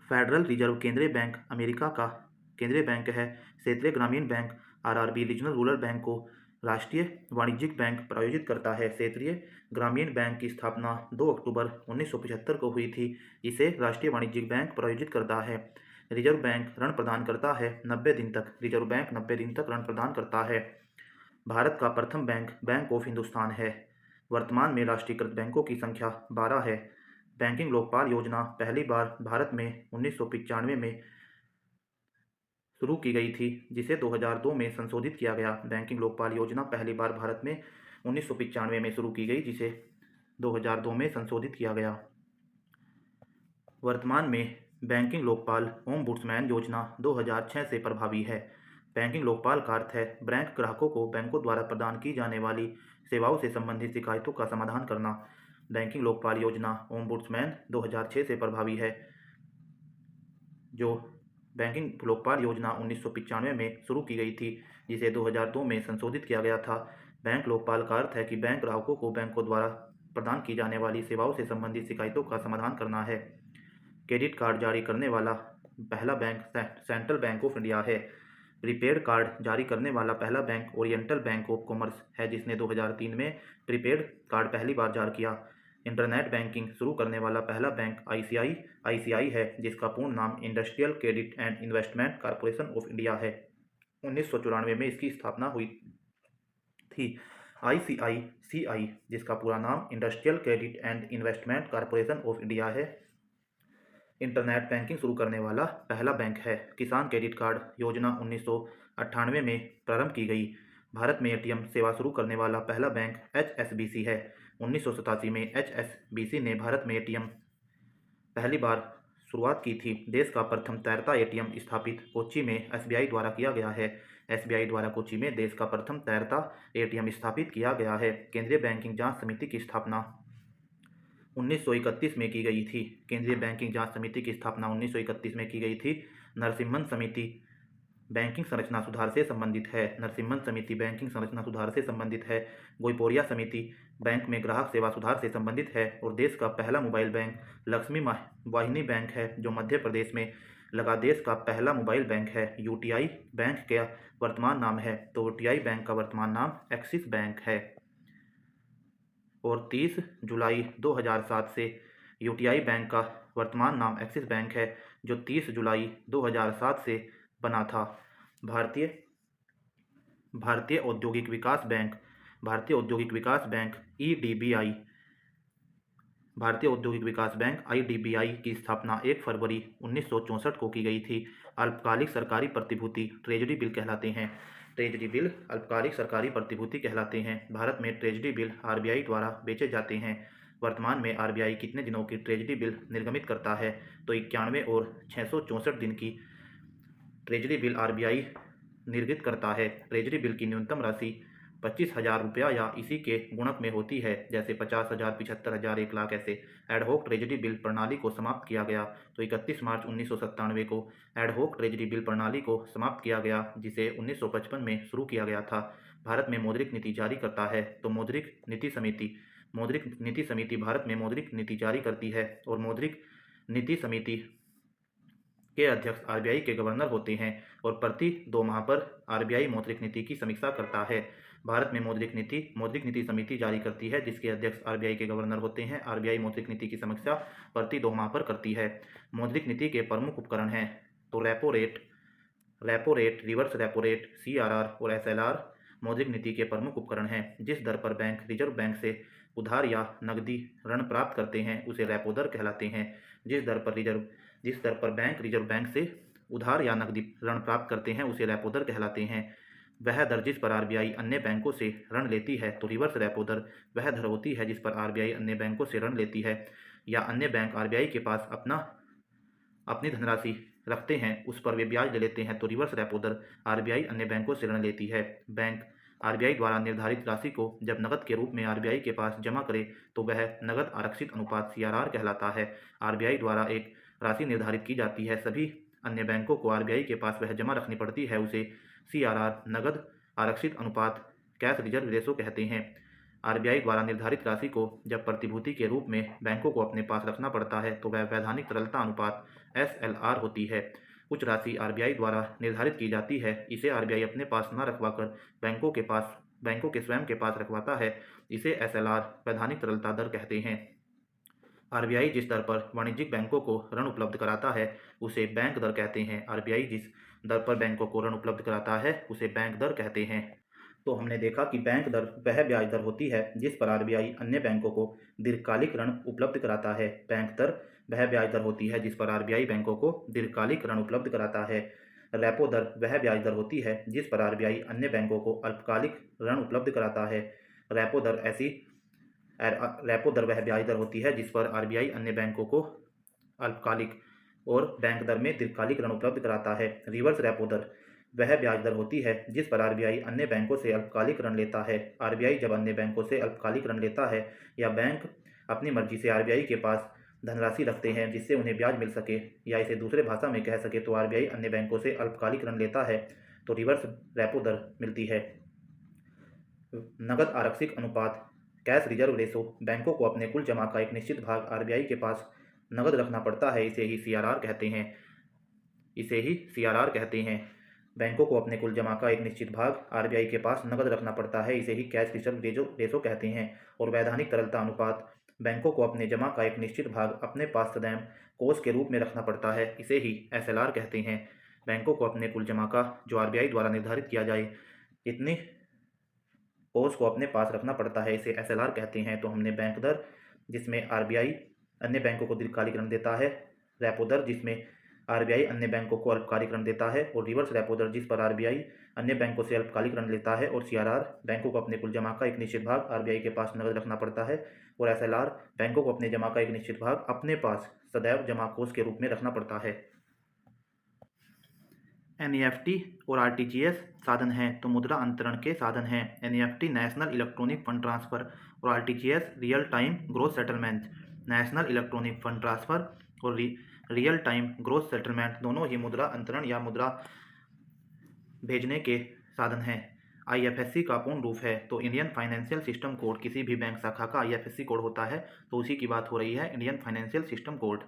फेडरल रिजर्व केंद्रीय बैंक अमेरिका का केंद्रीय बैंक है। क्षेत्रीय ग्रामीण bank RRB regional rural bank को राष्ट्रीय वाणिज्यिक बैंक प्रायोजित करता है। क्षेत्रीय ग्रामीण बैंक की स्थापना 2 अक्टूबर 1975 को हुई थी। इसे राष्ट्रीय वाणिज्यिक बैंक प्रायोजित करता है। रिजर्व बैंक ऋण प्रदान करता है 90 दिन तक। रिजर्व बैंक 90 दिन तक ऋण प्रदान करता है। भारत का प्रथम बैंक बैंक ऑफ हिंदुस्तान है। वर्तमान में राष्ट्रीयकृत बैंकों की संख्या 12 है। बैंकिंग लोकपाल योजना पहली बार भारत में 1995 में शुरू की गई थी, जिसे 2002 में संशोधित किया गया। बैंकिंग लोकपाल योजना पहली बार भारत में 1995 में शुरू की गई, जिसे 2002 में संशोधित किया गया। वर्तमान में बैंकिंग लोकपाल ओम्बुड्समैन योजना 2006 से प्रभावी है। बैंकिंग लोकपाल का अर्थ है बैंक ग्राहकों को बैंकों द्वारा प्रदान की जाने वाली सेवाओं से संबंधित शिकायतों का समाधान करना। बैंकिंग लोकपाल योजना ओम्बुड्समैन 2006 से प्रभावी है। जो बैंकिंग लोकपाल योजना 1995 में शुरू की गई थी, जिसे 2002 में संशोधित किया गया था। बैंक लोकपाल का अर्थ है कि बैंक ग्राहकों को बैंकों द्वारा प्रदान की जाने वाली सेवाओं से संबंधित शिकायतों का समाधान करना है। क्रेडिट कार्ड जारी करने वाला पहला bank central bank of India है। प्रीपेड कार्ड जारी करने वाला पहला bank oriental bank of commerce है, जिसने 2003 में प्रीपेड कार्ड पहली बार जारी किया। इंटरनेट बैंकिंग शुरू करने वाला पहला बैंक ICICI है, जिसका पूर्ण नाम industrial credit and investment corporation of India है। 1994 में इसकी स्थापना हुई थी। ICICI, जिसका पूरा नाम industrial credit and investment corporation of India है, इंटरनेट बैंकिंग शुरू करने वाला पहला बैंक है। किसान क्रेडिट कार्ड योजना 1998 में प्रारंभ की गई। भारत में ATM सेवा शुरू करने वाला पहला बैंक HSBC है। 1987 में HSBC ने भारत में ATM पहली बार शुरुआत की थी। देश का प्रथम तैरता ATM स्थापित कोच्चि में SBI द्वारा किया गया है। SBI द्वारा कोच्चि में देश का प्रथम तैरता ATM स्थापित किया गया है। केंद्रीय बैंकिंग जांच समिति की स्थापना 1931 में की गई थी। केंद्रीय बैंकिंग जांच समिति की स्थापना 1931 में की गई थी। नरसिम्हन समिति बैंकिंग संरचना सुधार से संबंधित है। नरसिम्हन समिति बैंकिंग संरचना सुधार से संबंधित है। गोइपोरिया समिति बैंक में ग्राहक सेवा सुधार से संबंधित है। और देश का पहला मोबाइल बैंक लक्ष्मी वाहिनी बैंक है, जो मध्य प्रदेश में लगा देश का पहला मोबाइल बैंक है। UTI बैंक का वर्तमान नाम है, तो UTI बैंक का वर्तमान नाम एक्सिस बैंक है। और 30 जुलाई 2007 से UTI बैंक का वर्तमान नाम एक्सिस बैंक है, जो 30 जुलाई 2007 से बना था। भारतीय औद्योगिक विकास बैंक EDBI भारतीय औद्योगिक विकास बैंक IDBI की स्थापना 1 फरवरी 1964 को की गई थी। अल्पकालिक सरकारी प्रतिभूति ट्रेजरी बिल कहलाते हैं। ट्रेजरी बिल अल्पकालिक सरकारी प्रतिभूति कहलाते हैं। भारत में ट्रेजरी बिल RBI द्वारा बेचे जाते हैं। वर्तमान में RBI कितने दिनों की ट्रेजरी बिल निर्गमित करता है, तो 91 और 664 दिन की ट्रेजरी बिल RBI निर्गमित करता है। ट्रेजरी बिल की न्यूनतम राशि 25,000 रुपया या इसी के गुणक में होती है, जैसे 50,000, 75,000, 1 लाख ऐसे। एडहॉक ट्रेजरी बिल प्रणाली को समाप्त किया गया, तो 31 मार्च 1997 को एडहॉक ट्रेजरी बिल प्रणाली को समाप्त किया गया, जिसे 1955 में शुरू किया गया था। भारत में मौद्रिक नीति जारी करता है, तो मौद्रिक नीति समिति भारत में मौद्रिक नीति जारी करती है। और मौद्रिक नीति समिति के अध्यक्ष आरबीआई के गवर्नर होते हैं और प्रति 2 माह पर आरबीआई मौद्रिक नीति की समीक्षा करता है। भारत में मौद्रिक नीति समिति जारी करती है, जिसके अध्यक्ष आरबीआई के गवर्नर होते हैं। आरबीआई मौद्रिक नीति की समीक्षा प्रति 2 माह पर करती है। मौद्रिक नीति के प्रमुख उपकरण हैं तो repo rate, reverse repo rate, CRR और एसएलआर मौद्रिक नीति के प्रमुख उपकरण हैं। जिस दर पर बैंक रिजर्व बैंक से उधार या नकदी ऋण प्राप्त करते हैं उसे रेपो दर कहलाते हैं। जिस दर पर बैंक रिजर्व बैंक से उधार या नकदी ऋण प्राप्त करते हैं उसे रेपो दर कहलाते हैं। वह दर जिस पर आरबीआई अन्य बैंकों से ऋण लेती है तो रिवर्स रेपो दर वह दर होती है जिस पर आरबीआई अन्य बैंकों से ऋण लेती है या अन्य बैंक आरबीआई के पास अपनी धनराशि रखते हैं उस पर वे ब्याज ले लेते हैं तो रिवर्स रेपो दर आरबीआई अन्य बैंकों से ऋण लेती है। बैंक आरबीआई द्वारा निर्धारित राशि को जब नकद के रूप में आरबीआई के पास जमा करे तो वह नकद आरक्षित अनुपात सीआरआर कहलाता है। आरबीआई द्वारा एक राशि निर्धारित की जाती है, सभी अन्य बैंकों को आरबीआई के पास वह जमा रखनी पड़ती है, उसे सीआरआर नकद आरक्षित अनुपात कैश रिजर्व रेशो कहते हैं। आरबीआई द्वारा निर्धारित राशि को जब प्रतिभूति के रूप में बैंकों को अपने पास रखना पड़ता है तो वह वैधानिक तरलता अनुपात एसएलआर होती है। कुछ राशि आरबीआई द्वारा निर्धारित की जाती है, इसे आरबीआई अपने पास न रखवाकर बैंकों के स्वयं के पास रखवाता है, इसे एसएलआर वैधानिक तरलता दर कहते हैं। आरबीआई जिस दर पर वाणिज्यिक बैंकों को ऋण उपलब्ध कराता है उसे बैंक दर कहते हैं। आरबीआई जिस दर पर बैंकों को ऋण उपलब्ध कराता है उसे बैंक दर कहते हैं। तो हमने देखा कि बैंक दर वह ब्याज दर होती है जिस पर आरबीआई अन्य बैंकों को दीर्घकालिक ऋण उपलब्ध कराता है। बैंक दर वह ब्याज दर होती है जिस पर आरबीआई बैंकों को दीर्घकालिक ऋण उपलब्ध कराता है। रेपो दर वह ब्याज दर होती है जिस पर आरबीआई अन्य बैंकों को अल्पकालिक ऋण उपलब्ध कराता है। रेपो दर वह ब्याज दर होती है जिस पर आरबीआई अन्य बैंकों को अल्पकालिक और बैंक दर में दीर्घकालिक ऋण उपलब्ध कराता है। रिवर्स रेपो दर वह ब्याज दर होती है जिस पर आरबीआई अन्य बैंकों से अल्पकालिक ऋण लेता है। आरबीआई जब अन्य बैंकों से अल्पकालिक ऋण लेता है या बैंक अपनी मर्जी से आरबीआई के पास धनराशि रखते हैं जिससे उन्हें ब्याज मिल सके, या इसे दूसरे भाषा में कह सके तो आरबीआई अन्य बैंकों से अल्पकालिक ऋण लेता है तो रिवर्स रेपो दर मिलती है। नकद आरक्षित अनुपात कैश रिजर्व रेशो बैंकों को अपने कुल जमा का एक निश्चित भाग आरबीआई के पास नकद रखना पड़ता है, इसे ही सीआरआर कहते हैं। बैंकों को अपने कुल जमा का एक निश्चित भाग आरबीआई के पास नकद रखना पड़ता है, इसे ही कैश रिजर्व रेशो कहते हैं। और वैधानिक तरलता अनुपात बैंकों को अपने जमा का एक निश्चित भाग अपने पास सदैव कोष के रूप में रखना पड़ता है, इसे ही एसएलआर कहते हैं। बैंकों को अपने कुल जमा का जो आरबीआई द्वारा निर्धारित किया जाए इतनी कोष को अपने पास रखना पड़ता है, इसे एसएलआर कहते हैं। तो हमने बैंक दर जिसमें आरबीआई अन्य बैंकों को दीर्घकालिक ऋण देता है, रेपो दर जिसमें आरबीआई अन्य बैंकों को अल्पकालिक ऋण देता है, और रिवर्स रेपो दर जिस पर आरबीआई अन्य बैंकों से अल्पकालिक ऋण लेता है, और सीआरआर बैंकों को अपने कुल जमा का एक निश्चित भाग आरबीआई के पास नकद रखना पड़ता है, और एसएलआर बैंकों को अपने जमा का एक निश्चित भाग अपने पास सदैव जमा कोष के रूप में रखना पड़ता है। एनईएफटी और आरटीजीएस साधन हैं तो मुद्रा अंतरण के साधन हैं। NEFT national electronic fund transfer और RTGS real time gross settlement. National electronic fund transfer और रियल टाइम ग्रोस सेटलमेंट दोनों ही मुद्रा अंतरण या मुद्रा भेजने के साधन हैं। आईएफएससी का पूर्ण रूप है तो इंडियन फाइनेंशियल सिस्टम कोड। किसी भी बैंक शाखा का आईएफएससी कोड होता है तो उसी की बात हो रही है, इंडियन फाइनेंशियल सिस्टम कोड।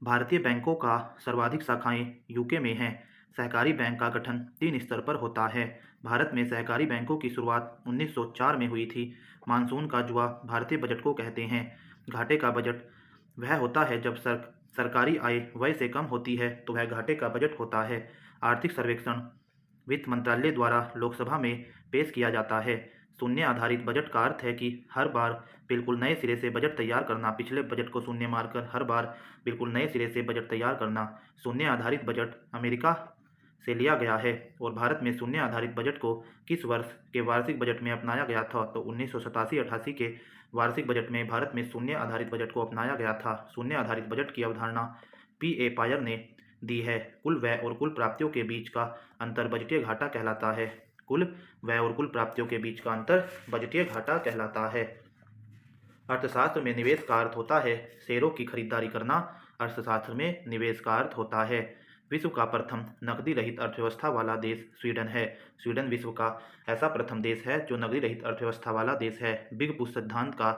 भारतीय बैंकों का सर्वाधिक शाखाएं यूके में हैं। सहकारी बैंक का गठन 3 स्तर पर होता है। भारत में सहकारी बैंकों की शुरुआत 1904 में हुई थी। मानसून का जुआ भारतीय बजट को कहते हैं। घाटे का बजट वह होता है जब सरकारी आय व्यय से कम होती है तो वह घाटे का बजट होता है। आर्थिक सर्वेक्षण वित्त मंत्रालय द्वारा लोकसभा में पेश किया जाता है। शून्य आधारित बजट का अर्थ है कि हर बार बिल्कुल नए सिरे से बजट तैयार करना, पिछले बजट को शून्य मारकर हर बार बिल्कुल नए सिरे से बजट तैयार करना। शून्य आधारित बजट अमेरिका से लिया गया है और भारत में शून्य आधारित बजट को किस वर्ष के वार्षिक बजट में अपनाया गया था तो 1987-88 के वार्षिक बजट में भारत में शून्य आधारित बजट को अपनाया गया था। शून्य आधारित बजट की अवधारणा पी.ए. पायर ने दी है। कुल व्यय और कुल प्राप्तियों के बीच का अंतर बजटीय घाटा कहलाता है। कुल व्यय और कुल प्राप्तियों के बीच का अंतर बजटीय घाटा कहलाता है। अर्थशास्त्र में निवेश का अर्थ होता है शेयरों की खरीदारी करना। अर्थशास्त्र में निवेश का अर्थ होता है। विश्व का प्रथम नकदी रहित अर्थव्यवस्था वाला देश स्वीडन है। स्वीडन विश्व का ऐसा प्रथम देश है जो नकदी रहित अर्थव्यवस्था वाला देश है। बिग पुश सिद्धांत का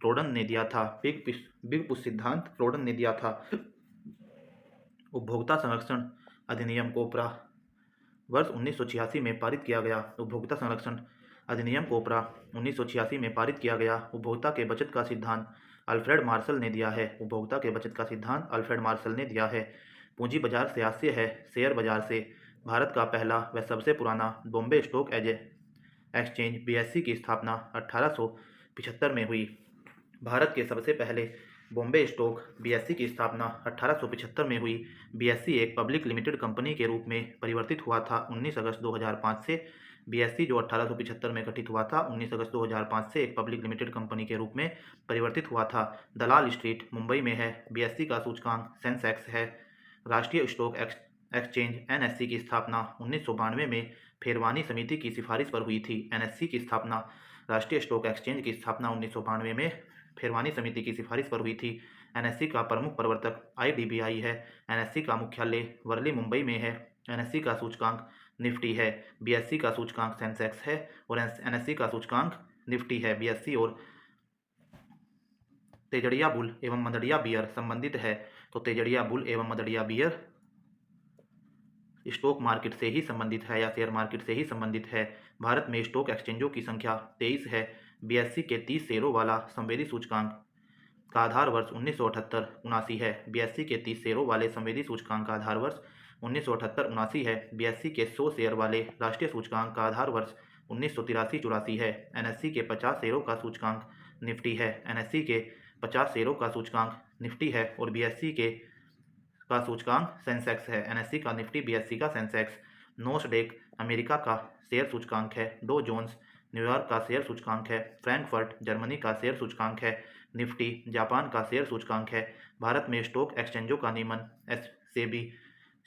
फ्रोडन ने दिया था। बिग पुश सिद्धांत फ्रोडन ने दिया था। उपभोक्ता संरक्षण अधिनियम कोपरा वर्ष 1986 में पारित किया गया। उपभोक्ता संरक्षण अधिनियम कोपरा 1986 में पारित किया गया। उपभोक्ता के बचत का सिद्धांत अल्फ्रेड मार्शल ने दिया है। उपभोक्ता के बचत का सिद्धांत अल्फ्रेड मार्शल ने दिया है। पूंजी बाजार से हास्य है शेयर बाजार से। भारत का पहला व सबसे पुराना बॉम्बे स्टॉक एक्सचेंज BSE की स्थापना 1875 में हुई। भारत के सबसे पहले बॉम्बे स्टॉक BSE की स्थापना 1875 में हुई। BSE एक पब्लिक लिमिटेड कंपनी के रूप में परिवर्तित हुआ था 19 अगस्त 2005 से। BSE जो 1875 में गठित हुआ था 19 अगस्त 2005 से एक पब्लिक लिमिटेड कंपनी के रूप में परिवर्तित हुआ था। दलाल स्ट्रीट मुंबई में है। BSE का सूचकांक सेंसेक्स है। राष्ट्रीय स्टॉक एक्सचेंज NSE की स्थापना 1992 में फेरवानी समिति की सिफारिश पर हुई थी। NSE की स्थापना राष्ट्रीय स्टॉक एक्सचेंज की स्थापना 1992 में फेरवानी समिति की सिफारिश पर हुई थी। NSE का प्रमुख प्रवर्तक IDBI है। NSE का मुख्यालय वर्ली मुंबई में है। NSE का सूचकांक निफ्टी है। BSE का सूचकांक सेंसेक्स है और NSE का सूचकांक निफ्टी है। BSE और तेजड़िया बुल एवं मदड़िया बियर संबंधित है। तो तेजड़िया बुल एवं मदड़िया बियर स्टॉक मार्केट से ही संबंधित है या शेयर मार्केट से ही संबंधित है। भारत में स्टॉक एक्सचेंजों की संख्या 23 है। BSE के 30 शेयरों वाला संवेदी सूचकांक का आधार वर्ष 1978-79 है। BSE के 30 शेयरों वाले संवेदी सूचकांक का आधार वर्ष 1978-79 है। BSE के 100 शेयर वाले राष्ट्रीय सूचकांक का आधार वर्ष 1983-84 है। NSE के 50 शेयरों का सूचकांक निफ्टी है। NSE के 50 शेयरों का सूचकांक निफ्टी है और BSE का सूचकांक सेंसेक्स है। NSE का निफ्टी, BSE का सेंसेक्स। नोस्डेक अमेरिका का शेयर सूचकांक है। डो जोन्स न्यूयॉर्क का शेयर सूचकांक है। फ्रैंकफर्ट जर्मनी का शेयर सूचकांक है। निफ्टी जापान का शेयर सूचकांक है। भारत में स्टॉक एक्सचेंजों का नियमन SEBI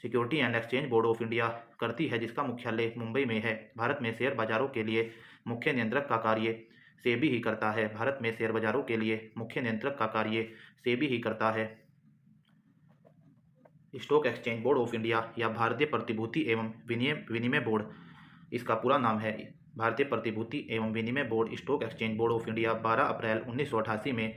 security and exchange board of India करती है, जिसका मुख्यालय मुंबई में है। भारत में शेयर बाजारों के लिए मुख्य नियंत्रक का कार्य SEBI ही करता है। भारत में शेयर बाजारों के लिए मुख्य नियंत्रक का कार्य SEBI ही करता है। Stock exchange board of India या भारतीय प्रतिभूति एवं विनिमय बोर्ड, इसका पूरा नाम है भारतीय प्रतिभूति एवं विनिमय board. Stock exchange board of India 12 अप्रैल 1988 में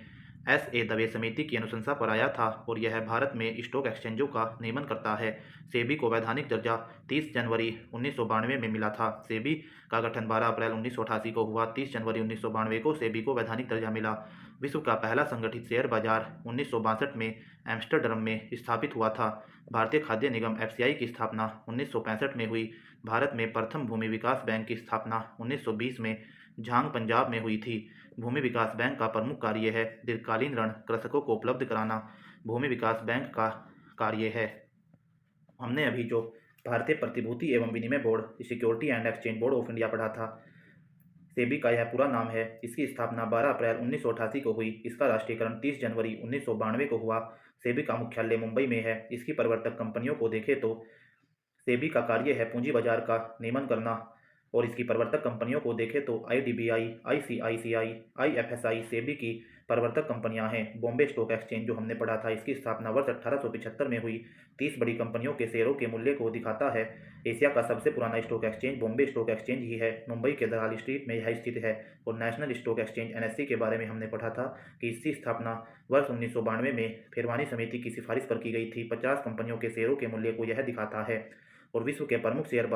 SA दवे समिति की अनुशंसा पर आया था और यह भारत में स्टॉक एक्सचेंजों का नियमन करता है। SEBI को वैधानिक दर्जा 30 जनवरी 1992 में मिला था। SEBI का गठन 12 अप्रैल 1988 को हुआ। 30 जनवरी 1992 को SEBI को वैधानिक दर्जा मिला। विश्व का पहला संगठित शेयर बाजार 1962 में एम्स्टर्डम में स्थापित हुआ था। भारतीय खाद्य निगम FCI की स्थापना 1965 में हुई। भारत में प्रथम भूमि विकास बैंक की स्थापना 1920 में झांग पंजाब में हुई थी। भूमि विकास बैंक का प्रमुख कार्य है दीर्घकालीन ऋण कृषकों को उपलब्ध कराना। भूमि विकास बैंक का कार्य है। हमने अभी जो भारतीय प्रतिभूति एवं विनिमय board security and exchange board of India पढ़ा था, SEBI का यह पूरा नाम है। इसकी स्थापना 12 अप्रैल 1988 को हुई। इसका राष्ट्रीयकरण 30 जनवरी 1992 को हुआ। SEBI का मुख्यालय मुंबई में है। इसकी प्रवर्तक कंपनियों को देखें तो SEBI का कार्य है पूंजी बाजार का नियमन करना और इसकी प्रवर्तक कंपनियों को देखें तो IDBI, ICICI, IFSI SEBI की प्रवर्तक कंपनियां हैं। बॉम्बे स्टॉक एक्सचेंज जो हमने पढ़ा था, इसकी स्थापना वर्ष 1875 में हुई। 30 बड़ी कंपनियों के शेयरों के मूल्य को दिखाता है। एशिया का सबसे पुराना stock exchange Bombay Stock Exchange ही है। मुंबई के दलाल स्ट्रीट में यह स्थित है। और नेशनल स्टॉक एक्सचेंज NSE के बारे में हमने पढ़ा था कि इसकी स्थापना वर्ष 1992 में फेरवानी समिति की सिफारिश पर की गई थी। 50 कंपनियों के शेयरों के मूल्य को यह दिखाता है। और विश्व के प्रमुख शेयर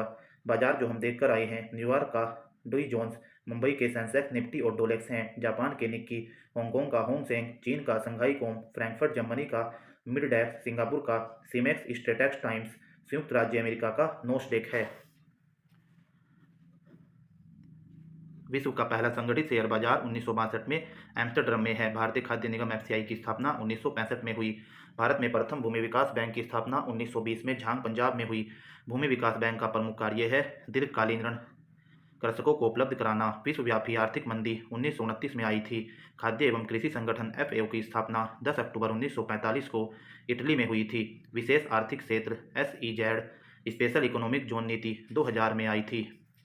बाजार जो हम देखकर आए हैं, न्यूयॉर्क का डो जोन्स, मुंबई के सेंसेक्स, निफ्टी और डोलेक्स हैं। जापान के निक्की, हांगकांग का होंग सेंग, चीन का संघाई कोम, फ्रैंकफर्ट जर्मनी का मिडडैक्स, सिंगापुर का सीमेक्स स्ट्रेटेक्स टाइम्स, संयुक्त राज्य अमेरिका का नोस्डेक है। विश्व का पहला संगठित शेयर बाजार 1962 में एम्स्टर्डम में है। भारतीय खाद्य निगम FCI की स्थापना 1965 में हुई। भारत में प्रथम भूमि विकास बैंक की स्थापना 1920 में झांग पंजाब में हुई। भूमि विकास बैंक का प्रमुख कार्य है दीर्घकालीन ऋण कृषकों को उपलब्ध कराना। विश्वव्यापी आर्थिक मंदी 1929 में आई थी। खाद्य एवं कृषि संगठन FAO की स्थापना 10 अक्टूबर 1945 को इटली में हुई थी। विशेष आर्थिक क्षेत्र SEZ स्पेशल इकोनॉमिक जोन नीति 2000 में आई थी।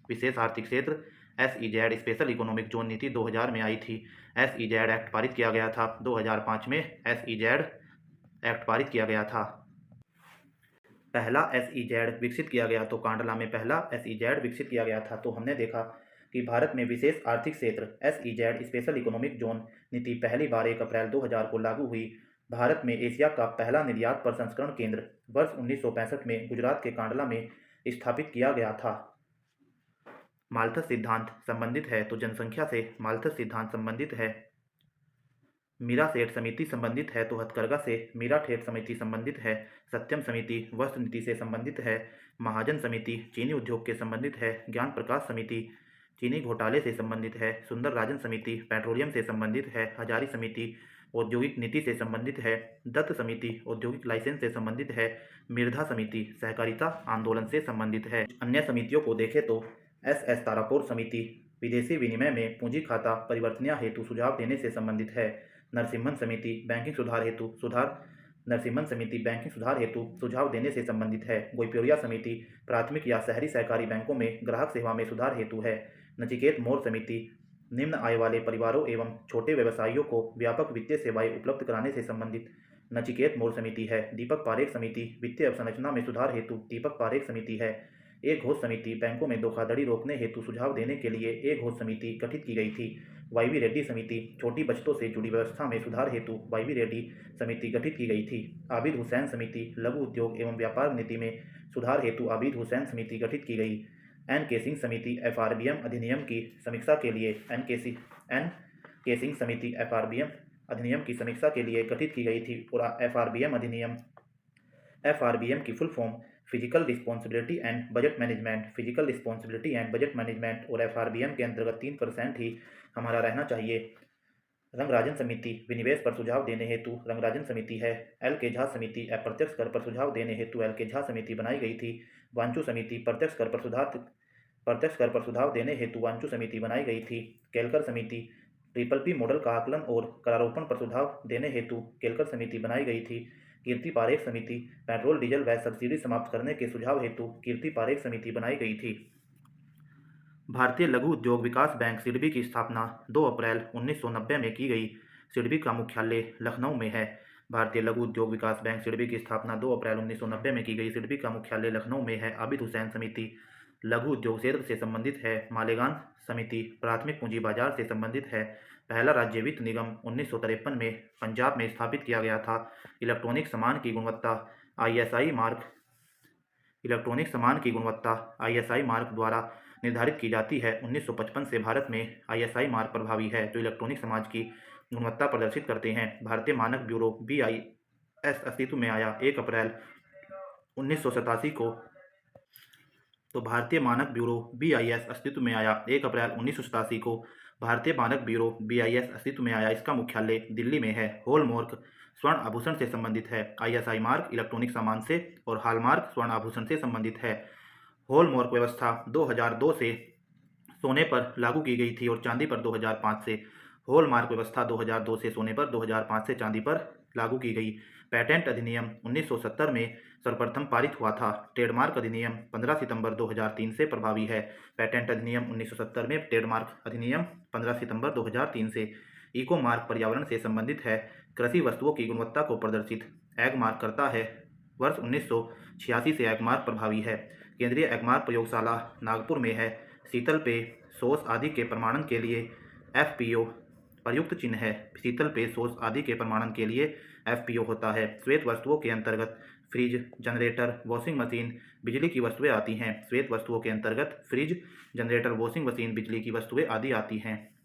विशेष आर्थिक क्षेत्र SEZ स्पेशल इकोनॉमिक जोन नीति 2000 में आई थी। SEZ एक्ट पारित किया गया था 2005 में। SEZ एक्ट पारित किया गया था। पहला SEZ विकसित किया गया तो कांडला में पहला SEZ विकसित किया गया था। तो हमने देखा कि भारत में विशेष आर्थिक क्षेत्र SEZ स्पेशल इकोनॉमिक जोन नीति पहली बार 1 अप्रैल 2000 को लागू हुई। भारत में एशिया का पहला निर्यात प्रसंस्करण केंद्र वर्ष 1965 में गुजरात के कांडला में स्थापित किया गया था। माल्थस सिद्धांत संबंधित है तो जनसंख्या से माल्थस सिद्धांत संबंधित है। मीरा सेठ समिति संबंधित है तो हथकरघा से मीरा ठेठ समिति संबंधित है। सत्यम समिति वस्त्र नीति से संबंधित है। महाजन समिति चीनी उद्योग के संबंधित है। ज्ञान प्रकाश समिति चीनी घोटाले से संबंधित है। सुंदर राजन समिति पेट्रोलियम से संबंधित है। हजारी समिति औद्योगिक नीति से संबंधित है। दत्त समिति औद्योगिक लाइसेंस से संबंधित है। मिर्धा समिति सहकारिता आंदोलन से संबंधित है। अन्य समितियों को देखें तो SS तारापुर समिति विदेशी विनिमय में पूंजी खाता परिवर्तनीय हेतु सुझाव देने से संबंधित है। नरसिम्हन समिति बैंकिंग सुधार हेतु सुझाव देने से संबंधित है। गोइपियोरिया समिति प्राथमिक या शहरी सहकारी बैंकों में ग्राहक सेवा में सुधार हेतु है। नचिकेत मोर समिति निम्न आय वाले परिवारों एवं छोटे व्यवसायियों को व्यापक वित्तीय सेवाएं उपलब्ध कराने से संबंधित नचिकेत मोर समिति है। दीपक पारेख समिति वित्तीय अवसंरचना में सुधार हेतु दीपक पारेख समिति है। एक घोष समिति बैंकों में धोखाधड़ी रोकने हेतु सुझाव देने के लिए एक घोष समिति गठित की गई थी। वाईवी रेड्डी समिति छोटी बचतों से जुड़ी व्यवस्था में सुधार हेतु वाईवी रेड्डी समिति गठित की गई थी। आबिद हुसैन समिति लघु उद्योग एवं व्यापार नीति में सुधार हेतु आबिद हुसैन समिति गठित की गई। NK सिंह समिति FRBM अधिनियम की समीक्षा के लिए NK सिंह समिति FRBM अधिनियम की समीक्षा के लिए गठित की गई थी। और FRBM की full form physical responsibility and budget management और FRBM के अंतर्गत 3% ही हमारा रहना चाहिए। रंगराजन समिति विनिवेश पर सुझाव देने हेतु रंगराजन समिति है। LK झा समिति अप्रत्यक्ष कर पर सुझाव देने हेतु LK झा समिति बनाई गई थी। वांचू समिति प्रत्यक्ष कर पर सुझाव देने हेतु वांचू समिति बनाई गई थी। केलकर समिति PPP मॉडल का आकलन और करारोपण पर सुझाव देने हेतु केलकर समिति बनाई गई थी। कीर्ति पारेख समिति पेट्रोल डीजल वैट सब्सिडी समाप्त करने के सुझाव हेतु कीर्ति पारेख समिति बनाई गई थी। भारतीय लघु उद्योग विकास बैंक सिडबी की स्थापना 2 अप्रैल 1990 में की गई। सिडबी का मुख्यालय लखनऊ में है। भारतीय लघु उद्योग विकास बैंक सिडबी की स्थापना 2 अप्रैल 1990 में की गई। सिडबी का मुख्यालय लखनऊ में है। आबिद हुसैन समिति लघु उद्योग क्षेत्र से संबंधित है। मालेगान समिति प्राथमिक पूंजी बाजार से संबंधित है। पहला राज्य वित्त निगम 1953 में पंजाब में स्थापित किया गया था। इलेक्ट्रॉनिक सामान की गुणवत्ता ISI मार्क द्वारा निर्धारित की जाती है। 1955 से भारत में ISI मार्क प्रभावी है जो इलेक्ट्रॉनिक समाज की गुणवत्ता प्रदर्शित करते हैं। भारतीय मानक ब्यूरो BIS अस्तित्व में आया 1 अप्रैल 1987 को। भारतीय मानक ब्यूरो BIS अस्तित्व में आया 1 अप्रैल 1987 को। भारतीय मानक ब्यूरो BIS अस्तित्व में आया। इसका मुख्यालय दिल्ली में है। हॉलमार्क स्वर्ण आभूषण से संबंधित है। ISI मार्क इलेक्ट्रॉनिक सामान से और हॉलमार्क स्वर्ण आभूषण से संबंधित है। हॉलमार्क व्यवस्था 2002 से सोने पर लागू की गई थी और चांदी पर 2005 से। हॉलमार्क व्यवस्था 2002 से सोने पर 2005 से चांदी पर लागू की गई। पेटेंट अधिनियम 1970 में सर्वप्रथम पारित हुआ था। ट्रेडमार्क अधिनियम 15 सितंबर 2003 से प्रभावी है। पेटेंट अधिनियम 1970 में ट्रेडमार्क अधिनियम 15 सितंबर 2003 से। इको मार्क पर्यावरण से संबंधित है। कृषि वस्तुओं की गुणवत्ता को प्रदर्शित एग मार्क करता है। वर्ष 1986 से एग मार्क प्रभावी है। केंद्रीय एग मार्क प्रयोगशाला नागपुर में है। शीतल पेय सॉस आदि के प्रमाणन के लिए FPO प्रयुक्त चिन्ह है। शीतल पेय सॉस आदि के प्रमाणन के लिए FPO होता है। श्वेत वस्तुओं के अंतर्गत फ्रिज जनरेटर वॉशिंग मशीन बिजली की वस्तुएं आती हैं। श्वेत वस्तुओं के अंतर्गत फ्रिज जनरेटर वॉशिंग मशीन बिजली की वस्तुएं आदि आती हैं।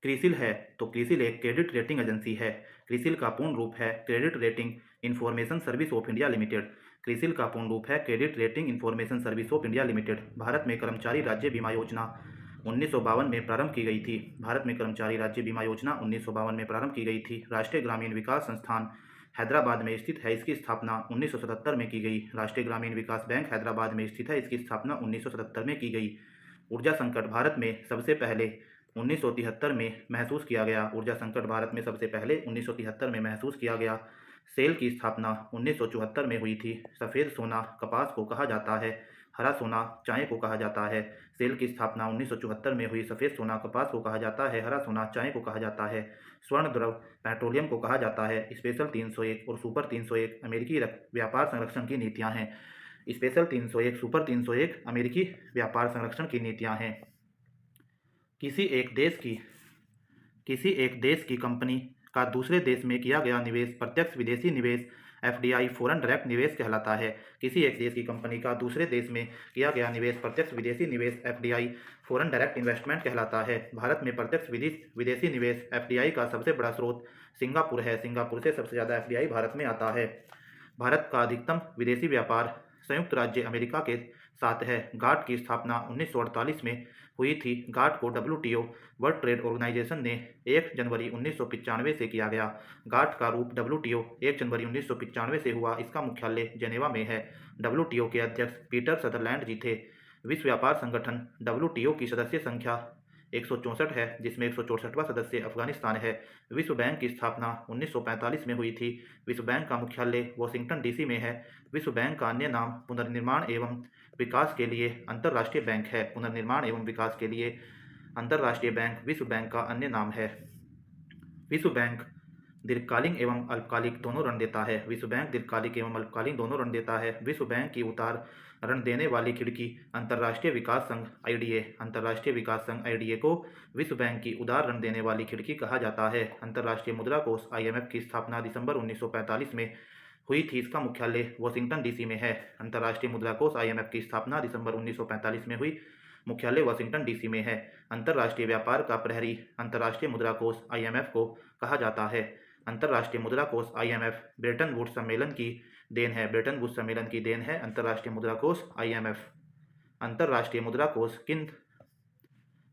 क्रिसिल है तो क्रिसिल एक क्रेडिट रेटिंग एजेंसी है। क्रिसिल का पूर्ण रूप है credit rating information service of India limited. CRISIL का पूर्ण रूप है credit rating information service of India limited. Bharat में कर्मचारी राज्य बीमा योजना 1952 में प्रारंभ की गई थी। भारत में कर्मचारी राज्य बीमा योजना 1952 में प्रारंभ की गई थी। राष्ट्रीय ग्रामीण विकास संस्थान हैदराबाद में स्थित है। इसकी स्थापना 1977 में की गई। राष्ट्रीय ग्रामीण विकास बैंक हैदराबाद में स्थित है। इसकी स्थापना 1977 में की गई। ऊर्जा संकट भारत में सबसे पहले 1973 में महसूस किया गया। ऊर्जा संकट भारत में सबसे पहले 1973 में महसूस किया गया। सेल की स्थापना 1974 में हुई थी। सफ़ेद सोना कपास को कहा जाता है। हरा सोना चाय को कहा जाता है। सेल की स्थापना 1974 में हुई। सफ़ेद सोना कपास को कहा जाता है। हरा सोना चाय को कहा जाता है। स्वर्ण द्रव पेट्रोलियम को कहा जाता है। स्पेशल 301 और सुपर 301 अमेरिकी व्यापार संरक्षण की नीतियां हैं। स्पेशल 301 सुपर 301 अमेरिकी व्यापार संरक्षण की नीतियां हैं। किसी एक देश की कंपनी का दूसरे देश में किया गया निवेश प्रत्यक्ष विदेशी निवेश एफडीआई फॉरेन डायरेक्ट निवेश कहलाता है। किसी एक देश की कंपनी का दूसरे देश में किया गया निवेश प्रत्यक्ष विदेशी निवेश एफडीआई फॉरेन डायरेक्ट इन्वेस्टमेंट कहलाता है। भारत में प्रत्यक्ष विदेशी निवेश एफडीआई का सबसे बड़ा स्रोत सिंगापुर है। सिंगापुर से सबसे ज़्यादा एफडीआई भारत में आता है। भारत का अधिकतम विदेशी व्यापार संयुक्त राज्य अमेरिका के साथ है। गाट की स्थापना 1948 में हुई थी। गाट को डब्ल्यूटीओ वर्ल्ड ट्रेड ऑर्गेनाइजेशन ने 1 जनवरी 1995 से किया गया। गाट का रूप डब्ल्यूटीओ 1 जनवरी 1995 से हुआ। इसका मुख्यालय जेनेवा में है। डब्ल्यूटीओ के अध्यक्ष पीटर सदरलैंड जी थे। विश्व व्यापार संगठन डब्ल्यूटीओ की सदस्य संख्या 164 है, जिसमें 164वां सदस्य अफगानिस्तान है। विश्व बैंक की स्थापना 1945 में हुई थी। विश्व बैंक का मुख्यालय वाशिंगटन डीसी में है। विश्व बैंक का अन्य नाम पुनर्निर्माण एवं विकास के लिए अंतर्राष्ट्रीय बैंक है। पुनर्निर्माण एवं विकास के लिए अंतर्राष्ट्रीय बैंक विश्व बैंक का अन्य नाम है। विश्व बैंक दीर्घकालीन एवं अल्पकालिक दोनों ऋण देता है। विश्व बैंक दीर्घकालिक एवं अल्पकालीन दोनों ऋण देता है। विश्व बैंक की उतार ऋण देने वाली खिड़की अंतर्राष्ट्रीय विकास संघ आईडीए। अंतर्राष्ट्रीय विकास संघ आईडीए को विश्व बैंक की उदार ऋण देने वाली खिड़की कहा जाता है। अंतर्राष्ट्रीय मुद्रा कोष आईएमएफ की स्थापना दिसंबर 1945 में हुई थी। इसका मुख्यालय वाशिंगटन डीसी में है। अंतर्राष्ट्रीय मुद्रा कोष आईएमएफ की स्थापना दिसंबर 1945 में हुई। मुख्यालय वाशिंगटन डीसी में है। अंतर्राष्ट्रीय व्यापार का प्रहरी अंतर्राष्ट्रीय मुद्रा कोष आईएमएफ को कहा जाता है। अंतर्राष्ट्रीय मुद्रा कोष आईएमएफ ब्रेटन वुड्स सम्मेलन की देन है। ब्रेटन वुड्स सम्मेलन की देन है अंतर्राष्ट्रीय मुद्रा कोष आईएमएफ। अंतर्राष्ट्रीय मुद्रा कोष किन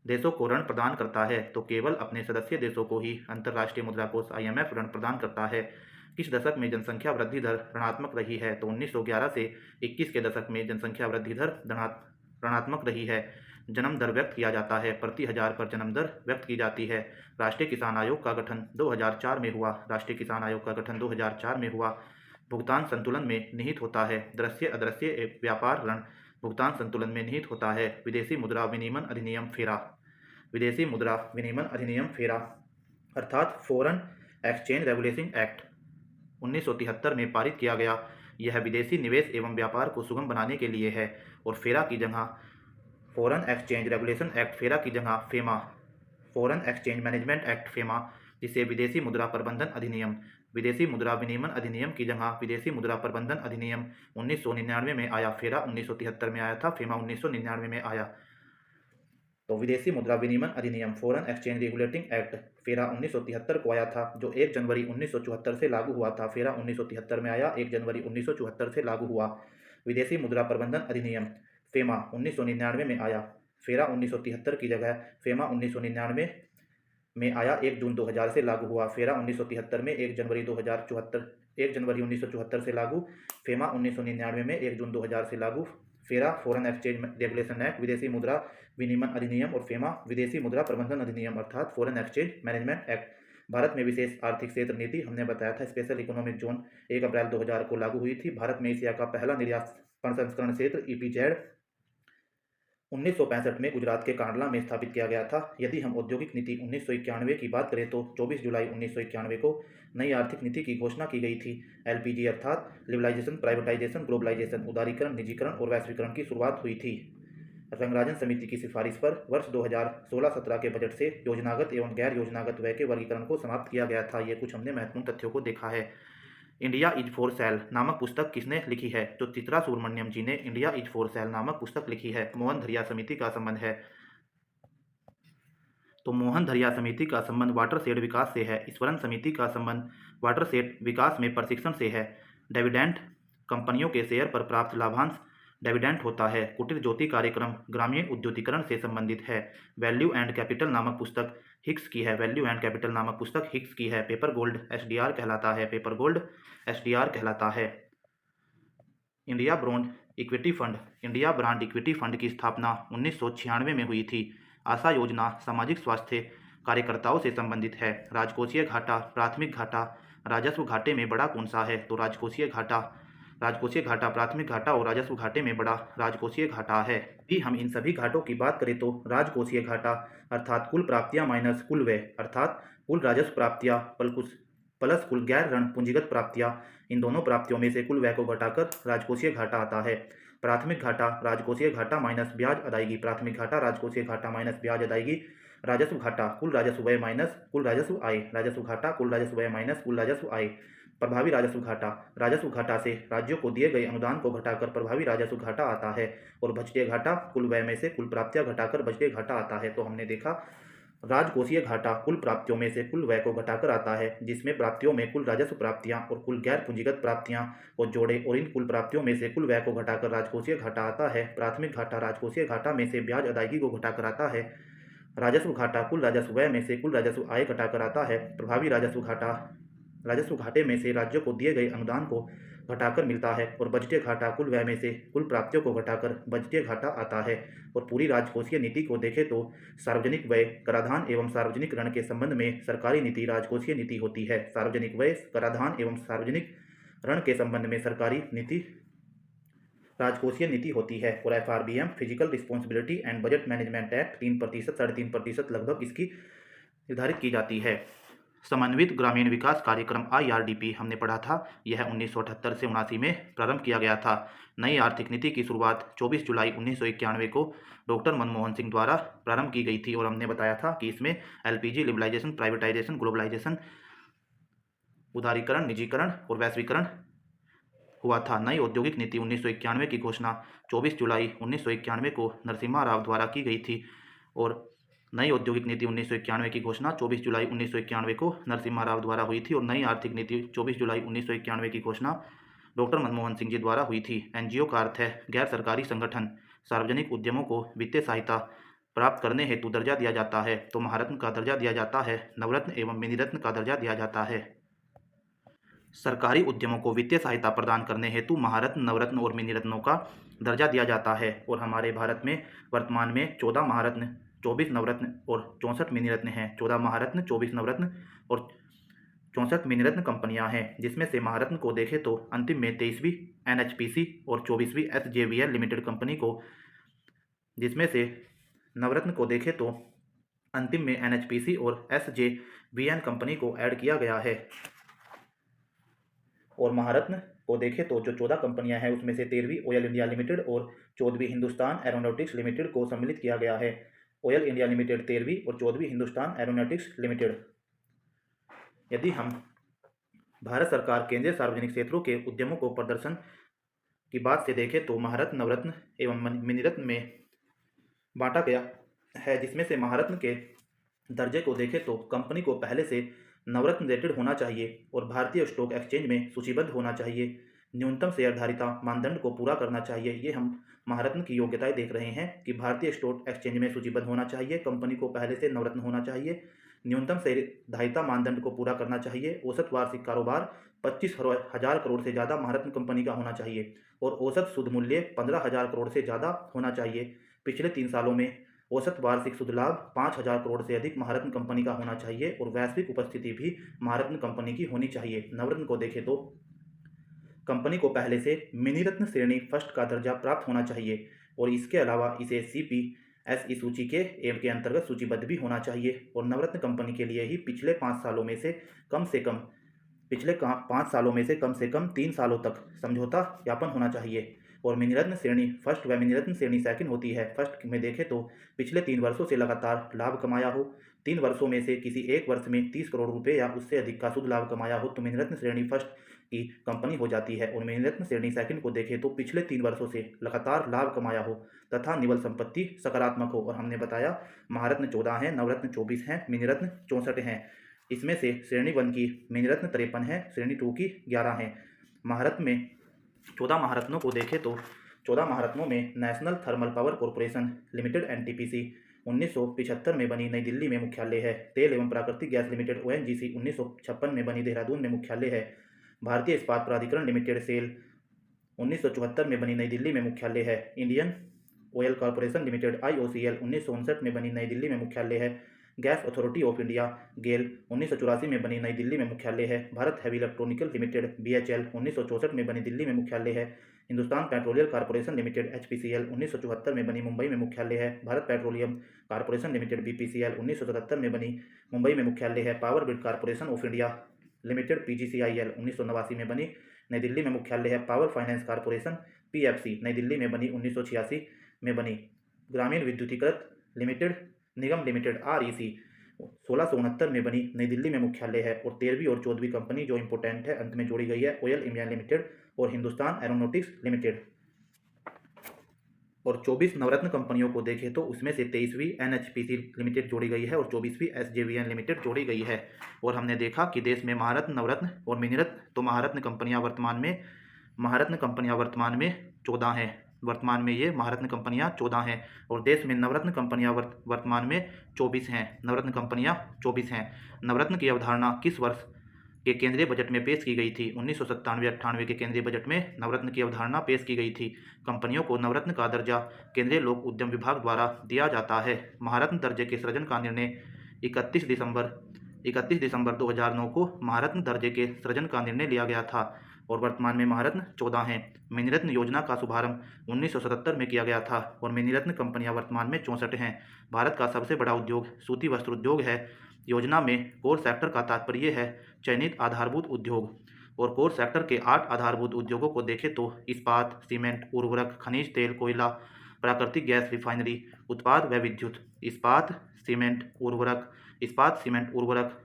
देशों को ऋण प्रदान करता है? तो केवल अपने सदस्य देशों को ही अंतर्राष्ट्रीय मुद्रा कोष आईएमएफ ऋण प्रदान करता है। किस दशक में जनसंख्या वृद्धि दर ऋणात्मक रही है? तो 1911 से 21 के दशक में जनसंख्या वृद्धि दर ऋणात्मक रही है। जन्म दर व्यक्त किया जाता है, प्रति हजार पर जन्म दर व्यक्त की जाती है। राष्ट्रीय किसान आयोग का गठन 2004 में हुआ। राष्ट्रीय किसान आयोग का गठन 2004 में हुआ। भुगतान संतुलन में निहित होता है। दृश्य अदृश्य व्यापार ऋण भुगतान संतुलन में निहित होता है। विदेशी मुद्रा विनिमय अधिनियम फेरा। विदेशी मुद्रा विनिमय अधिनियम फेरा अर्थात फॉरेन एक्सचेंज रेगुलेशन एक्ट 1973 में पारित किया गया। यह विदेशी निवेश एवं व्यापार को सुगम बनाने के लिए है। और फेरा की जगह फॉरेन एक्सचेंज रेगुलेशन एक्ट फेरा की जगह FEMA foreign exchange management act FEMA, जिसे विदेशी मुद्रा प्रबंधन अधिनियम विदेशी मुद्रा विनिमय अधिनियम की जगह विदेशी मुद्रा प्रबंधन अधिनियम 1999 में आया। फेरा 1973 में आया था, फेमा 1999 में आया। तो विदेशी मुद्रा विनिमय अधिनियम फॉरेन एक्सचेंज रेगुलेटिंग एक्ट फेरा 1973 को आया था, जो 1 जनवरी 1974 से लागू हुआ था। फेरा 1973 में आया, 1 जनवरी 1974 से लागू हुआ। विदेशी मुद्रा प्रबंधन अधिनियम फेमा 1999 में आया। फेरा 1973 की जगह फेमा 1999 में आया, 1 जून 2000 से लागू हुआ। फेरा 1973 में 1 जनवरी 1974 से लागू। फेमा 1999 में 1 जून 2000 से लागू। फेरा फॉरेन एक्सचेंज रेगुलेशन एक्ट विदेशी मुद्रा विनिमय अधिनियम और फेमा विदेशी मुद्रा प्रबंधन अधिनियम अर्थात foreign exchange management act. Bharat में विशेष आर्थिक क्षेत्र नीति हमने बताया था, स्पेशल इकोनॉमिक जोन 1 अप्रैल 2000 को लागू हुई थी। भारत में एशिया का पहला निर्यात प्रसंस्करण क्षेत्र ईपीजेड 1965 में गुजरात के कांडला में स्थापित किया गया था। यदि हम औद्योगिक नीति 1991 की बात करें तो 24 जुलाई 1991 को नई आर्थिक नीति की घोषणा की गई थी। एलपीजी अर्थात लिबरलाइजेशन, प्राइवेटाइजेशन, ग्लोबलाइजेशन, उदारीकरण, निजीकरण और वैश्वीकरण की शुरुआत हुई थी। रंगराजन समिति की सिफारिश पर वर्ष 2016-17 के बजट से योजनागत एवं गैर योजनागत व्यय के वर्गीकरण को समाप्त किया गया था। ये कुछ हमने महत्वपूर्ण तथ्यों को देखा है। इंडिया इज फॉर सेल नामक पुस्तक किसने लिखी है? तो चित्रा सुब्रमण्यम जी ने इंडिया इज फॉर सेल नामक पुस्तक लिखी है। मोहन धरिया समिति का संबंध है। तो मोहन धरिया समिति का संबंध वाटरशेड विकास से है। ईश्वरन समिति का संबंध वाटरशेड विकास में प्रशिक्षण से है। डिविडेंड कंपनियों के शेयर पर प्राप्त लाभांश डिविडेंड होता है। कुटीर ज्योति कार्यक्रम ग्रामीण उद्योगीकरण से संबंधित है। वैल्यू एंड कैपिटल नामक पुस्तक हिक्स की है। वैल्यू एंड कैपिटल नामक पुस्तक हिक्स की है। पेपर गोल्ड एसडीआर कहलाता है। पेपर गोल्ड एसडीआर कहलाता है। India brand equity fund India brand equity fund की स्थापना 1996 में हुई थी। आशा योजना सामाजिक स्वास्थ्य कार्यकर्ताओं से संबंधित है। राजकोषीय घाटा, प्राथमिक घाटा, राजस्व घाटे में बड़ा कौन सा है? तो राजकोषीय घाटा, प्राथमिक घाटा और राजस्व घाटे में बड़ा राजकोषीय घाटा है। यदि हम इन सभी घाटों की बात करें तो राजकोषीय घाटा अर्थात कुल प्राप्तियां माइनस कुल व्यय अर्थात कुल राजस्व प्राप्तियां प्लस कुल गैर ऋण पूंजीगत प्राप्तियां, इन दोनों प्राप्तियों में से कुल व्यय को घटाकर राजकोषीय घाटा आता है। प्राथमिक घाटा राजकोषीय घाटा माइनस ब्याज अदायगी। प्राथमिक घाटा राजकोषीय घाटा माइनस ब्याज अदायगी। राजस्व घाटा कुल राजस्व व्यय माइनस कुल राजस्व आय। राजस्व घाटा कुल राजस्व व्यय माइनस कुल राजस्व आय। प्रभावी राजस्व घाटा राजस्व घाटा से राज्यों को दिए गए अनुदान को घटाकर प्रभावी राजस्व घाटा आता है। और बजटीय घाटा कुल व्यय में से कुल प्राप्तियां घटाकर बजटीय घाटा आता है। तो हमने देखा राजकोषीय घाटा कुल प्राप्तियों में से कुल व्यय को घटाकर आता है, जिसमें प्राप्तियों में कुल राजस्व प्राप्तियां और कुल गैर पूंजीगत प्राप्तियां को जोड़े और इन कुल प्राप्तियों में से कुल व्यय को घटाकर राजकोषीय घाटा आता है। प्राथमिक घाटा राजकोषीय घाटा में से ब्याज अदायगी को घटाकर आता है। राजस्व घाटा कुल राजस्व व्यय में से कुल राजस्व आय घटाकर आता है। प्रभावी राजस्व घाटा राजस्व घाटे में से राज्यों को दिए गए अनुदान को घटाकर मिलता है। और बजटीय घाटा कुल व्यय में से कुल प्राप्तियों को घटाकर बजटीय घाटा आता है। और पूरी राजकोषीय नीति को देखें तो सार्वजनिक व्यय, कराधान एवं सार्वजनिक ऋण के संबंध में सरकारी नीति राजकोषीय नीति होती है। सार्वजनिक व्यय, कराधान एवं सार्वजनिक ऋण के संबंध में सरकारी नीति राजकोषीय नीति होती है। और FRBM physical responsibility and budget management act 3%, 3.5% लगभग इसकी निर्धारित की जाती है। समन्वित ग्रामीण विकास कार्यक्रम IRDP हमने पढ़ा था, यह 1978 से 79 में प्रारंभ किया गया था। नई आर्थिक नीति की शुरुआत 24 जुलाई 1991 को डॉक्टर मनमोहन सिंह द्वारा प्रारंभ की गई थी। और हमने बताया था कि इसमें LPG, लिबरलाइजेशन, प्राइवेटाइजेशन, ग्लोबलाइजेशन, उदारीकरण, निजीकरण और वैश्वीकरण हुआ था। नई औद्योगिक नीति 1991 की घोषणा 24 जुलाई 1991 को नरसिम्हा राव द्वारा की गई थी। और नई औद्योगिक नीति 1991 की घोषणा 24 जुलाई 1991 को नरसिम्हा राव द्वारा हुई थी। और नई आर्थिक नीति 24 जुलाई 1991 की घोषणा डॉक्टर मनमोहन सिंह जी द्वारा हुई थी। NGO का अर्थ है गैर सरकारी संगठन। सार्वजनिक उद्यमों को वित्तीय सहायता प्राप्त करने हेतु दर्जा दिया जाता है। तो महारत्न का दर्जा दिया जाता है, नवरत्न एवं मिनीरत्न का दर्जा दिया जाता है। सरकारी उद्यमों को वित्तीय सहायता प्रदान करने हेतु महारत्न, नवरत्न और मिनीरत्नों का दर्जा दिया जाता है। और हमारे भारत में वर्तमान में 14 महारत्न, 24 नवरत्न और 64 मिनीरत्न हैं। 14 महारत्न, 24 नवरत्न और 64 मिनीरत्न कंपनियां हैं, जिसमें से महारत्न को देखें तो अंतिम में 23वीं NHPC और 24वीं SJVN लिमिटेड कंपनी को, जिसमें से नवरत्न को देखें तो अंतिम में NHPC और SJVN कंपनी को ऐड किया गया है। और महारत्न को देखें तो जो 14 कंपनियां हैं उसमें से 13वीं ऑयल इंडिया लिमिटेड और 14वीं हिंदुस्तान एरोनॉटिक्स लिमिटेड को सम्मिलित किया गया है। ऑयल इंडिया लिमिटेड 13वीं और 14वीं हिंदुस्तान एरोनॉटिक्स लिमिटेड। यदि हम भारत सरकार केंद्रीय सार्वजनिक क्षेत्रों के उद्यमों को प्रदर्शन की बात से देखें तो महारत्न, नवरत्न एवं मिनीरत्न में बांटा गया है, जिसमें से महारत्न के दर्जे को देखें तो कंपनी को पहले से नवरत्न रेटेड होना चाहिए और भारतीय स्टॉक एक्सचेंज में सूचीबद्ध होना चाहिए। न्यूनतम शेयरधारिता मानदंड को पूरा करना चाहिए। ये हम महारत्न की योग्यताएं देख रहे हैं कि भारतीय स्टॉक एक्सचेंज में सूचीबद्ध होना चाहिए, कंपनी को पहले से नवरत्न होना चाहिए, न्यूनतम शेयरधारिता मानदंड को पूरा करना चाहिए, औसत वार्षिक कारोबार 25,000 करोड़ से ज़्यादा महारत्न कंपनी का होना चाहिए और औसत शुद्ध मूल्य 15,000 करोड़ से ज़्यादा होना चाहिए। पिछले 3 सालों में औसत वार्षिक शुद्ध लाभ 5,000 करोड़ से अधिक महारत्न कंपनी का होना चाहिए और वैश्विक उपस्थिति भी महारत्न कंपनी की होनी चाहिए। नवरत्न को देखें तो कंपनी को पहले से मिनीरत्न श्रेणी फर्स्ट का दर्जा प्राप्त होना चाहिए और इसके अलावा इसे CPSE सूची के एम के अंतर्गत सूचीबद्ध भी होना चाहिए। और नवरत्न कंपनी के लिए ही पिछले 5 सालों में से कम से कम 3 सालों तक समझौता ज्ञापन होना चाहिए। और मिनीरत्न श्रेणी फर्स्ट व मिनीरत्न श्रेणी सेकंड होती है। फर्स्ट में देखें तो पिछले 3 वर्षों से लगातार लाभ कमाया हो, 3 वर्षों में से किसी एक वर्ष में 30 करोड़ रुपए या उससे अधिक का शुद्ध लाभ कमाया हो तो मिनीरत्न श्रेणी फर्स्ट की कंपनी हो जाती है। और मिनीरत्न श्रेणी सेकंड को देखें तो पिछले 3 वर्षों से लगातार लाभ कमाया हो तथा निवल संपत्ति सकारात्मक हो। और हमने बताया महारत्न 14 हैं, नवरत्न 24 हैं, मिनीरत्न 64 हैं। इसमें से श्रेणी 1 की मिनीरत्न 53 है, श्रेणी 2 की 11 है। महारत्न में 14 महारत्नों को देखें तो 14 महारत्नों में national thermal power corporation limited NTPC 1975 में बनी नई दिल्ली में मुख्यालय है। तेल एवं प्राकृतिक गैस लिमिटेड ONGC 1956 में बनी देहरादून में मुख्यालय है। भारतीय इस्पात प्राधिकरण लिमिटेड सेल 1974 में बनी नई दिल्ली में मुख्यालय है। Indian oil corporation limited IOCL 1959 में बनी नई दिल्ली में मुख्यालय है। गैस अथॉरिटी ऑफ इंडिया गेल 1984 में बनी नई दिल्ली में मुख्यालय है। Bharat heavy electronical limited BHL 1964 में बनी दिल्ली में मुख्यालय है। Hindustan petroleum corporation limited HPCL 1974 में बनी मुंबई में मुख्यालय है। Bharat petroleum corporation limited BPCL 1977 में बनी मुंबई में मुख्यालय है। Power grid corporation of India limited PGCIL 1989 में बनी नई दिल्ली में मुख्यालय है। पावर फाइनेंस कॉर्पोरेशन PFC नई दिल्ली में बनी 1986 में बनी। ग्रामीण विद्युतीकृत लिमिटेड निगम लिमिटेड REC 1669 में बनी, नई दिल्ली में मुख्यालय है। और 13वीं और 14वीं कंपनी जो इंपोर्टेंट है अंत में जोड़ी गई है, ऑयल इंडिया लिमिटेड और हिंदुस्तान एरोनॉटिक्स लिमिटेड। और 24 नवरत्न कंपनियों को देखें तो उसमें से 23वीं NHPC लिमिटेड जोड़ी गई है और 24वीं SJVN लिमिटेड जोड़ी गई है। और हमने देखा कि देश में महारत्न, नवरत्न और मिनीरत्न, तो महारत्न कंपनियां वर्तमान में 14 हैं। वर्तमान में ये महारत्न कंपनियां 14 हैं और देश में नवरत्न कंपनियां वर्तमान में 24 हैं। नवरत्न कंपनियां 24 हैं। नवरत्न की अवधारणा किस वर्ष के केंद्रीय बजट में पेश की गई थी? 1997-98 के केंद्रीय बजट में नवरत्न की अवधारणा पेश की गई थी। कंपनियों को नवरत्न का दर्जा केंद्रीय लोक उद्यम विभाग द्वारा दिया जाता है। महारत्न दर्जे के सृजन का निर्णय 31 दिसंबर 2009 को महारत्न दर्जे के सृजन का निर्णय लिया गया था और वर्तमान में महारत्न 14 हैं। मिनीरत्न योजना का शुभारंभ 1977 में किया गया था और मिनीरत्न कंपनियां वर्तमान में 64 हैं। भारत का सबसे बड़ा उद्योग सूती वस्त्र उद्योग है। योजना में कोर सेक्टर का तात्पर्य है चयनित आधारभूत उद्योग और कोर सेक्टर के 8 आधारभूत उद्योगों को देखें तो इस्पात, सीमेंट, उर्वरक, खनिज तेल, कोयला, प्राकृतिक गैस, रिफाइनरी, उत्पाद व विद्युत। इस्पात, सीमेंट, उर्वरक,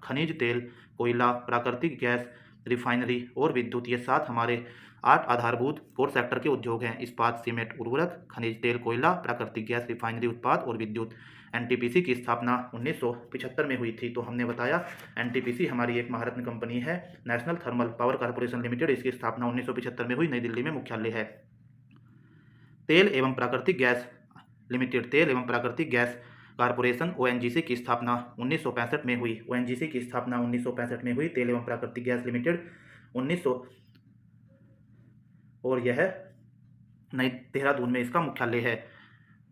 खनिज तेल, कोयला, प्राकृतिक गैस, रिफाइनरी और विद्युत, ये 7 हमारे 8 आधारभूत कोर सेक्टर के उद्योग हैं। इस्पात, सीमेंट, उर्वरक, खनिज तेल, कोयला, प्राकृतिक गैस, रिफाइनरी, उत्पाद और विद्युत। NTPC की स्थापना 1975 में हुई थी। तो हमने बताया NTPC हमारी एक महारत्न कंपनी है, national thermal power corporation limited. इसकी स्थापना 1975 में हुई, नई दिल्ली में मुख्यालय है। तेल एवं प्राकृतिक गैस लिमिटेड, तेल एवं प्राकृतिक गैस कॉर्पोरेशन ONGC की स्थापना 1965 में हुई। ONGC की स्थापना 1965 में हुई। तेल एवं प्राकृतिक गैस लिमिटेड 1900 और यह नई देहरादून में इसका मुख्यालय है।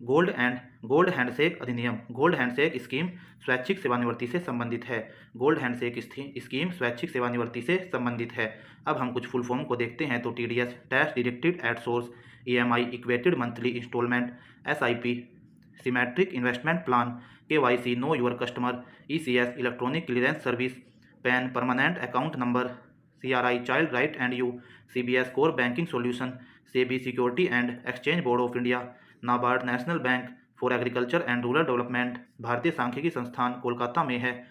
गोल्ड हैंडशेक अधिनियम, गोल्ड हैंडशेक स्कीम स्वैच्छिक सेवानिवृत्ति से संबंधित है। गोल्ड हैंडशेक स्कीम स्वैच्छिक सेवानिवृत्ति से संबंधित है। अब हम कुछ फुल फॉर्म को देखते हैं तो TDS tax deducted at source, EMI equated monthly instalment, SIP symmetric investment plan, KYC know your customer, ECS electronic clearance service, PAN permanent account number, CRI child right and you, CBS core banking solution, SEBI security and exchange board of India, NABARD national bank for agriculture and rural development, भारतीय सांख्यिकी संस्थान कोलकाता में है।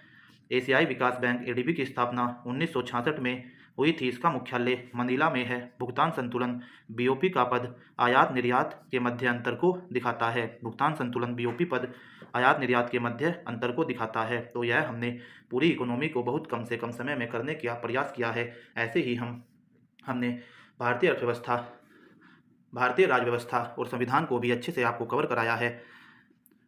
एशियाई विकास bank ADB की स्थापना 1966 में हुई थी। इसका मुख्यालय मनीला में है। भुगतान संतुलन BOP का पद आयात निर्यात के मध्य अंतर को दिखाता है। भुगतान संतुलन BOP पद आयात निर्यात के मध्य अंतर को दिखाता है। तो यह हमने पूरी इकोनॉमी को बहुत कम से कम समय में करने का प्रयास किया है। ऐसे ही हमने भारतीय अर्थव्यवस्था, भारतीय राजव्यवस्था और संविधान को भी अच्छे से आपको कवर कराया है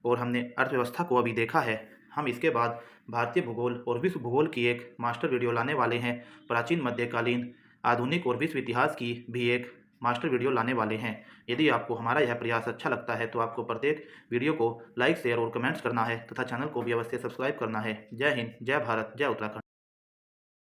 और हमने अर्थव्यवस्था को अभी देखा है। हम इसके बाद भारतीय भूगोल और विश्व भूगोल की एक मास्टर वीडियो लाने वाले हैं। प्राचीन, मध्यकालीन, आधुनिक और विश्व इतिहास की भी एक मास्टर वीडियो लाने वाले हैं। यदि आपको हमारा यह प्रयास अच्छा लगता है तो आपको प्रत्येक वीडियो को लाइक, शेयर और कमेंट्स करना है तथा चैनल को भी अवश्य सब्सक्राइब करना है। जय हिंद, जय भारत, जय उत्तराखंड।